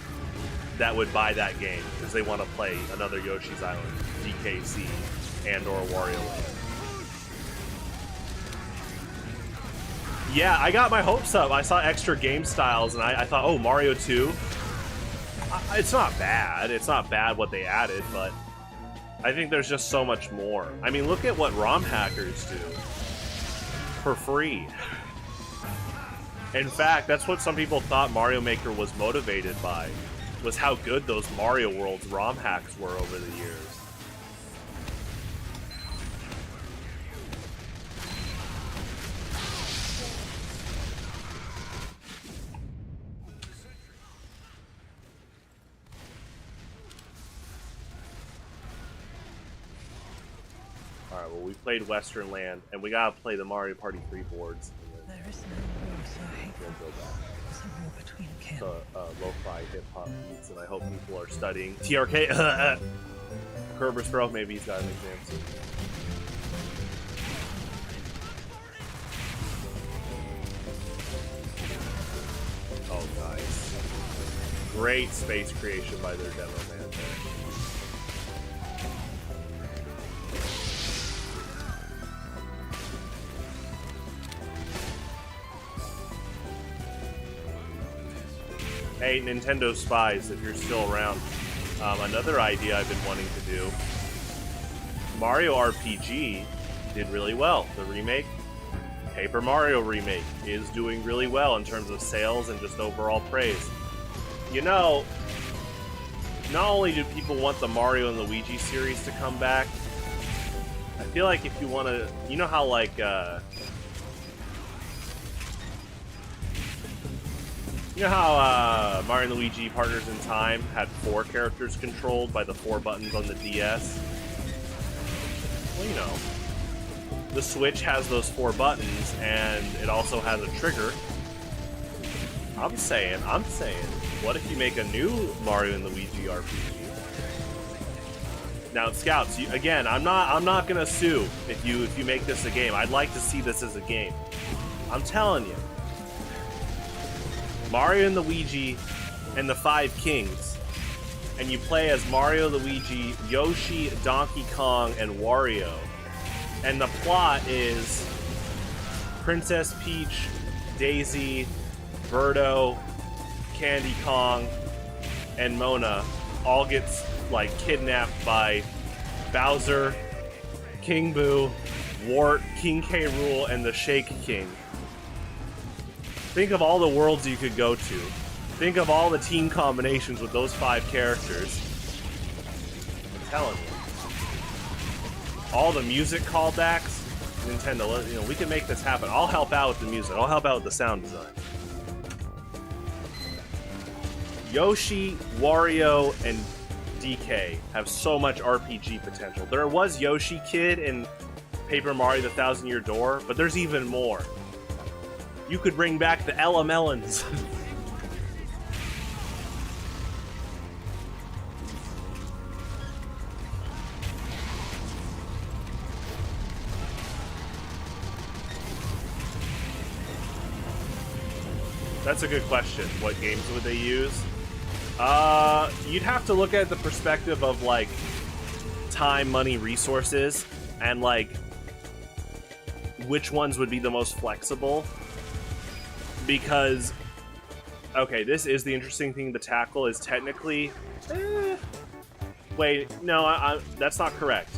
that would buy that game because they want to play another Yoshi's Island, DKC, and or Wario Land. Yeah, I got my hopes up. I saw extra game styles, and I thought, oh, Mario 2? It's not bad. It's not bad what they added, but I think there's just so much more. I mean, look at what ROM hackers do. For free. In fact, that's what some people thought Mario Maker was motivated by, was how good those Mario Worlds ROM hacks were over the years. Alright, well, we played Western Land, and we gotta play the Mario Party 3 boards. There is no war so hateful. We'll go back It's a war between kin. to lo-fi hip-hop beats, and I hope people are studying TRK. Kerber's Grove, maybe he's got an exam soon. Oh, nice. Great space creation by their demo man. Hey, Nintendo Spies, if you're still around. Another idea I've been wanting to do. Mario RPG did really well, the remake. Paper Mario Remake is doing really well in terms of sales and just overall praise. You know, not only do people want the Mario and Luigi series to come back, I feel like if you want to, you know how like, you know how Mario and Luigi Partners in Time had 4 characters controlled by the 4 buttons on the DS? Well, you know, the Switch has those 4 buttons, and it also has a trigger. I'm saying, what if you make a new Mario and Luigi RPG? Now, Scouts, again, I'm not gonna sue if you make this a game. I'd like to see this as a game. I'm telling you, Mario and Luigi and the 5 Kings, and you play as Mario, Luigi, Yoshi, Donkey Kong, and Wario. And the plot is Princess Peach, Daisy, Birdo, Candy Kong, and Mona all gets like kidnapped by Bowser, King Boo, Wart, King K. Rool, and the Shake King. Think of all the worlds you could go to. Think of all the team combinations with those 5 characters. I'm telling you. All the music callbacks, Nintendo, you know, we can make this happen. I'll help out with the music. I'll help out with the sound design. Yoshi, Wario, and DK have so much RPG potential. There was Yoshi Kid in Paper Mario: The Thousand Year Door, but there's even more. You could bring back the Ella-Melons. That's a good question. What games would they use? You'd have to look at the perspective of, like, time, money, resources, and, like, which ones would be the most flexible. Because, okay, this is the interesting thing to tackle, is technically... Wait, no, that's not correct.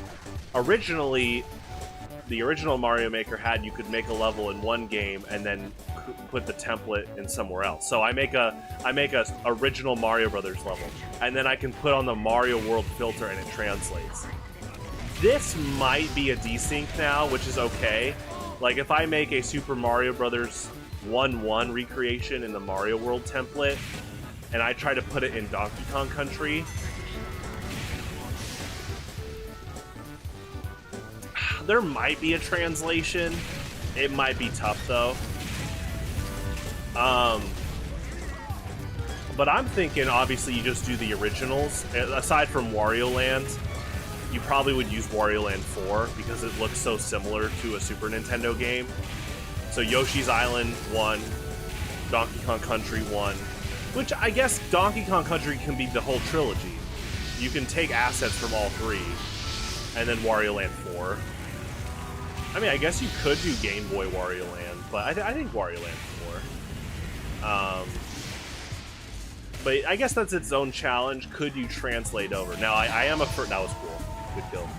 Originally, the original Mario Maker had you could make a level in one game and then put the template in somewhere else. So I make a original Mario Brothers level, and then I can put on the Mario World filter and it translates. This might be a desync now, which is okay. Like if I make a Super Mario Brothers 1-1 recreation in the Mario World template, and I try to put it in Donkey Kong Country, there might be a translation. It might be tough though. But I'm thinking, obviously, you just do the originals. Aside from Wario Land, you probably would use Wario Land 4 because it looks so similar to a Super Nintendo game. So Yoshi's Island 1, Donkey Kong Country 1, which I guess Donkey Kong Country can be the whole trilogy. You can take assets from all 3, and then Wario Land 4. I mean, I guess you could do Game Boy Wario Land, but I think Wario Land 4. But I guess that's its own challenge. Could you translate over? Now, I am a first... That was cool. Good kill.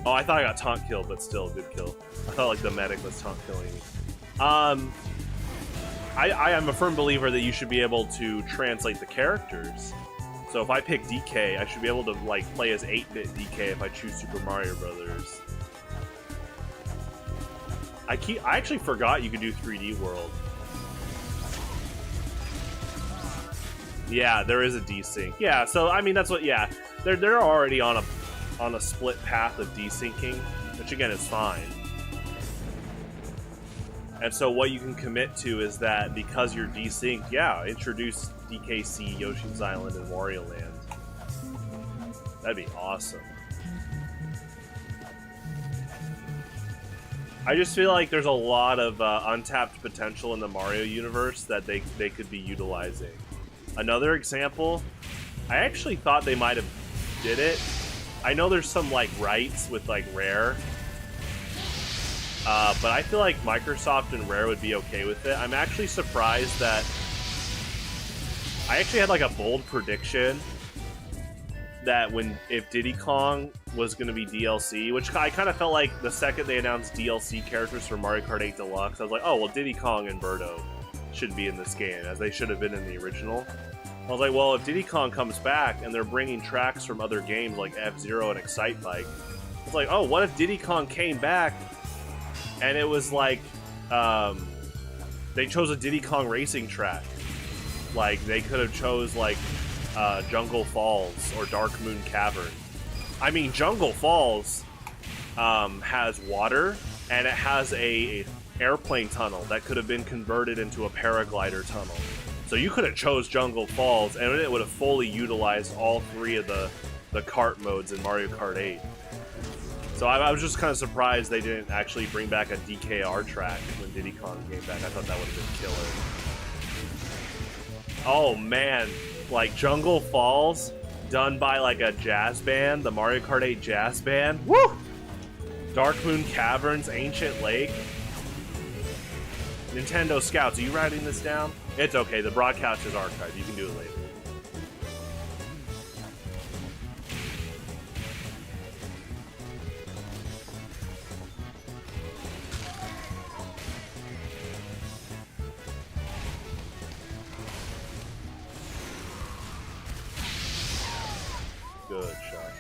Oh, I thought I got taunt killed, but still, good kill. I felt like the medic was taunt killing me. I am a firm believer that you should be able to translate the characters. So if I pick DK, I should be able to like play as 8-bit DK if I choose Super Mario Brothers. I actually forgot you could do 3D World. Yeah, there is a desync. Yeah, so I mean that's what. Yeah, they're already on a split path of desyncing, which again is fine. And so what you can commit to is that because you're desynced, yeah, introduce DKC, Yoshi's Island, and Wario Land. That'd be awesome. I just feel like there's a lot of untapped potential in the Mario universe that they could be utilizing. Another example, I actually thought they might have did it. I know there's some like rights with like Rare, but I feel like Microsoft and Rare would be okay with it. I'm actually surprised that I actually had like a bold prediction that if Diddy Kong was going to be DLC, which I kind of felt like the second they announced DLC characters for Mario Kart 8 Deluxe, I was like, oh, well, Diddy Kong and Birdo should be in this game, as they should have been in the original. I was like, well, if Diddy Kong comes back and they're bringing tracks from other games like F-Zero and Excite Bike, it's like, oh, what if Diddy Kong came back and it was like, they chose a Diddy Kong racing track. Like, they could have chose, like, Jungle Falls or Dark Moon Cavern. I mean, Jungle Falls has water, and it has a airplane tunnel that could have been converted into a paraglider tunnel. So you could have chose Jungle Falls, and it would have fully utilized all three of the kart modes in Mario Kart 8. So I was just kind of surprised they didn't actually bring back a DKR track when Diddy Kong came back. I thought that would have been killer. Oh man, like Jungle Falls, done by like a jazz band, the Mario Kart 8 jazz band. Woo! Dark Moon Caverns, Ancient Lake. Nintendo Scouts, are you writing this down? It's okay, the broadcast is archived. You can do it later. Good shot.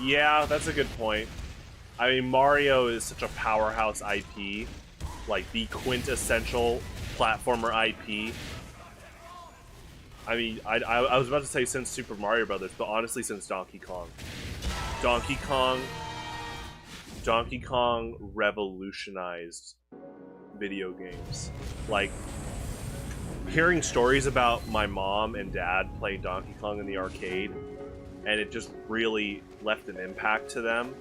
Yeah, that's a good point. I mean, Mario is such a powerhouse IP, like the quintessential platformer IP. I mean, I was about to say since Super Mario Brothers, but honestly since Donkey Kong. Donkey Kong revolutionized video games. Like, hearing stories about my mom and dad playing Donkey Kong in the arcade, and it just really left an impact to them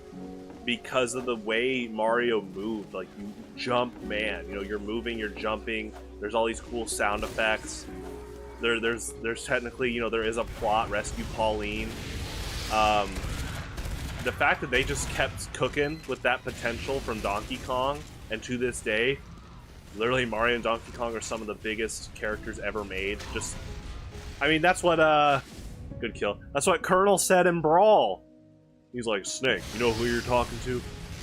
because of the way Mario moved. Like, you jump, man. You know, you're moving, you're jumping. There's all these cool sound effects. There's technically, you know, there is a plot, rescue Pauline. The fact that they just kept cooking with that potential from Donkey Kong, and to this day, literally Mario and Donkey Kong are some of the biggest characters ever made. Just, I mean, that's what, good kill. That's what Colonel said in Brawl. He's like, Snake, you know who you're talking to?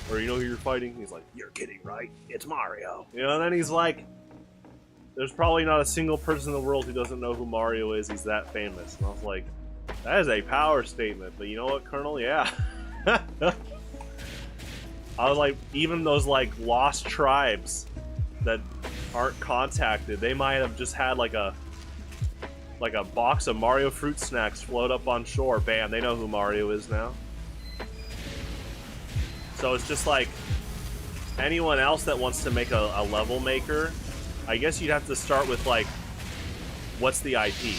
Or you know who you're fighting? He's like, you're kidding, right? It's Mario. You know, and then he's like, there's probably not a single person in the world who doesn't know who Mario is. He's that famous. And I was like, that is a power statement. But you know what, Colonel? Yeah. I was like, even those, like, lost tribes that aren't contacted, they might have just had, like a box of Mario fruit snacks float up on shore. Bam, they know who Mario is now. So it's just like, anyone else that wants to make a level maker, I guess you'd have to start with, like, what's the IP?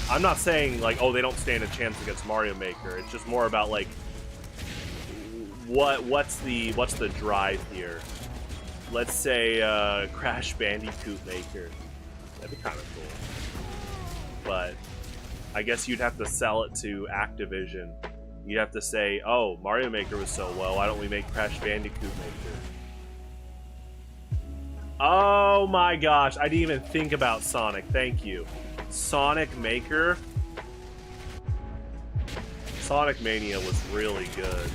I'm not saying, like, oh, they don't stand a chance against Mario Maker. It's just more about, like, what's the drive here? Let's say Crash Bandicoot Maker. That'd be kind of cool. But I guess you'd have to sell it to Activision. You'd have to say, oh, Mario Maker was so well, why don't we make Crash Bandicoot Maker? Oh my gosh, I didn't even think about Sonic. Thank you. Sonic Maker? Sonic Mania was really good.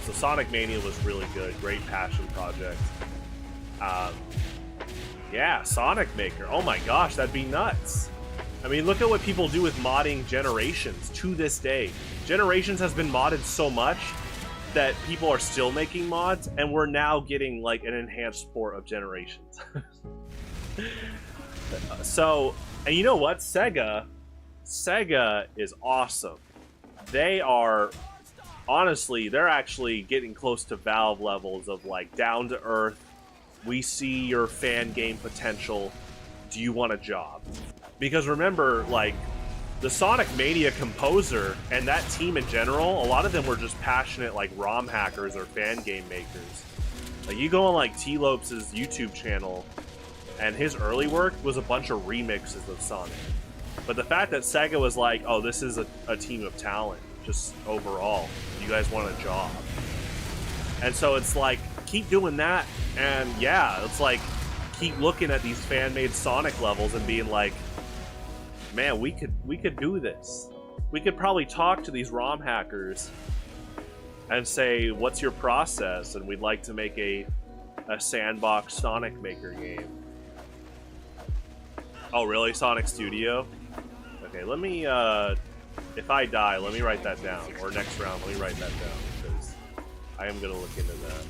So Sonic Mania was really good. Great passion project. Yeah, Sonic Maker. Oh my gosh, that'd be nuts. I mean, look at what people do with modding Generations to this day. Generations has been modded so much that people are still making mods, and we're now getting like an enhanced port of Generations. So, and you know what? Sega is awesome. They are, honestly, they're actually getting close to Valve levels of like down to earth. We see your fan game potential. Do you want a job? Because remember, like, the Sonic Mania composer and that team in general, a lot of them were just passionate, like, ROM hackers or fan game makers. Like, you go on, like, T-Lopes' YouTube channel, and his early work was a bunch of remixes of Sonic. But the fact that Sega was like, oh, this is a team of talent, just overall. You guys want a job. And so it's like, keep doing that, and yeah, it's like, keep looking at these fan-made Sonic levels and being like, man, we could do this. We could probably talk to these ROM hackers and say, what's your process? And we'd like to make a sandbox Sonic Maker game. Oh, really? Sonic Studio? Okay, let me, if I die, let me write that down. Or next round, let me write that down, because I am going to look into that.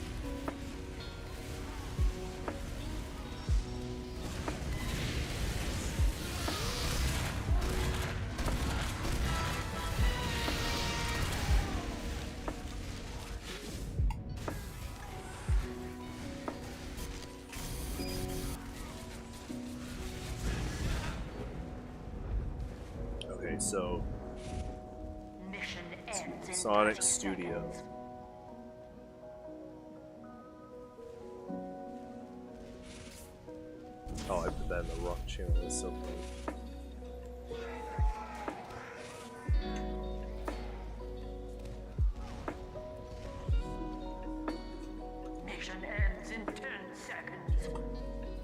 So, Mission ends in Sonic 30 Studio. seconds. Oh, I put that in the wrong channel. That's so funny. Mission ends in 10 seconds.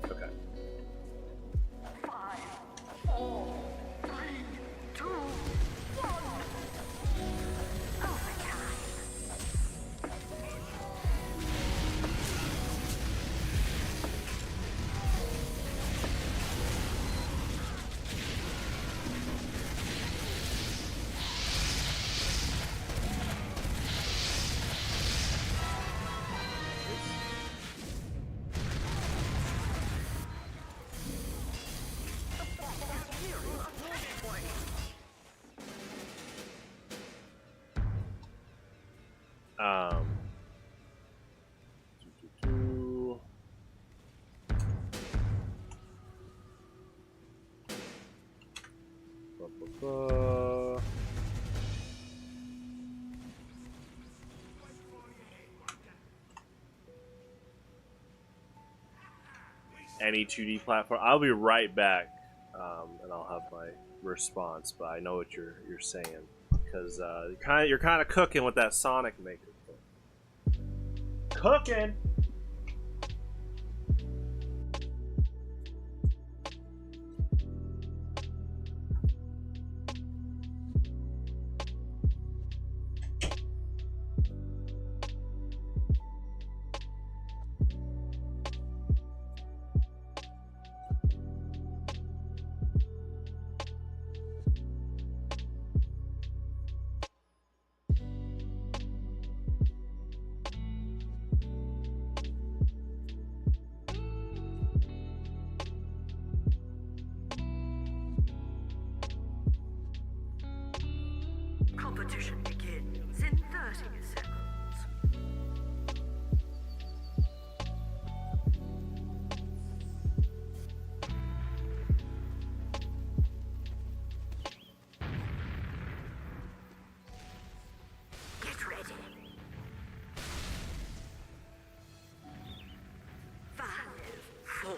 Okay. 5, 4, 3, 2, 1. Overtime. Any 2D platform. I'll be right back, and I'll have my response. But I know what you're saying, because you're kind of cooking with that Sonic Maker thing. Cooking. Competition begins in 30 seconds. Get ready. 5, 4,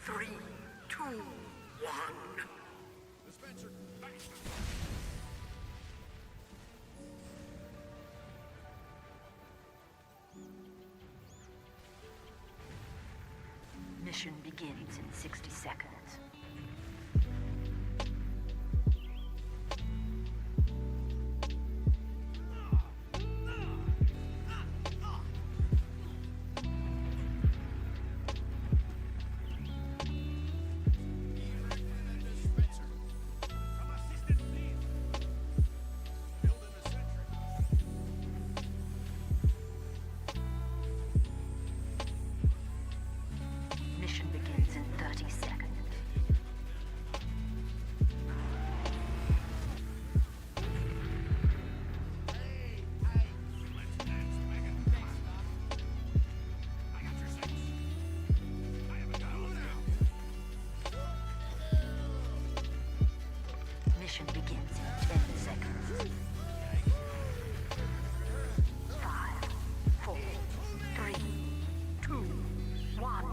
3, 2, 1. Dispenser, back. Mission begins in 60 seconds. Extraction begins in 10 seconds. 5, 4, 3, 2, 1.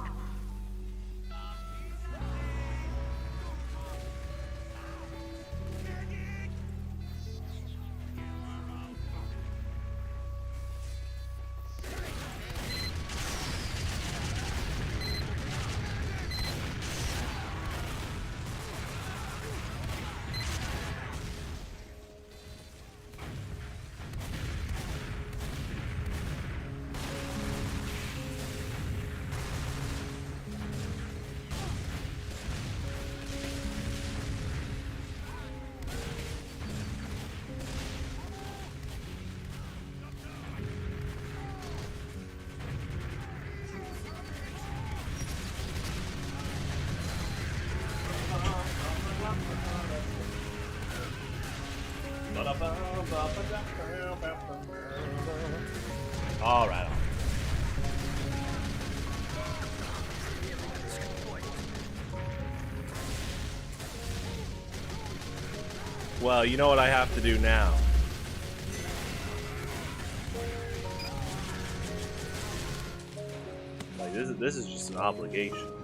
All right. Well, you know what I have to do now. Like this is just an obligation.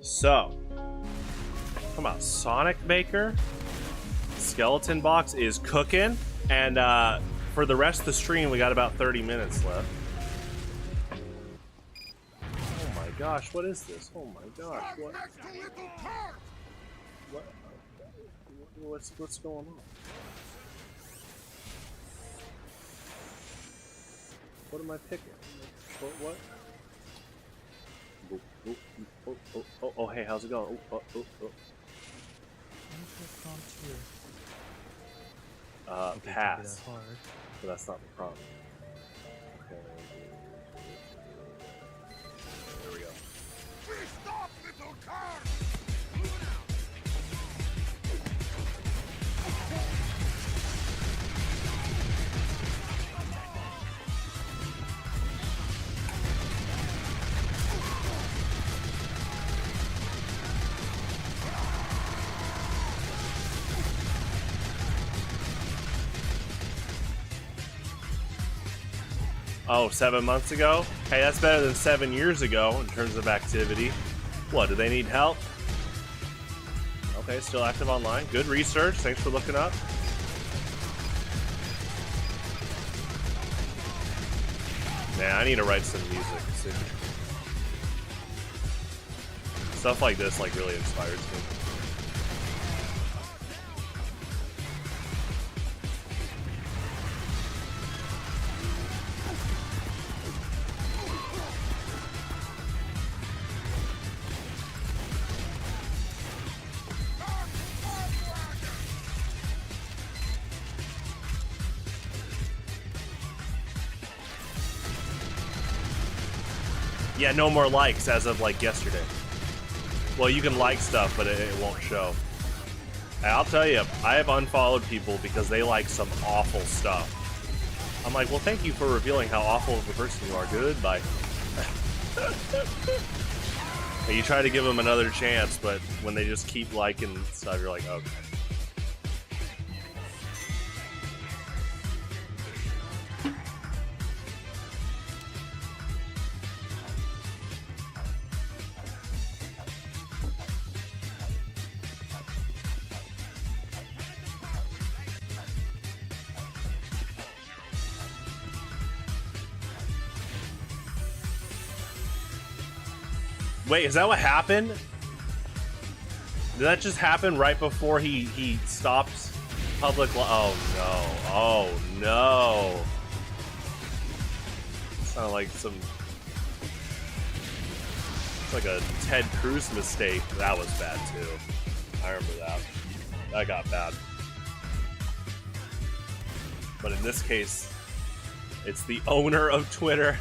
So, come on, Sonic Maker, Skeleton Box is cooking, and for the rest of the stream, we got about 30 minutes left. Oh my gosh, what is this? Oh my gosh, what's going on? What am I picking? What? Oh, hey, how's it going? Pass. But that's not the problem. Okay. There we go. Stop, little car! Oh, 7 months ago? Hey, that's better than 7 years ago in terms of activity. What, do they need help? Okay, still active online. Good research. Thanks for looking up. Man, I need to write some music soon. Stuff like this like really inspires me. Yeah, no more likes as of like yesterday. Well, you can like stuff, but it won't show. And I'll tell you, I have unfollowed people because they like some awful stuff. I'm like, well, thank you for revealing how awful of a person you are. Goodbye. And you try to give them another chance, but when they just keep liking stuff, you're like, okay. Wait, is that what happened? Did that just happen right before he stopped public? Oh no! Oh no! Sounded like some. It's like a Ted Cruz mistake. That was bad too. I remember that. That got bad. But in this case, it's the owner of Twitter.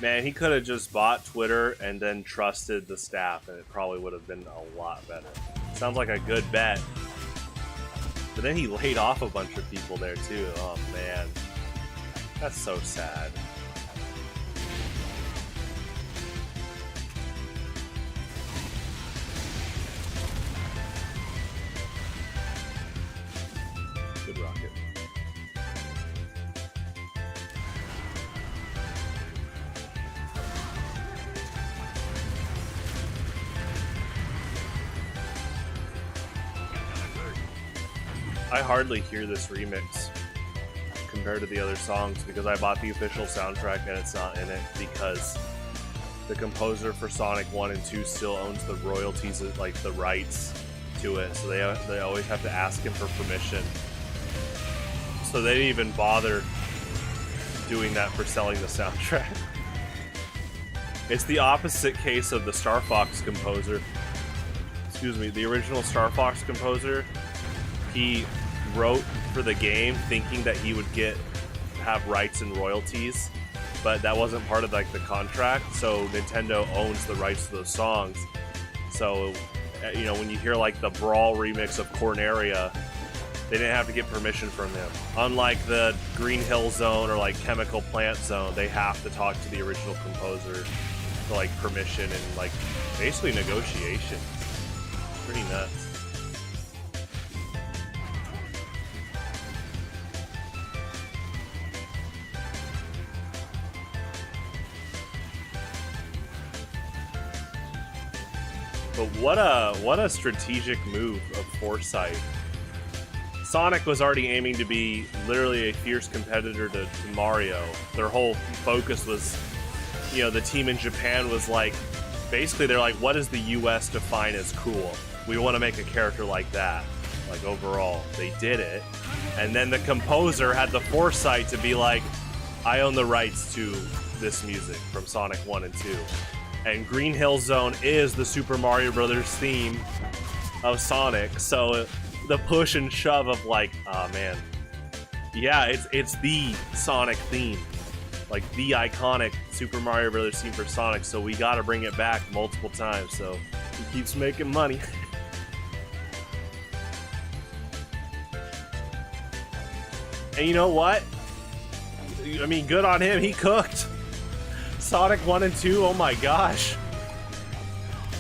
Man, he could have just bought Twitter and then trusted the staff, and it probably would have been a lot better. Sounds like a good bet. But then he laid off a bunch of people there, too. Oh, man. That's so sad. Good rocket. I hardly hear this remix compared to the other songs because I bought the official soundtrack and it's not in it because the composer for Sonic 1 and 2 still owns the royalties, like the rights to it, so they always have to ask him for permission. So they didn't even bother doing that for selling the soundtrack. It's the opposite case of the Star Fox composer. Excuse me, the original Star Fox composer. He wrote for the game thinking that he would have rights and royalties, but that wasn't part of like the contract. So Nintendo owns the rights to those songs. So you know, when you hear like the Brawl remix of Corneria, they didn't have to get permission from him. Unlike the Green Hill Zone or like Chemical Plant Zone, they have to talk to the original composer for like permission and like basically negotiation. Pretty nuts. But what a strategic move of foresight. Sonic was already aiming to be literally a fierce competitor to Mario. Their whole focus was, you know, the team in Japan was like, basically they're like, what does the US define as cool? We want to make a character like that. Like overall, they did it. And then the composer had the foresight to be like, I own the rights to this music from Sonic 1 and 2. And Green Hill Zone is the Super Mario Brothers theme of Sonic, so the push and shove of like, oh man, yeah, it's the Sonic theme, like the iconic Super Mario Brothers theme for Sonic, so we gotta bring it back multiple times, so he keeps making money. And you know what? I mean, good on him, he cooked. Sonic 1 and 2, oh my gosh.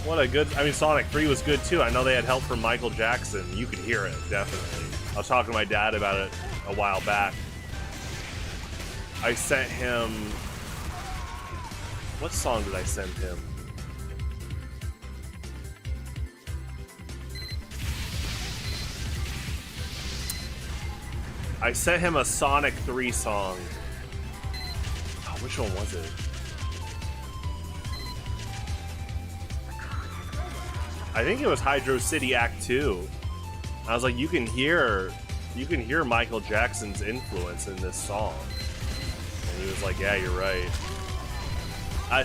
What a good, I mean, Sonic 3 was good too. I know they had help from Michael Jackson. You could hear it, definitely. I was talking to my dad about it a while back. I sent him, what song did I send him? I sent him a Sonic 3 song. Oh, which one was it? I think it was Hydro City Act 2. I was like, you can hear Michael Jackson's influence in this song. And he was like, yeah, you're right.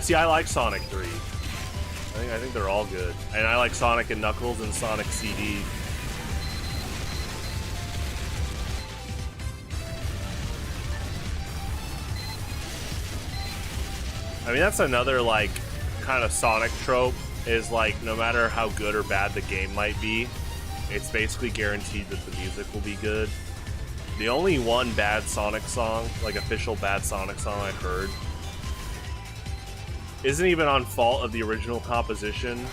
See, I like Sonic 3. I think they're all good. And I like Sonic and Knuckles and Sonic CD. I mean, that's another, like, kind of Sonic trope, is, like, no matter how good or bad the game might be, it's basically guaranteed that the music will be good. The only one bad Sonic song, like official bad Sonic song I've heard, isn't even on fault of the original composition,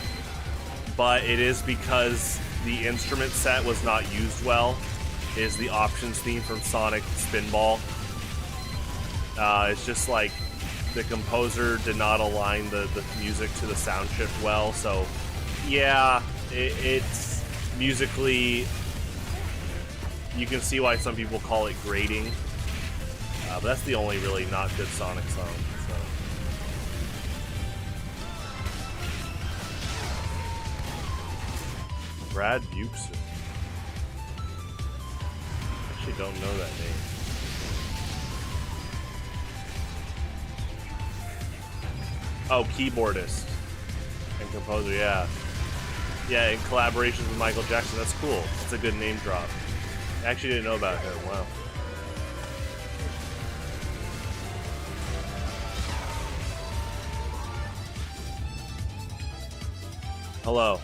but it is because the instrument set was not used well. It is the options theme from Sonic Spinball. It's just like the composer did not align the music to the sound chip well, so yeah, it's musically, you can see why some people call it grating, but that's the only really not good Sonic song. So. Brad Buxton. Actually don't know that name. Oh, keyboardist and composer, yeah. Yeah, in collaborations with Michael Jackson, that's cool. That's a good name drop. I actually didn't know about him, wow. Hello.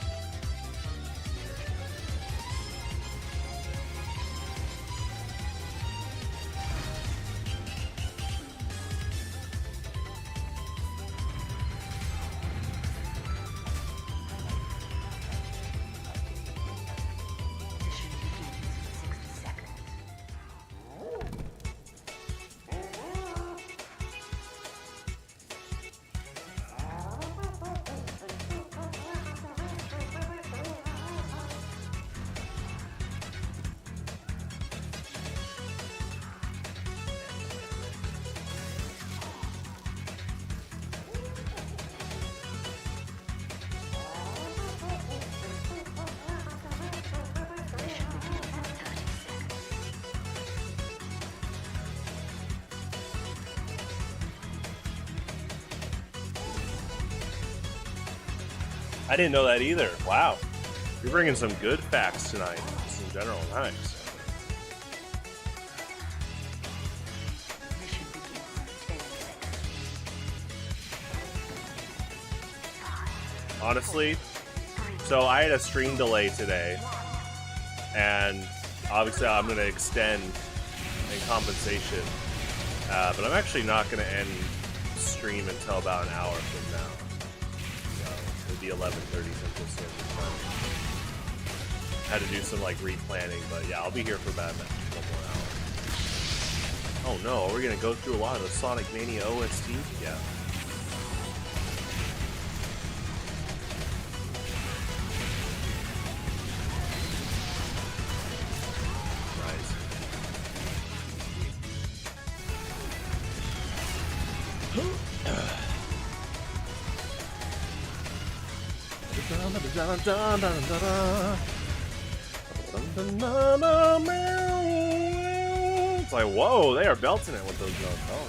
I didn't know that either. Wow. You're bringing some good facts tonight, just in general. Nice. Honestly, so I had a stream delay today, and obviously I'm going to extend in compensation, but I'm actually not going to end stream until about an hour from now. It'll be 11:30 Central Standard Time. Had to do some like replanning, but yeah, I'll be here for about a couple more hours. Oh no, are we going to go through a lot of the Sonic Mania OST? Yeah. It's like, whoa, they are belting it with those notes. All right.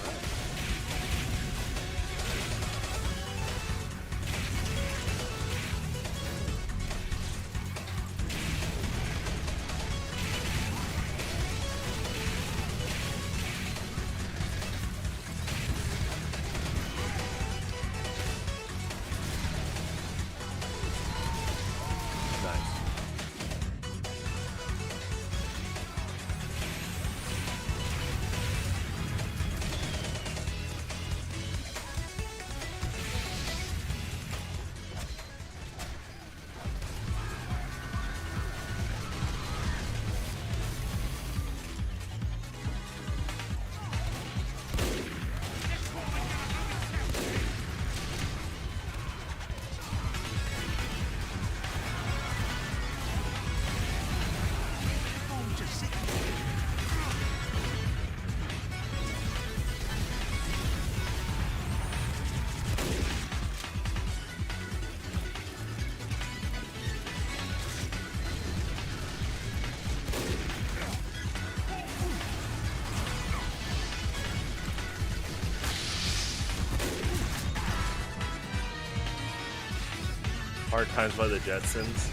Hard Times by the Jetsons.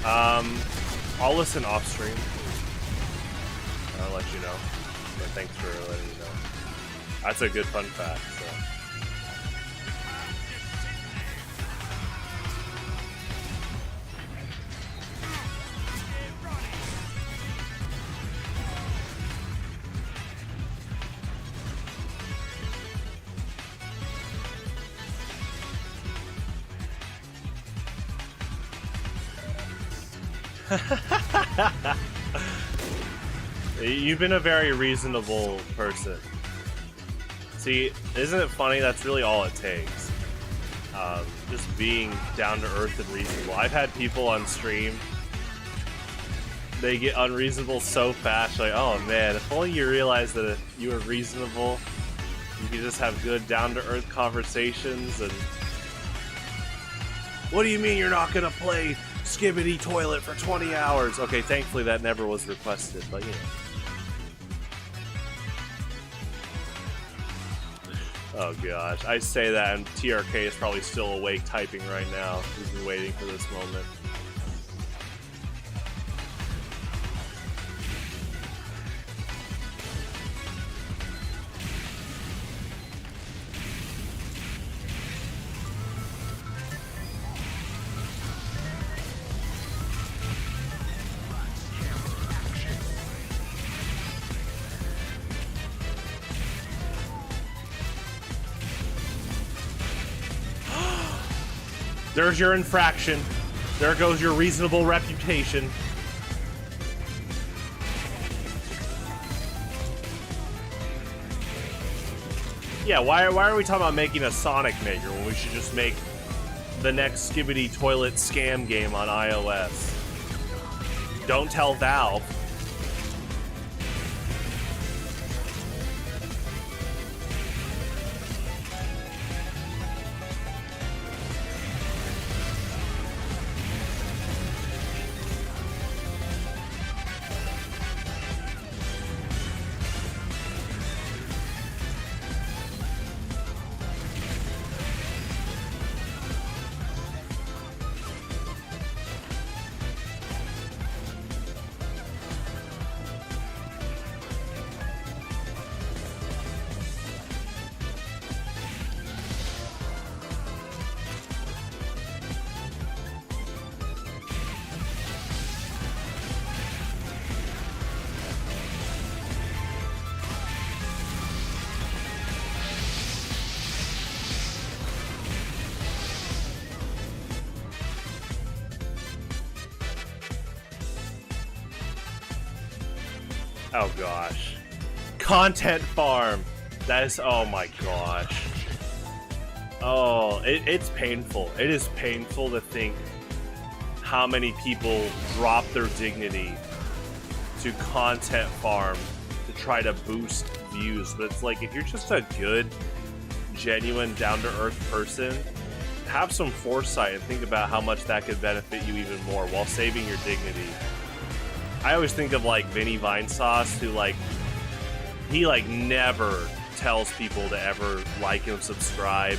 I'll listen off stream. I'll let you know. But thanks for letting me know. That's a good fun fact. So. You've been a very reasonable person. See, isn't it funny? That's really all it takes. Just being down to earth and reasonable. I've had people on stream, they get unreasonable so fast, like, oh man, if only you realized that if you were reasonable, you could just have good down to earth conversations. And what do you mean you're not gonna play Skibbity Toilet for 20 hours? Okay, thankfully that never was requested, but you know. Oh gosh, I say that and TRK is probably still awake typing right now. He's been waiting for this moment. There's your infraction. There goes your reasonable reputation. Yeah, why are we talking about making a Sonic Maker when we should just make the next Skibbity Toilet scam game on iOS? Don't tell Valve. Oh gosh. Content farm. That is, oh my gosh. Oh, it's painful. It is painful to think how many people drop their dignity to content farm to try to boost views. But it's like, if you're just a good, genuine, down-to-earth person, have some foresight and think about how much that could benefit you even more while saving your dignity. I always think of like Vinny Vinesauce, who he never tells people to ever like and subscribe,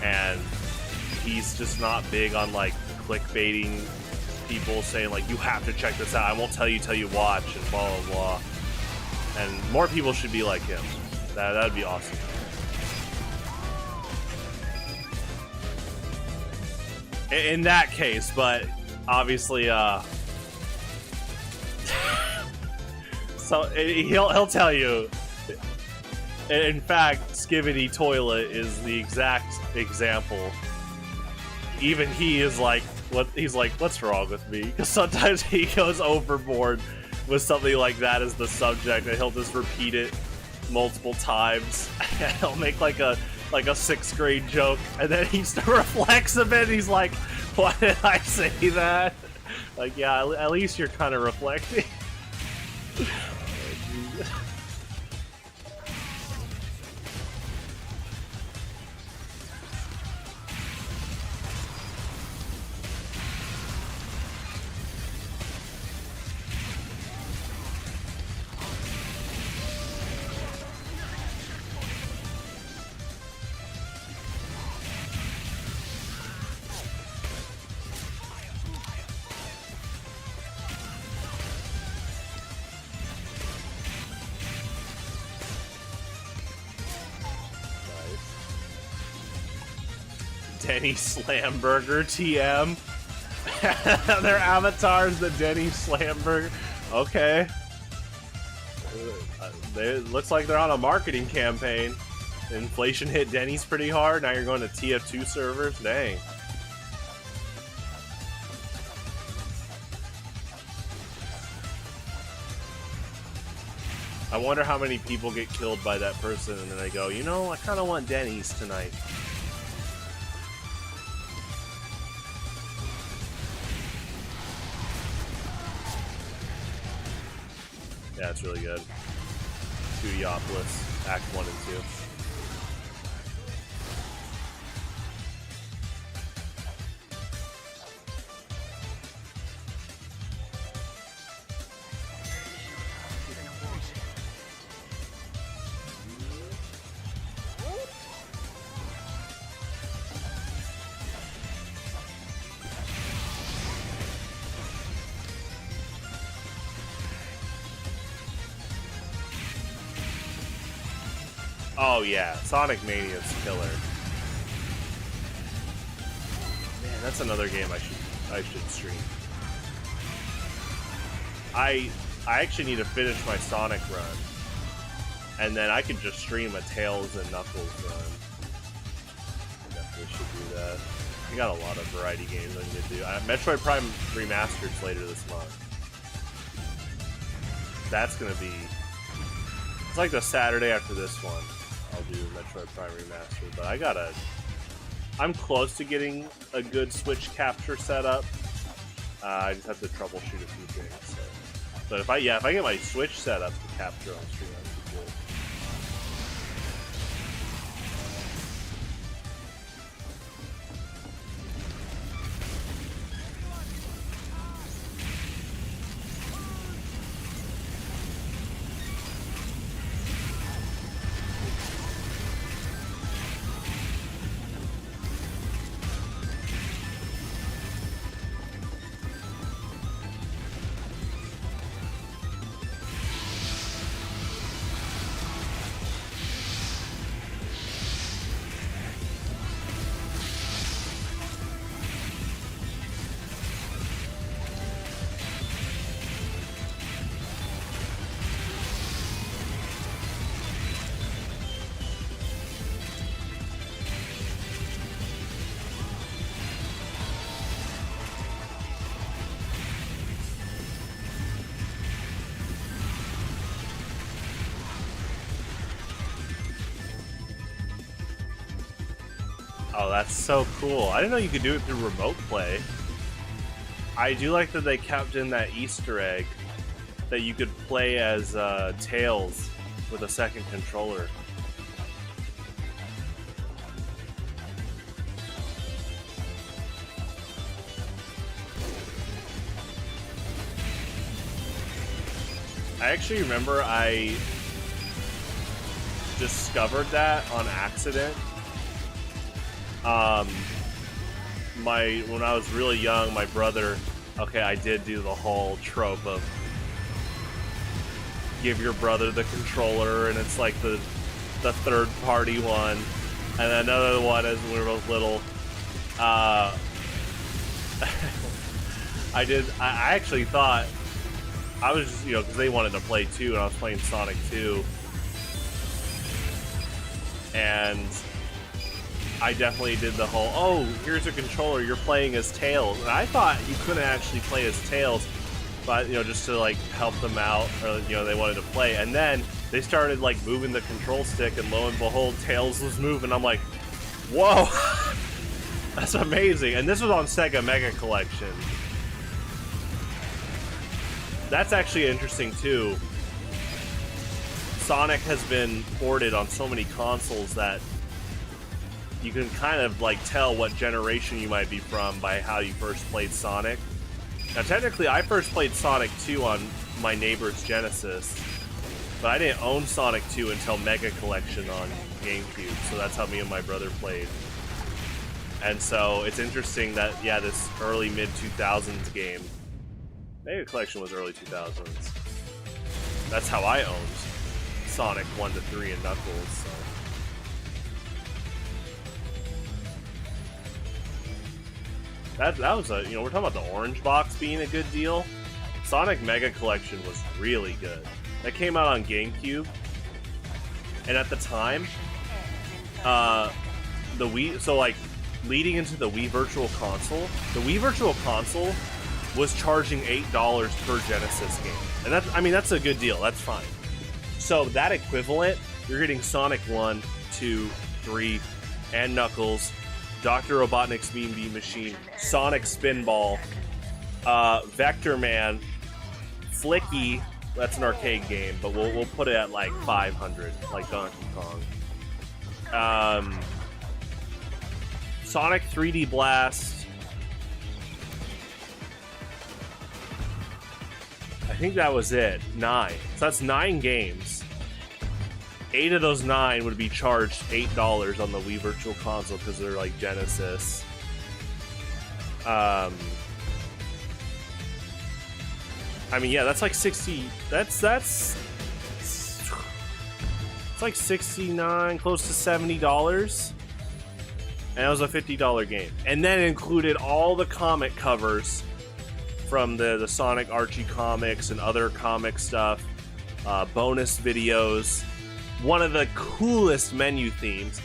and he's just not big on like clickbaiting people, saying like, you have to check this out, I won't tell you till you watch, and blah blah blah. And more people should be like him. That'd be awesome. In that case, but obviously so he'll tell you. In fact, Skibbity Toilet is the exact example. Even he is like, he's like, what's wrong with me? Because sometimes he goes overboard with something like that as the subject, and he'll just repeat it multiple times. And he'll make like a 6th grade joke, and then he reflects a bit. And he's like, why did I say that? Like, yeah, at least you're kind of reflecting. Denny Slamburger TM. Their avatars, the Denny Slamburger. Okay. It looks like they're on a marketing campaign. Inflation hit Denny's pretty hard. Now you're going to TF2 servers. Dang. I wonder how many people get killed by that person and then they go, you know, I kind of want Denny's tonight. Yeah, it's really good. Studiopolis, Act 1 and 2. Oh yeah, Sonic Mania is killer. Man, that's another game I should stream. I actually need to finish my Sonic run, and then I could just stream a Tails and Knuckles run. I definitely should do that. I got a lot of variety games I need to do. Metroid Prime Remastered's later this month. That's gonna be. It's like the Saturday after this one. I'll do Metroid Prime Remastered, but I'm close to getting a good Switch capture setup. I just have to troubleshoot a few things. So. But if I get my Switch set up to capture on stream, that'd be good. Oh, that's so cool. I didn't know you could do it through remote play. I do like that they kept in that Easter egg that you could play as Tails with a second controller. I actually remember I discovered that on accident. When I was really young, my brother, I did do the whole trope of give your brother the controller, and it's like the third party one, and another one is when we were both little. I actually thought I was just, because they wanted to play too, and I was playing Sonic 2, and I definitely did the whole, oh, here's a controller, you're playing as Tails. And I thought you couldn't actually play as Tails, but, just to, help them out, or, they wanted to play. And then they started, moving the control stick, and lo and behold, Tails was moving. I'm like, whoa, that's amazing. And this was on Sega Mega Collection. That's actually interesting, too. Sonic has been ported on so many consoles that you can kind of tell what generation you might be from by how you first played Sonic. Now technically I first played Sonic 2 on my neighbor's Genesis, but I didn't own Sonic 2 until Mega Collection on GameCube, so that's how me and my brother played. And so it's interesting that, yeah, this early mid-2000s game, Mega Collection was early 2000s. That's how I owned Sonic 1 to 3 and Knuckles, so. That was a, we're talking about the orange box being a good deal. Sonic Mega Collection was really good. That came out on GameCube, and at the time, the Wii, so leading into the Wii Virtual Console, the Wii Virtual Console was charging $8 per Genesis game, and that's a good deal. That's fine. So that equivalent, you're getting Sonic 1, 2, 3, and Knuckles, Dr. Robotnik's Mean Bean Machine, Sonic Spinball, Vector Man, Flicky, that's an arcade game, but we'll put it at like 500, like Donkey Kong. Sonic 3D Blast. I think that was it. 9. So that's 9 games. 8 of those 9 would be charged $8 on the Wii Virtual Console because they're like Genesis. I mean, yeah, that's like 60. That's it's like 69, close to $70, and that was a $50 game. And then it included all the comic covers from the Sonic Archie comics and other comic stuff, bonus videos. One of the coolest menu themes.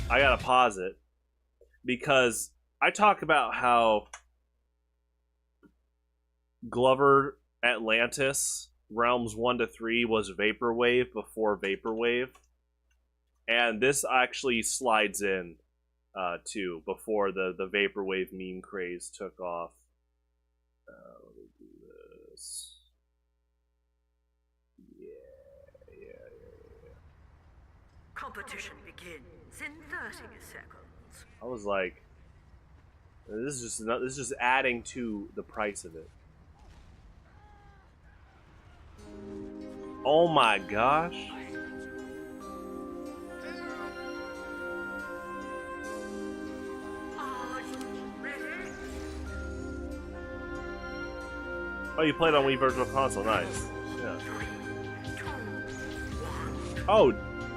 I gotta pause it because I talk about how Glover Atlantis Realms 1 to 3 was Vaporwave before Vaporwave, and this actually slides in too before the Vaporwave meme craze took off. Let me do this. Competition begins in 30 seconds. I was like, this is just adding to the price of it. Oh my gosh. Are you ready? Oh, you played on Wii Virtual Console. Nice. Yeah. 3, 2, 1. Oh,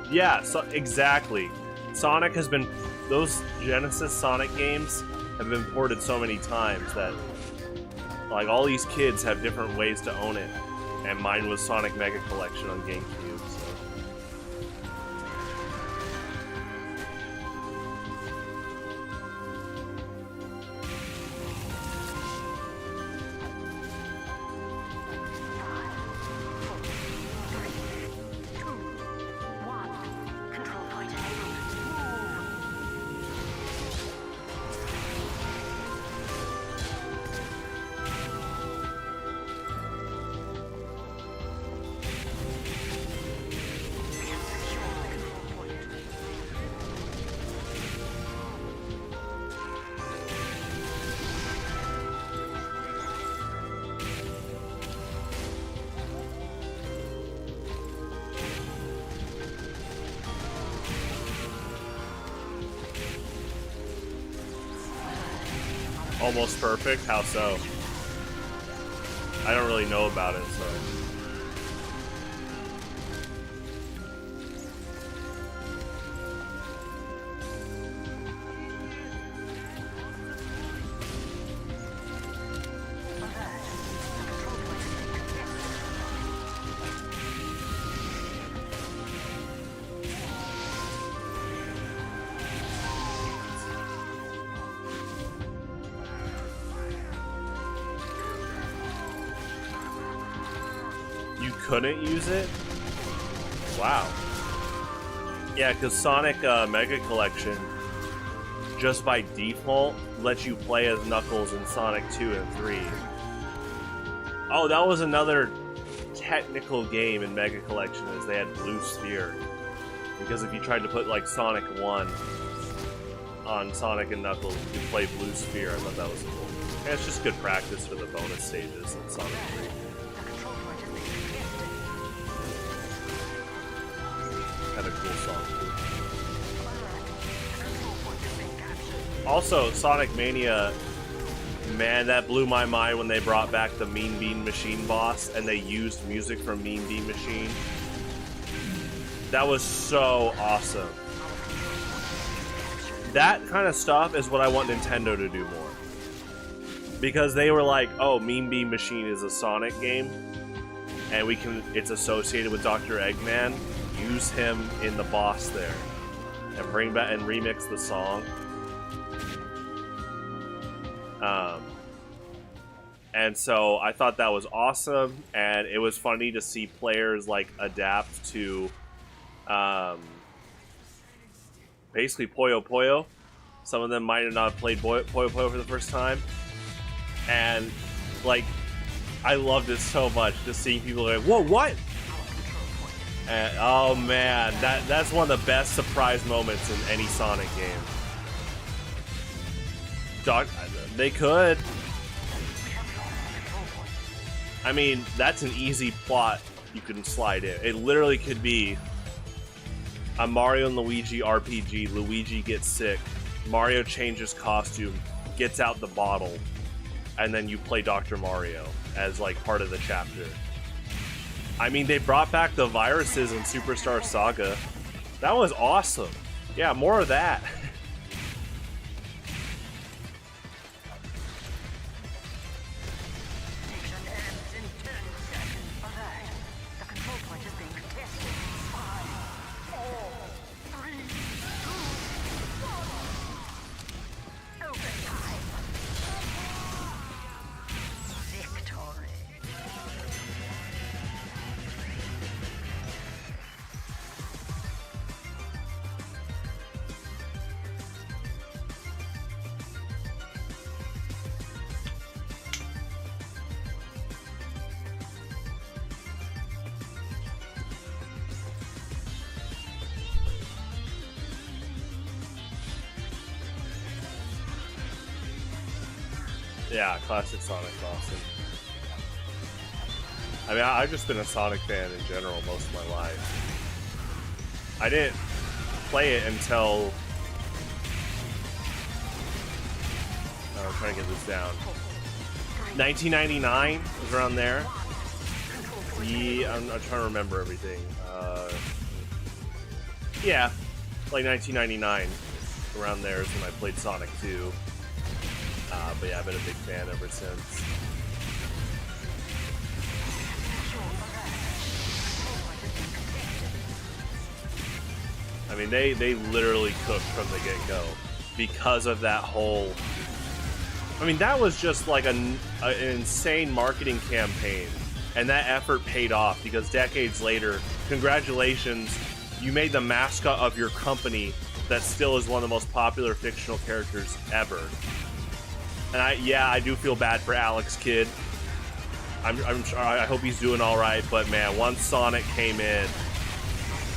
yeah. So exactly. Sonic has been, those Genesis Sonic games have been ported so many times that like all these kids have different ways to own it. And mine was Sonic Mega Collection on GameCube. So. Almost perfect? How so? I don't really know about it, so. Couldn't use it? Wow. Yeah, because Sonic Mega Collection, just by default, lets you play as Knuckles in Sonic 2 and 3. Oh, that was another technical game in Mega Collection, is they had Blue Sphere. Because if you tried to put, like, Sonic 1 on Sonic and Knuckles, you could play Blue Sphere. I thought that was cool. And it's just good practice for the bonus stages in Sonic 3. Kind of cool song too. Also, Sonic Mania, man, that blew my mind when they brought back the Mean Bean Machine boss and they used music from Mean Bean Machine. That was so awesome. That kind of stuff is what I want Nintendo to do more. Because they were like, oh, Mean Bean Machine is a Sonic game, and it's associated with Dr. Eggman. Use him in the boss there, and bring back and remix the song. And so I thought that was awesome, and it was funny to see players like adapt to basically Puyo Puyo. Some of them might have not played Puyo Puyo for the first time, and like I loved it so much just seeing people like, whoa, what? And, oh man, that's one of the best surprise moments in any Sonic game. They could. I mean, that's an easy plot you can slide in. It literally could be a Mario and Luigi RPG. Luigi gets sick. Mario changes costume, gets out the bottle, and then you play Dr. Mario as like part of the chapter. I mean, they brought back the viruses in Superstar Saga. That was awesome. Yeah, more of that. Mission ends in 10 seconds. Alert. The control point is being contested. 5, 4, 3, 2, 1. Overtime. Victory. Yeah, classic Sonic, awesome. I mean, I've just been a Sonic fan in general most of my life. I didn't play it until... I'm trying to get this down. 1999 was around there. Yeah, I'm trying to remember everything. Yeah, like 1999. Around there is when I played Sonic 2. But yeah, I've been a big fan ever since. I mean, they literally cooked from the get-go because of that whole... I mean, that was just like an insane marketing campaign, and that effort paid off because decades later, congratulations, you made the mascot of your company that still is one of the most popular fictional characters ever. And I do feel bad for Alex Kidd. I'm sure, I hope he's doing all right. But man, once Sonic came in,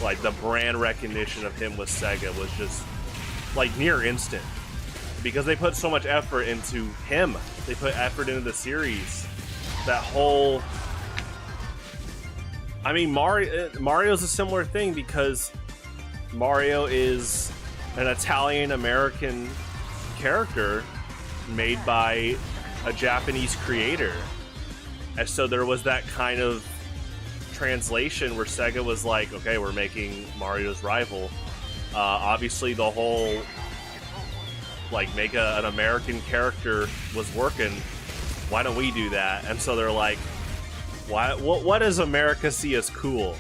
like the brand recognition of him with Sega was just like near instant because they put so much effort into him. They put effort into the series. That whole, I mean, Mario's a similar thing because Mario is an Italian-American character made by a Japanese creator. And so there was that kind of translation where Sega was like, okay, we're making Mario's rival. Obviously the whole, like, make an American character was working. Why don't we do that? And so they're like, what does America see as cool?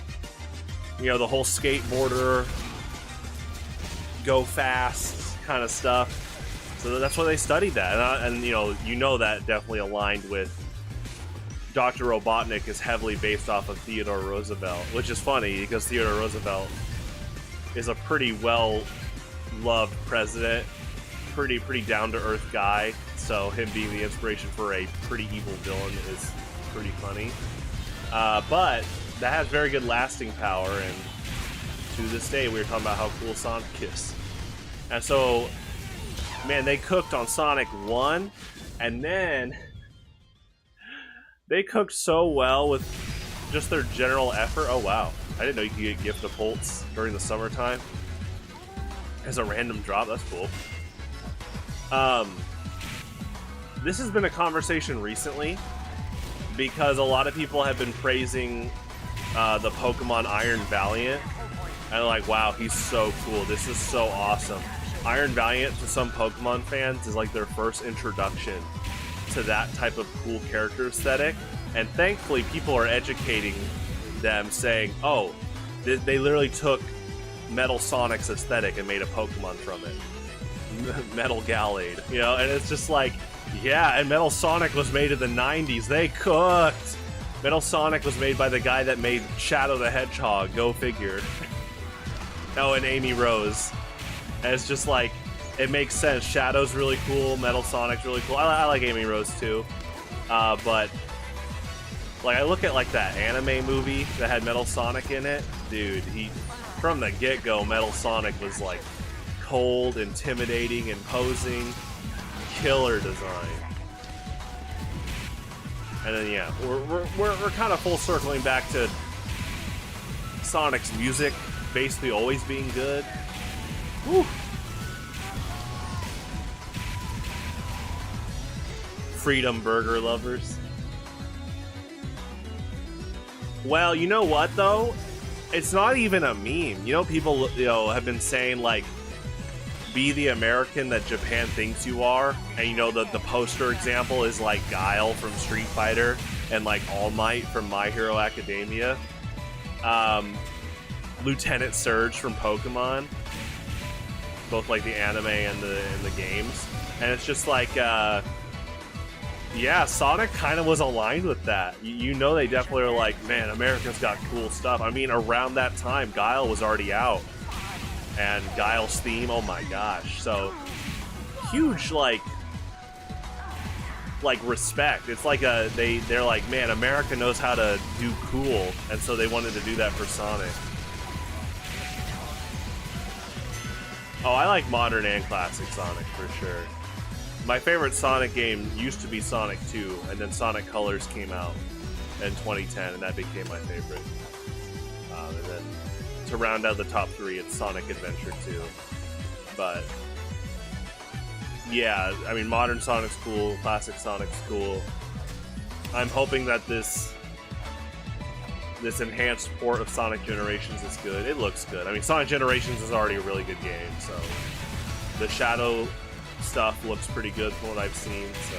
You know, the whole skateboarder, go fast kind of stuff. So that's why they studied that, and you know that definitely aligned with Dr. Robotnik is heavily based off of Theodore Roosevelt, which is funny because Theodore Roosevelt is a pretty well-loved president, pretty down-to-earth guy. So him being the inspiration for a pretty evil villain is pretty funny. But that has very good lasting power, and to this day we were talking about how cool Sonic is, and so. Man, they cooked on Sonic 1, and then they cooked so well with just their general effort. Oh wow, I didn't know you could get gift of Bolts during the summertime as a random drop. That's cool. This has been a conversation recently because a lot of people have been praising the Pokemon Iron Valiant, and like, wow, he's so cool. This is so awesome. Iron Valiant, to some Pokemon fans, is like their first introduction to that type of cool character aesthetic, and thankfully people are educating them, saying, oh, they literally took Metal Sonic's aesthetic and made a Pokemon from it. Metal Gallade, you know, and it's just like, Yeah, and Metal Sonic was made in the 90s. They cooked. Metal Sonic was made by the guy that made Shadow the Hedgehog. Go figure. Oh, and Amy Rose. And it's just like, it makes sense. Shadow's really cool. Metal Sonic's really cool. I like Amy Rose too. But like, I look at like that anime movie that had Metal Sonic in it. Dude, from the get-go, Metal Sonic was like cold, intimidating, imposing. Killer design. And then yeah, we're kind of full circling back to Sonic's music basically always being good. Whew. Freedom burger lovers. Well, you know what though? It's not even a meme. You know, people have been saying like, be the American that Japan thinks you are, and you know the poster example is like Guile from Street Fighter and like All Might from My Hero Academia, Lieutenant Surge from Pokemon, both like the anime and the games, and it's just like yeah, Sonic kind of was aligned with that. You know, they definitely are like, man, America's got cool stuff. I mean, around that time, Guile was already out. And Guile's theme, oh my gosh. So, huge, like respect. It's like they're like, man, America knows how to do cool. And so they wanted to do that for Sonic. Oh, I like modern and classic Sonic for sure. My favorite Sonic game used to be Sonic 2, and then Sonic Colors came out in 2010, and that became my favorite. And then to round out the top 3, it's Sonic Adventure 2. But yeah, I mean, modern Sonic's cool, classic Sonic's cool. I'm hoping that this enhanced port of Sonic Generations is good. It looks good. I mean, Sonic Generations is already a really good game, so the Shadow stuff looks pretty good from what I've seen, so.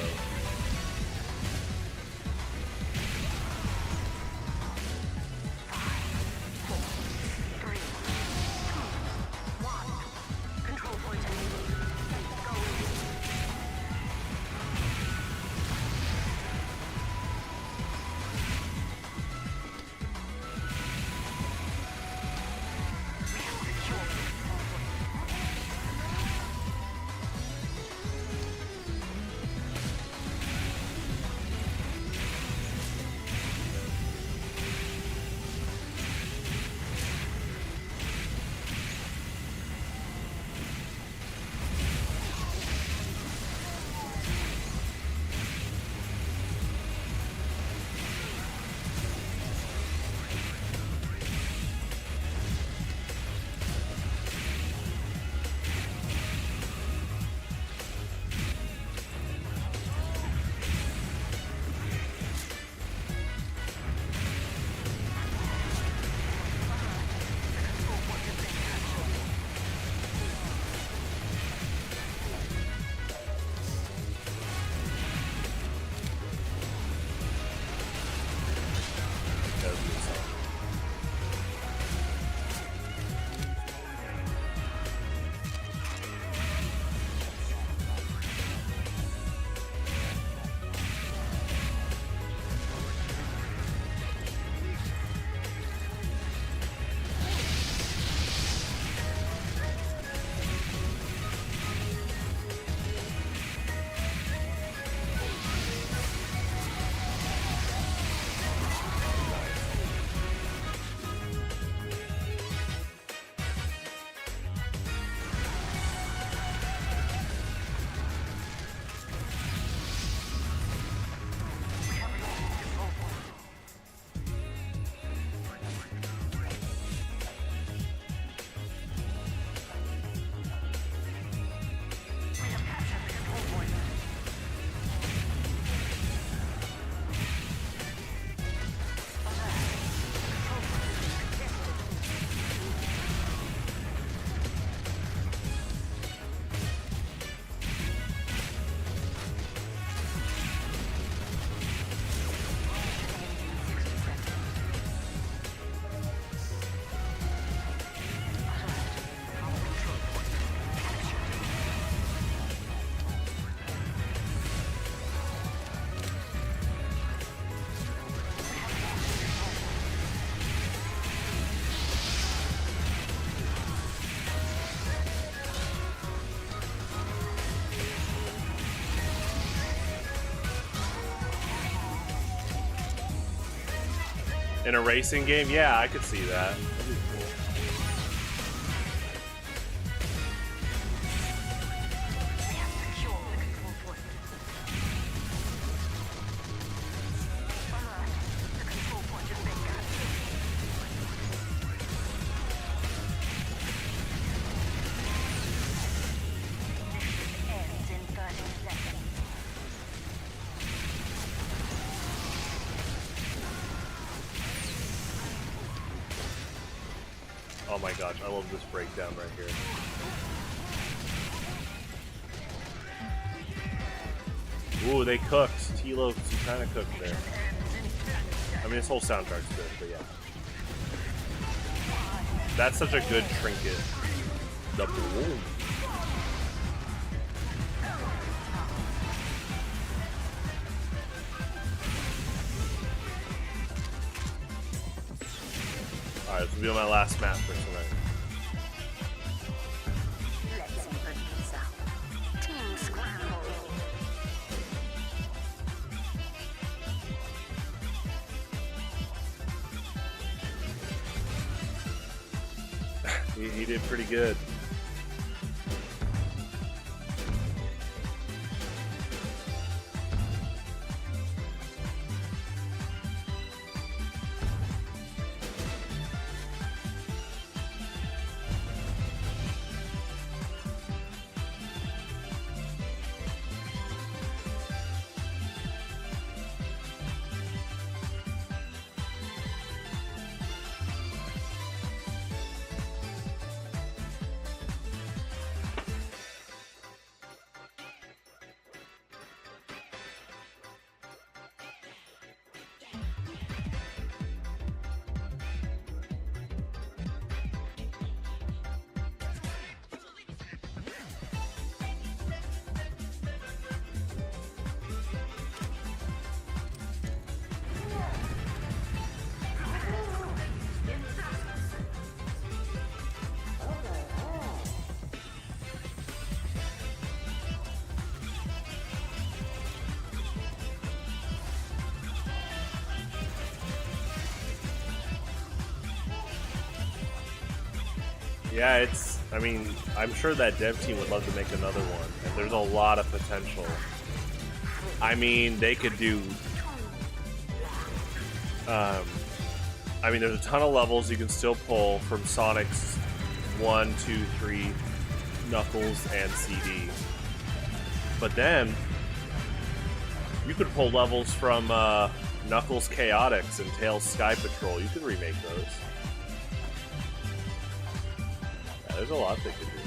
In a racing game, yeah, I could see that. That'd be cool. We have secured the control point. Alert. The control point has been captured. Mission ends in 30 seconds. Oh my gosh, I love this breakdown right here. Ooh, they cooked. T-Lo kind of cooked there. I mean, this whole soundtrack's good, but yeah. That's such a good trinket. The boom. Alright, this will be my last map for tonight. Let's even this out. Team scramble. He did pretty good. Yeah, it's, I mean, I'm sure that dev team would love to make another one, and there's a lot of potential. I mean, they could do, I mean, there's a ton of levels you can still pull from Sonic's 1, 2, 3, Knuckles, and CD. But then, you could pull levels from Knuckles Chaotix and Tails Sky Patrol. You could remake those. Yeah, there's a lot they could do.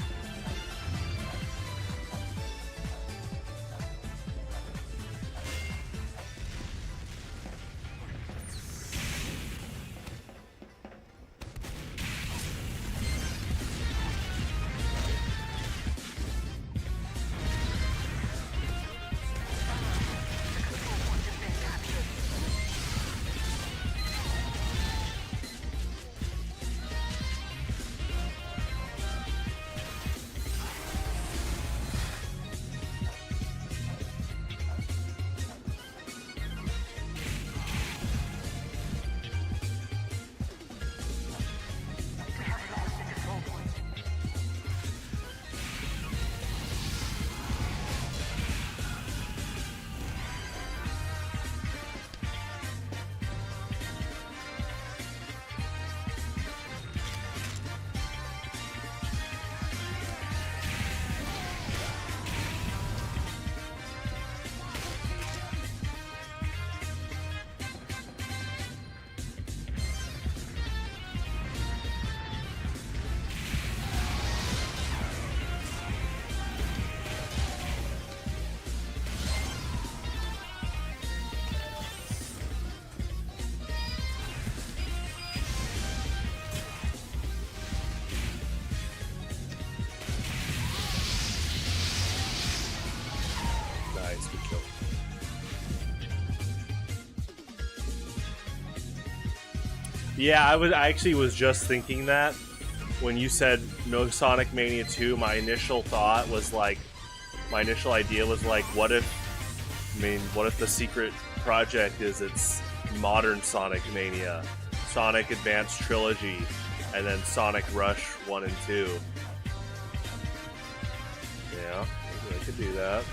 Nice, good kill. Yeah, I actually was just thinking that when you said no Sonic Mania 2, my initial thought was like, my initial idea was like, what if the secret project is it's modern Sonic Mania? Sonic Advance Trilogy, and then Sonic Rush 1 and 2. Yeah, maybe I could do that.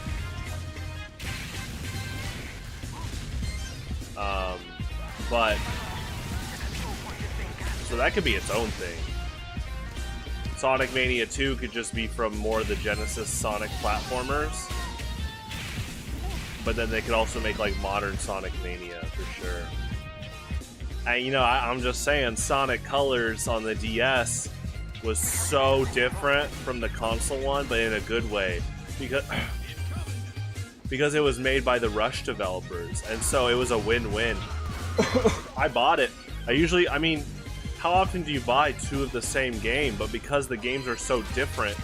But so that could be its own thing. Sonic Mania 2 could just be from more of the Genesis Sonic platformers. But then they could also make like modern Sonic Mania for sure. And you know, I'm just saying, Sonic Colors on the DS was so different from the console one, but in a good way. Because it was made by the Rush developers, and so it was a win-win. I bought it. I mean, how often do you buy two of the same game? But because the games are so different,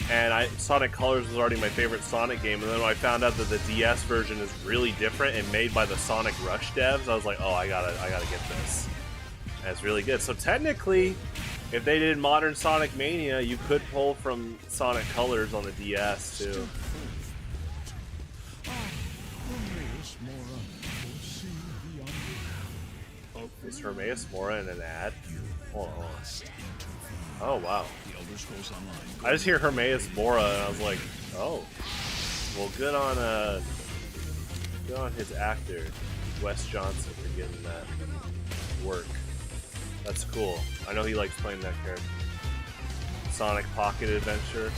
and Sonic Colors was already my favorite Sonic game, and then when I found out that the DS version is really different and made by the Sonic Rush devs, I was like, oh, I gotta get this. And it's really good. So technically, if they did modern Sonic Mania, you could pull from Sonic Colors on the DS too. Oh, is Hermaeus Mora in an ad? Hold on. Oh wow. I just hear Hermaeus Mora and I was like, oh. Well, good on his actor, Wes Johnson, for getting that work. That's cool. I know he likes playing that character. Sonic Pocket Adventure.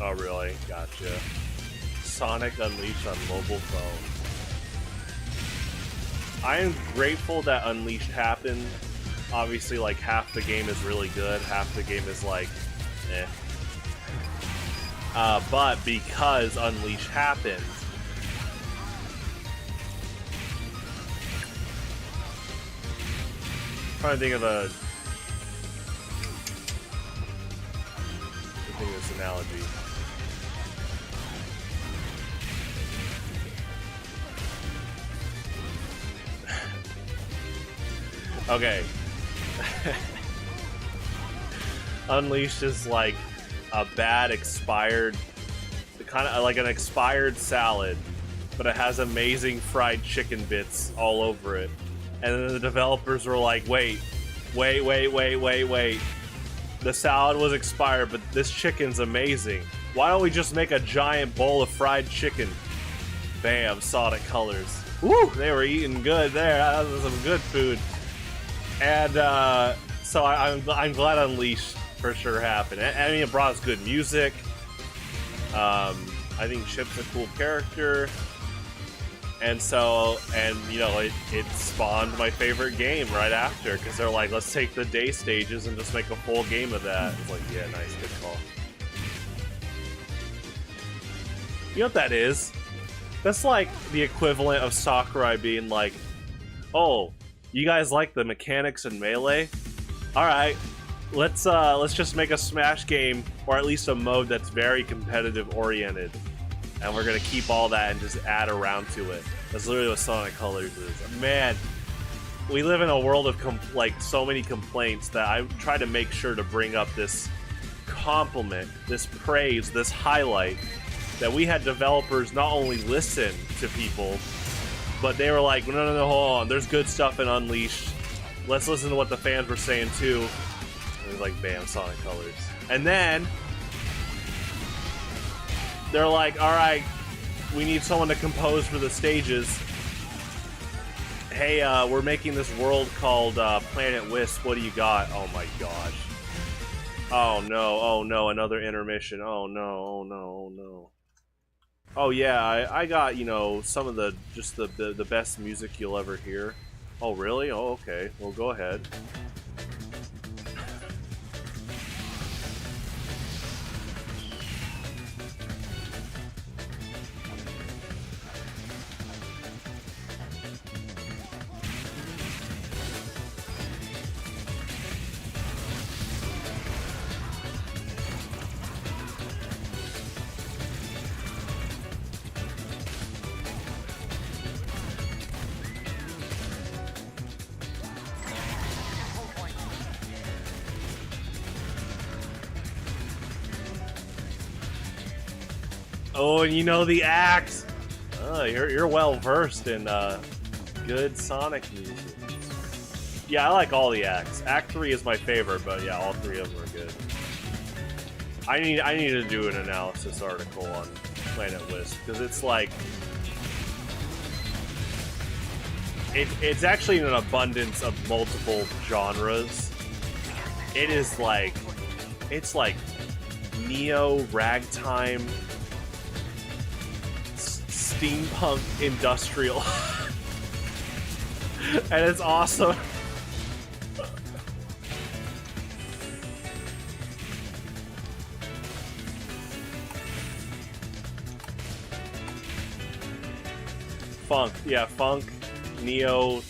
Oh, really? Gotcha. Sonic Unleashed on mobile phone. I am grateful that Unleashed happened. Obviously, like, half the game is really good, half the game is like, eh. But because Unleashed happened, I'm trying to think of this analogy. Okay. Unleashed is like a bad expired, kind of like an expired salad, but it has amazing fried chicken bits all over it. And then the developers were like, wait. The salad was expired, but this chicken's amazing. Why don't we just make a giant bowl of fried chicken? Bam, Sonic Colors. Woo! They were eating good there. That was some good food. And so I'm glad Unleashed for sure happened. I mean, it brought us good music. I think Chip's a cool character. And so, you know, it spawned my favorite game right after, because they're like, let's take the day stages and just make a full game of that. It's like, yeah, nice, good call. You know what that is? That's like the equivalent of Sakurai being like, oh, you guys like the mechanics in Melee? Alright, let's just make a Smash game, or at least a mode that's very competitive oriented. And we're gonna keep all that and just add around to it. That's literally what Sonic Colors is. Man, we live in a world of so many complaints that I try to make sure to bring up this compliment, this praise, this highlight, that we had developers not only listen to people, but they were like, no, hold on, there's good stuff in Unleashed. Let's listen to what the fans were saying too. And it was like, bam, Sonic Colors. And then they're like, alright, we need someone to compose for the stages. Hey, we're making this world called Planet Wisp. What do you got? Oh my gosh. Oh no, another intermission. Oh no. Oh yeah, I got, you know, some of the best music you'll ever hear. Oh, really? Oh, okay. Well, go ahead. Oh, and you know the act. Oh, you're well versed in good Sonic music. Yeah, I like all the acts. Act 3 is my favorite, but yeah, all three of them are good. I need to do an analysis article on Planet Wisp because it's like it's actually an abundance of multiple genres. It's like neo ragtime, steampunk, industrial, and it's awesome. Funk, yeah, funk, neo,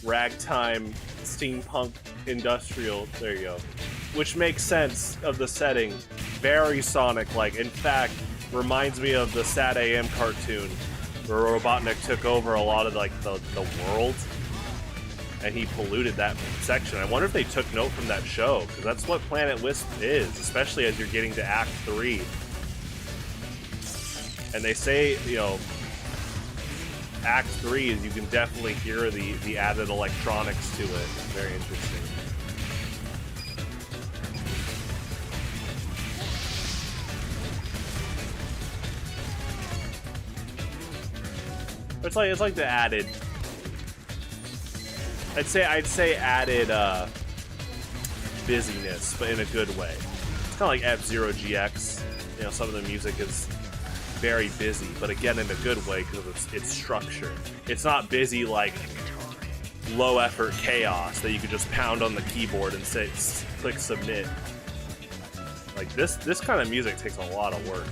ragtime, steampunk, industrial. There you go. Which makes sense of the setting. Very Sonic-like. In fact, reminds me of the Sad AM cartoon where Robotnik took over a lot of like the world and he polluted that section. I wonder if they took note from that show, because that's what Planet Wisp is, especially as you're getting to Act 3. And they say, you know, Act 3 is you can definitely hear the added electronics to it. Very interesting. It's like the added. I'd say added busyness, but in a good way. It's kind of like F-Zero GX. You know, some of the music is very busy, but again in a good way because of its structure. It's not busy like low effort chaos that you could just pound on the keyboard and say click submit. Like this kind of music takes a lot of work.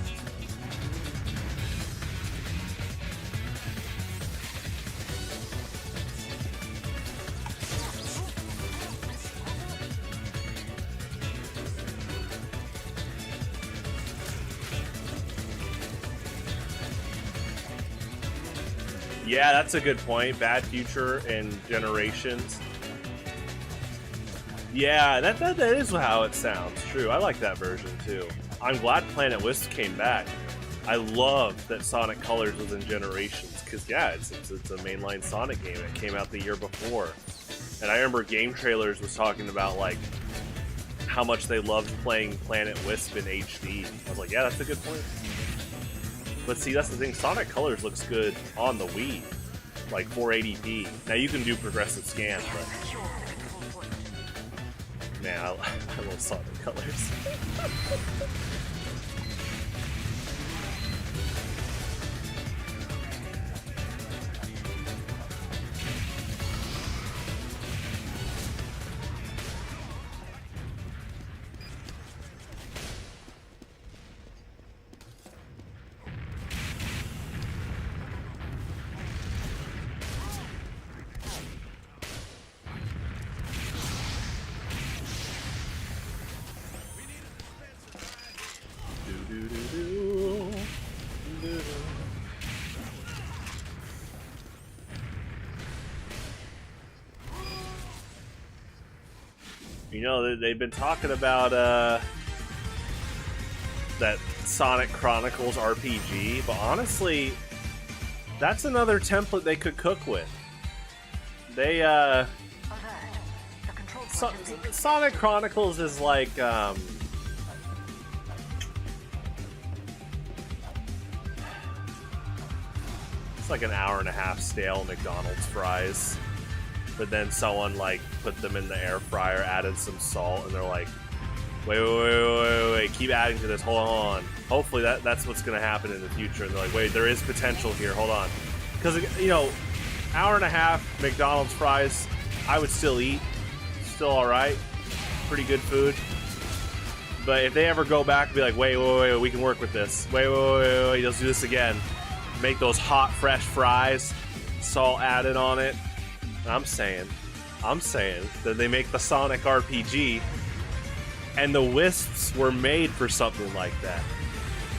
Yeah, that's a good point. Bad Future and Generations. Yeah, that is how it sounds. True. I like that version too. I'm glad Planet Wisp came back. I love that Sonic Colors was in Generations because yeah, it's a mainline Sonic game. It came out the year before, and I remember Game Trailers was talking about like how much they loved playing Planet Wisp in HD. I was like, yeah, that's a good point. But see, that's the thing. Sonic Colors looks good on the Wii, like 480p. Now you can do progressive scan, but man, I love Sonic Colors. You know, they've been talking about that Sonic Chronicles RPG, but honestly, that's another template they could cook with. They, Sonic Chronicles is like, it's like an hour and a half stale McDonald's fries. But then someone like put them in the air fryer, added some salt, and they're like, wait, keep adding to this, hold on. Hopefully that's what's going to happen in the future. And they're like, wait, there is potential here, hold on. Because, you know, hour and a half McDonald's fries, I would still eat. Still alright. Pretty good food. But if they ever go back and be like, wait, we can work with this. Wait, let's do this again. Make those hot, fresh fries, salt added on it. I'm saying that they make the Sonic RPG, and the Wisps were made for something like that.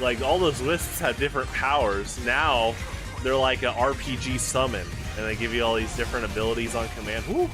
Like, all those Wisps had different powers. Now, they're like an RPG summon, and they give you all these different abilities on command. Woo!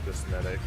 This medic.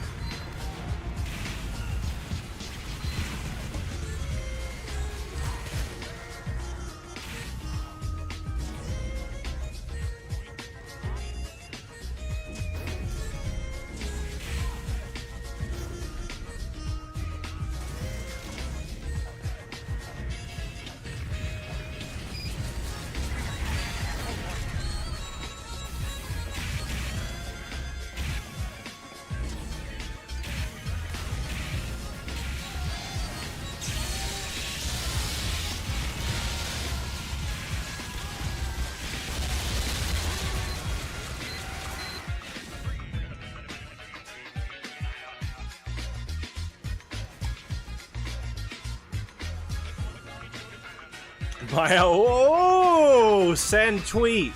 Oh, send tweet.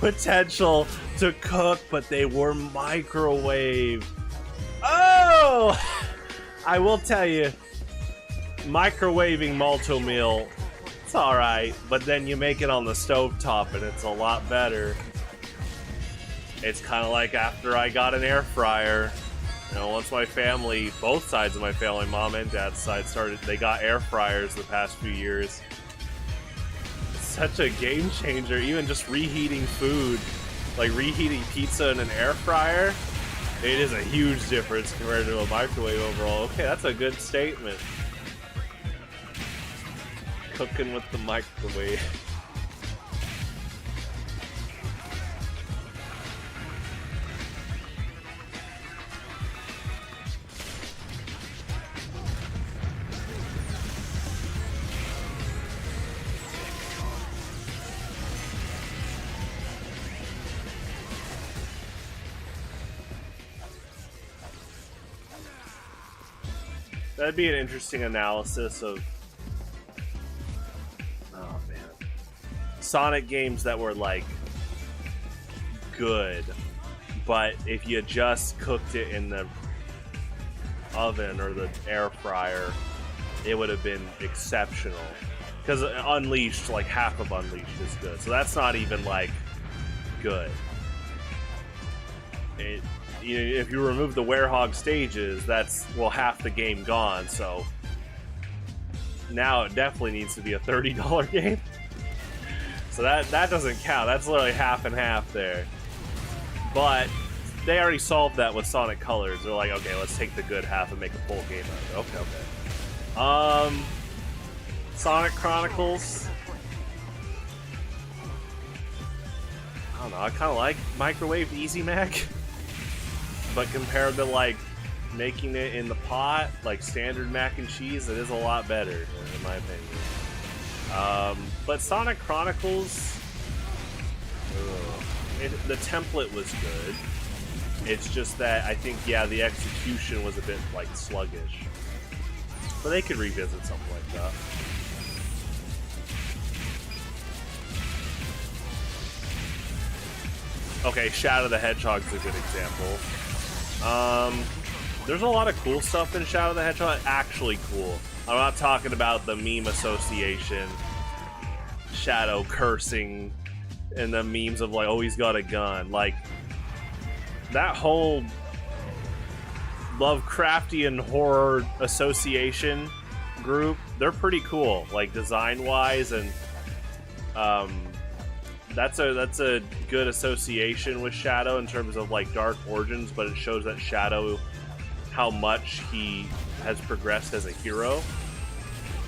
Potential to cook, but they were microwave. Oh, I will tell you, microwaving malto meal, it's all right, but then you make it on the stovetop and it's a lot better. It's kind of like after I got an air fryer. You know, once my family, both sides of my family, mom and dad's side, they got air fryers the past few years. It's such a game changer, even just reheating food, like reheating pizza in an air fryer, it is a huge difference compared to a microwave overall. Okay, that's a good statement. Cooking with the microwave. That'd be an interesting analysis of, oh man, Sonic games that were like good, but if you just cooked it in the oven or the air fryer, it would have been exceptional. Because Unleashed, like half of Unleashed is good, so that's not even like good. If you remove the Werehog stages, that's, well, half the game gone, so now it definitely needs to be a $30 game. So that doesn't count. That's literally half and half there. But they already solved that with Sonic Colors. They're like, okay, let's take the good half and make a full game out of it. Okay. Sonic Chronicles. I don't know, I kind of like microwave Easy Mac. But compared to, like, making it in the pot, like standard mac and cheese, it is a lot better, in my opinion. But Sonic Chronicles, the template was good. It's just that I think, yeah, the execution was a bit, like, sluggish. But they could revisit something like that. Okay, Shadow the Hedgehog's a good example. There's a lot of cool stuff in Shadow the Hedgehog. Actually cool. I'm not talking about the meme association, Shadow cursing, and the memes of like, oh, he's got a gun. Like, that whole Lovecraftian horror association group, they're pretty cool, like design-wise, and that's a good association with Shadow in terms of like dark origins, but it shows that Shadow, how much he has progressed as a hero,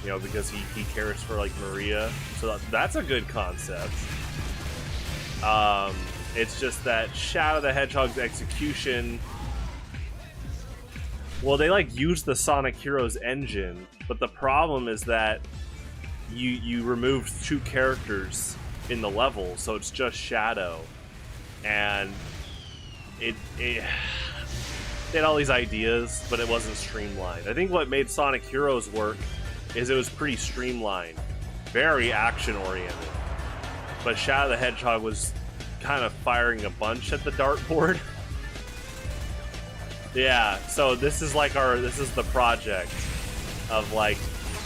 you know, because he cares for like Maria, so that's a good concept. It's just that Shadow the Hedgehog's execution, well, they like use the Sonic Heroes engine, but the problem is that you removed 2 characters in the level, so it's just Shadow, and it had all these ideas, but it wasn't streamlined. I think what made Sonic Heroes work is it was pretty streamlined, very action oriented, but Shadow the Hedgehog was kind of firing a bunch at the dartboard. Yeah, so this is like this is the project of like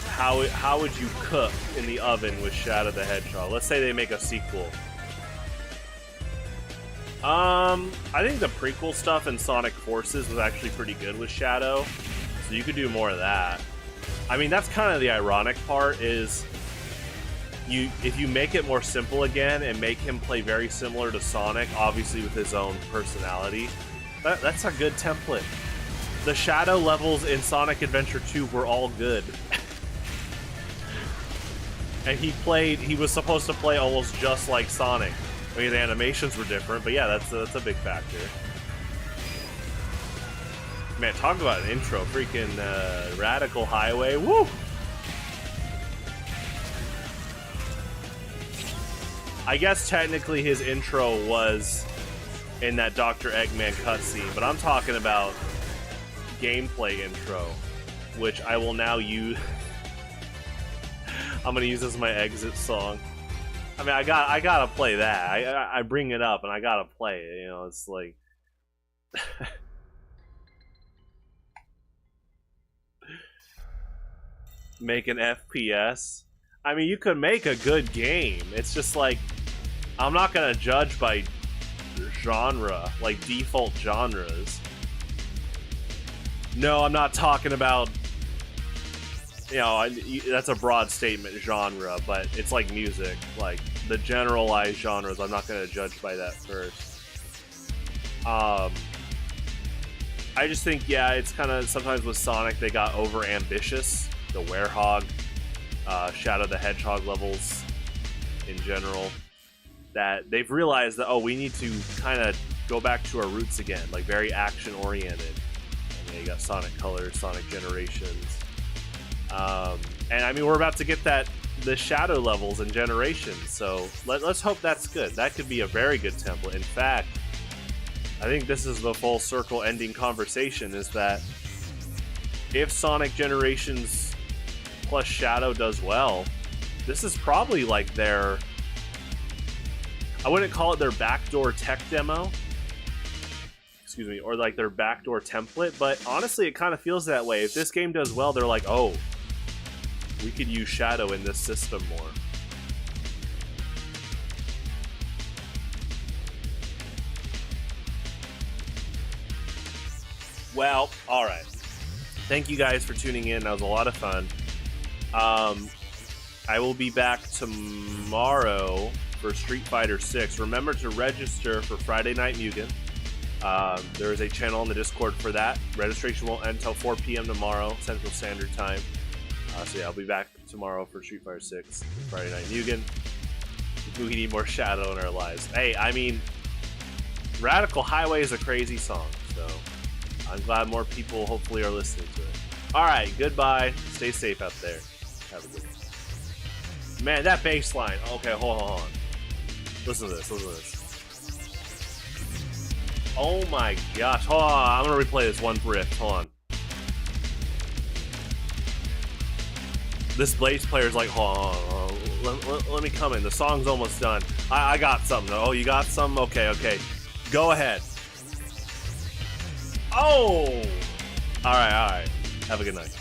how would you cook in the oven with Shadow the Hedgehog? Let's say they make a sequel. I think the prequel stuff in Sonic Forces was actually pretty good with Shadow, so you could do more of that. I mean, that's kind of the ironic part is if you make it more simple again and make him play very similar to Sonic, obviously with his own personality, that's a good template. The Shadow levels in Sonic Adventure 2 were all good. And he was supposed to play almost just like Sonic. I mean, the animations were different, but yeah, that's a big factor. Man, talk about an intro. Freaking Radical Highway. Woo! I guess technically his intro was in that Dr. Eggman cutscene, but I'm talking about gameplay intro, which I will now use. I'm gonna use this as my exit song. I mean, I gotta play that. I bring it up and I gotta play it. You know, it's like. Make an FPS. I mean, you could make a good game. It's just like, I'm not gonna judge by genre, like default genres. No, I'm not talking about, you know, that's a broad statement, genre, but it's like music. Like, the generalized genres, I'm not gonna judge by that first. I just think, yeah, it's kind of, sometimes with Sonic, they got over ambitious. The Werehog, Shadow the Hedgehog levels in general, that they've realized that, oh, we need to kind of go back to our roots again, like very action oriented. And you got Sonic Colors, Sonic Generations, and I mean, we're about to get the Shadow levels in Generations, so let's hope that's good. That could be a very good template. In fact, I think this is the full circle ending conversation, is that if Sonic Generations plus Shadow does well, this is probably like their, I wouldn't call it their backdoor tech demo, excuse me, or like their backdoor template, but honestly it kind of feels that way. If this game does well, they're like, oh, we could use Shadow in this system more. Well, alright. Thank you guys for tuning in. That was a lot of fun. I will be back tomorrow for Street Fighter 6. Remember to register for Friday Night Mugen. There is a channel on the Discord for that. Registration won't end until 4 p.m. tomorrow, Central Standard Time. So yeah, I'll be back tomorrow for Street Fighter 6, Friday Night Mugen. We need more Shadow in our lives. Hey, I mean, Radical Highway is a crazy song, so I'm glad more people hopefully are listening to it. Alright, goodbye. Stay safe out there. Have a good one. Man, that bass line. Okay, hold on. Listen to this, listen to this. Oh my gosh. Hold on, I'm gonna replay this one riff. Hold on. This bass player's like, hold on. Let me come in. The song's almost done. I got something. Oh, you got some? Okay. Go ahead. Oh! Alright. Have a good night.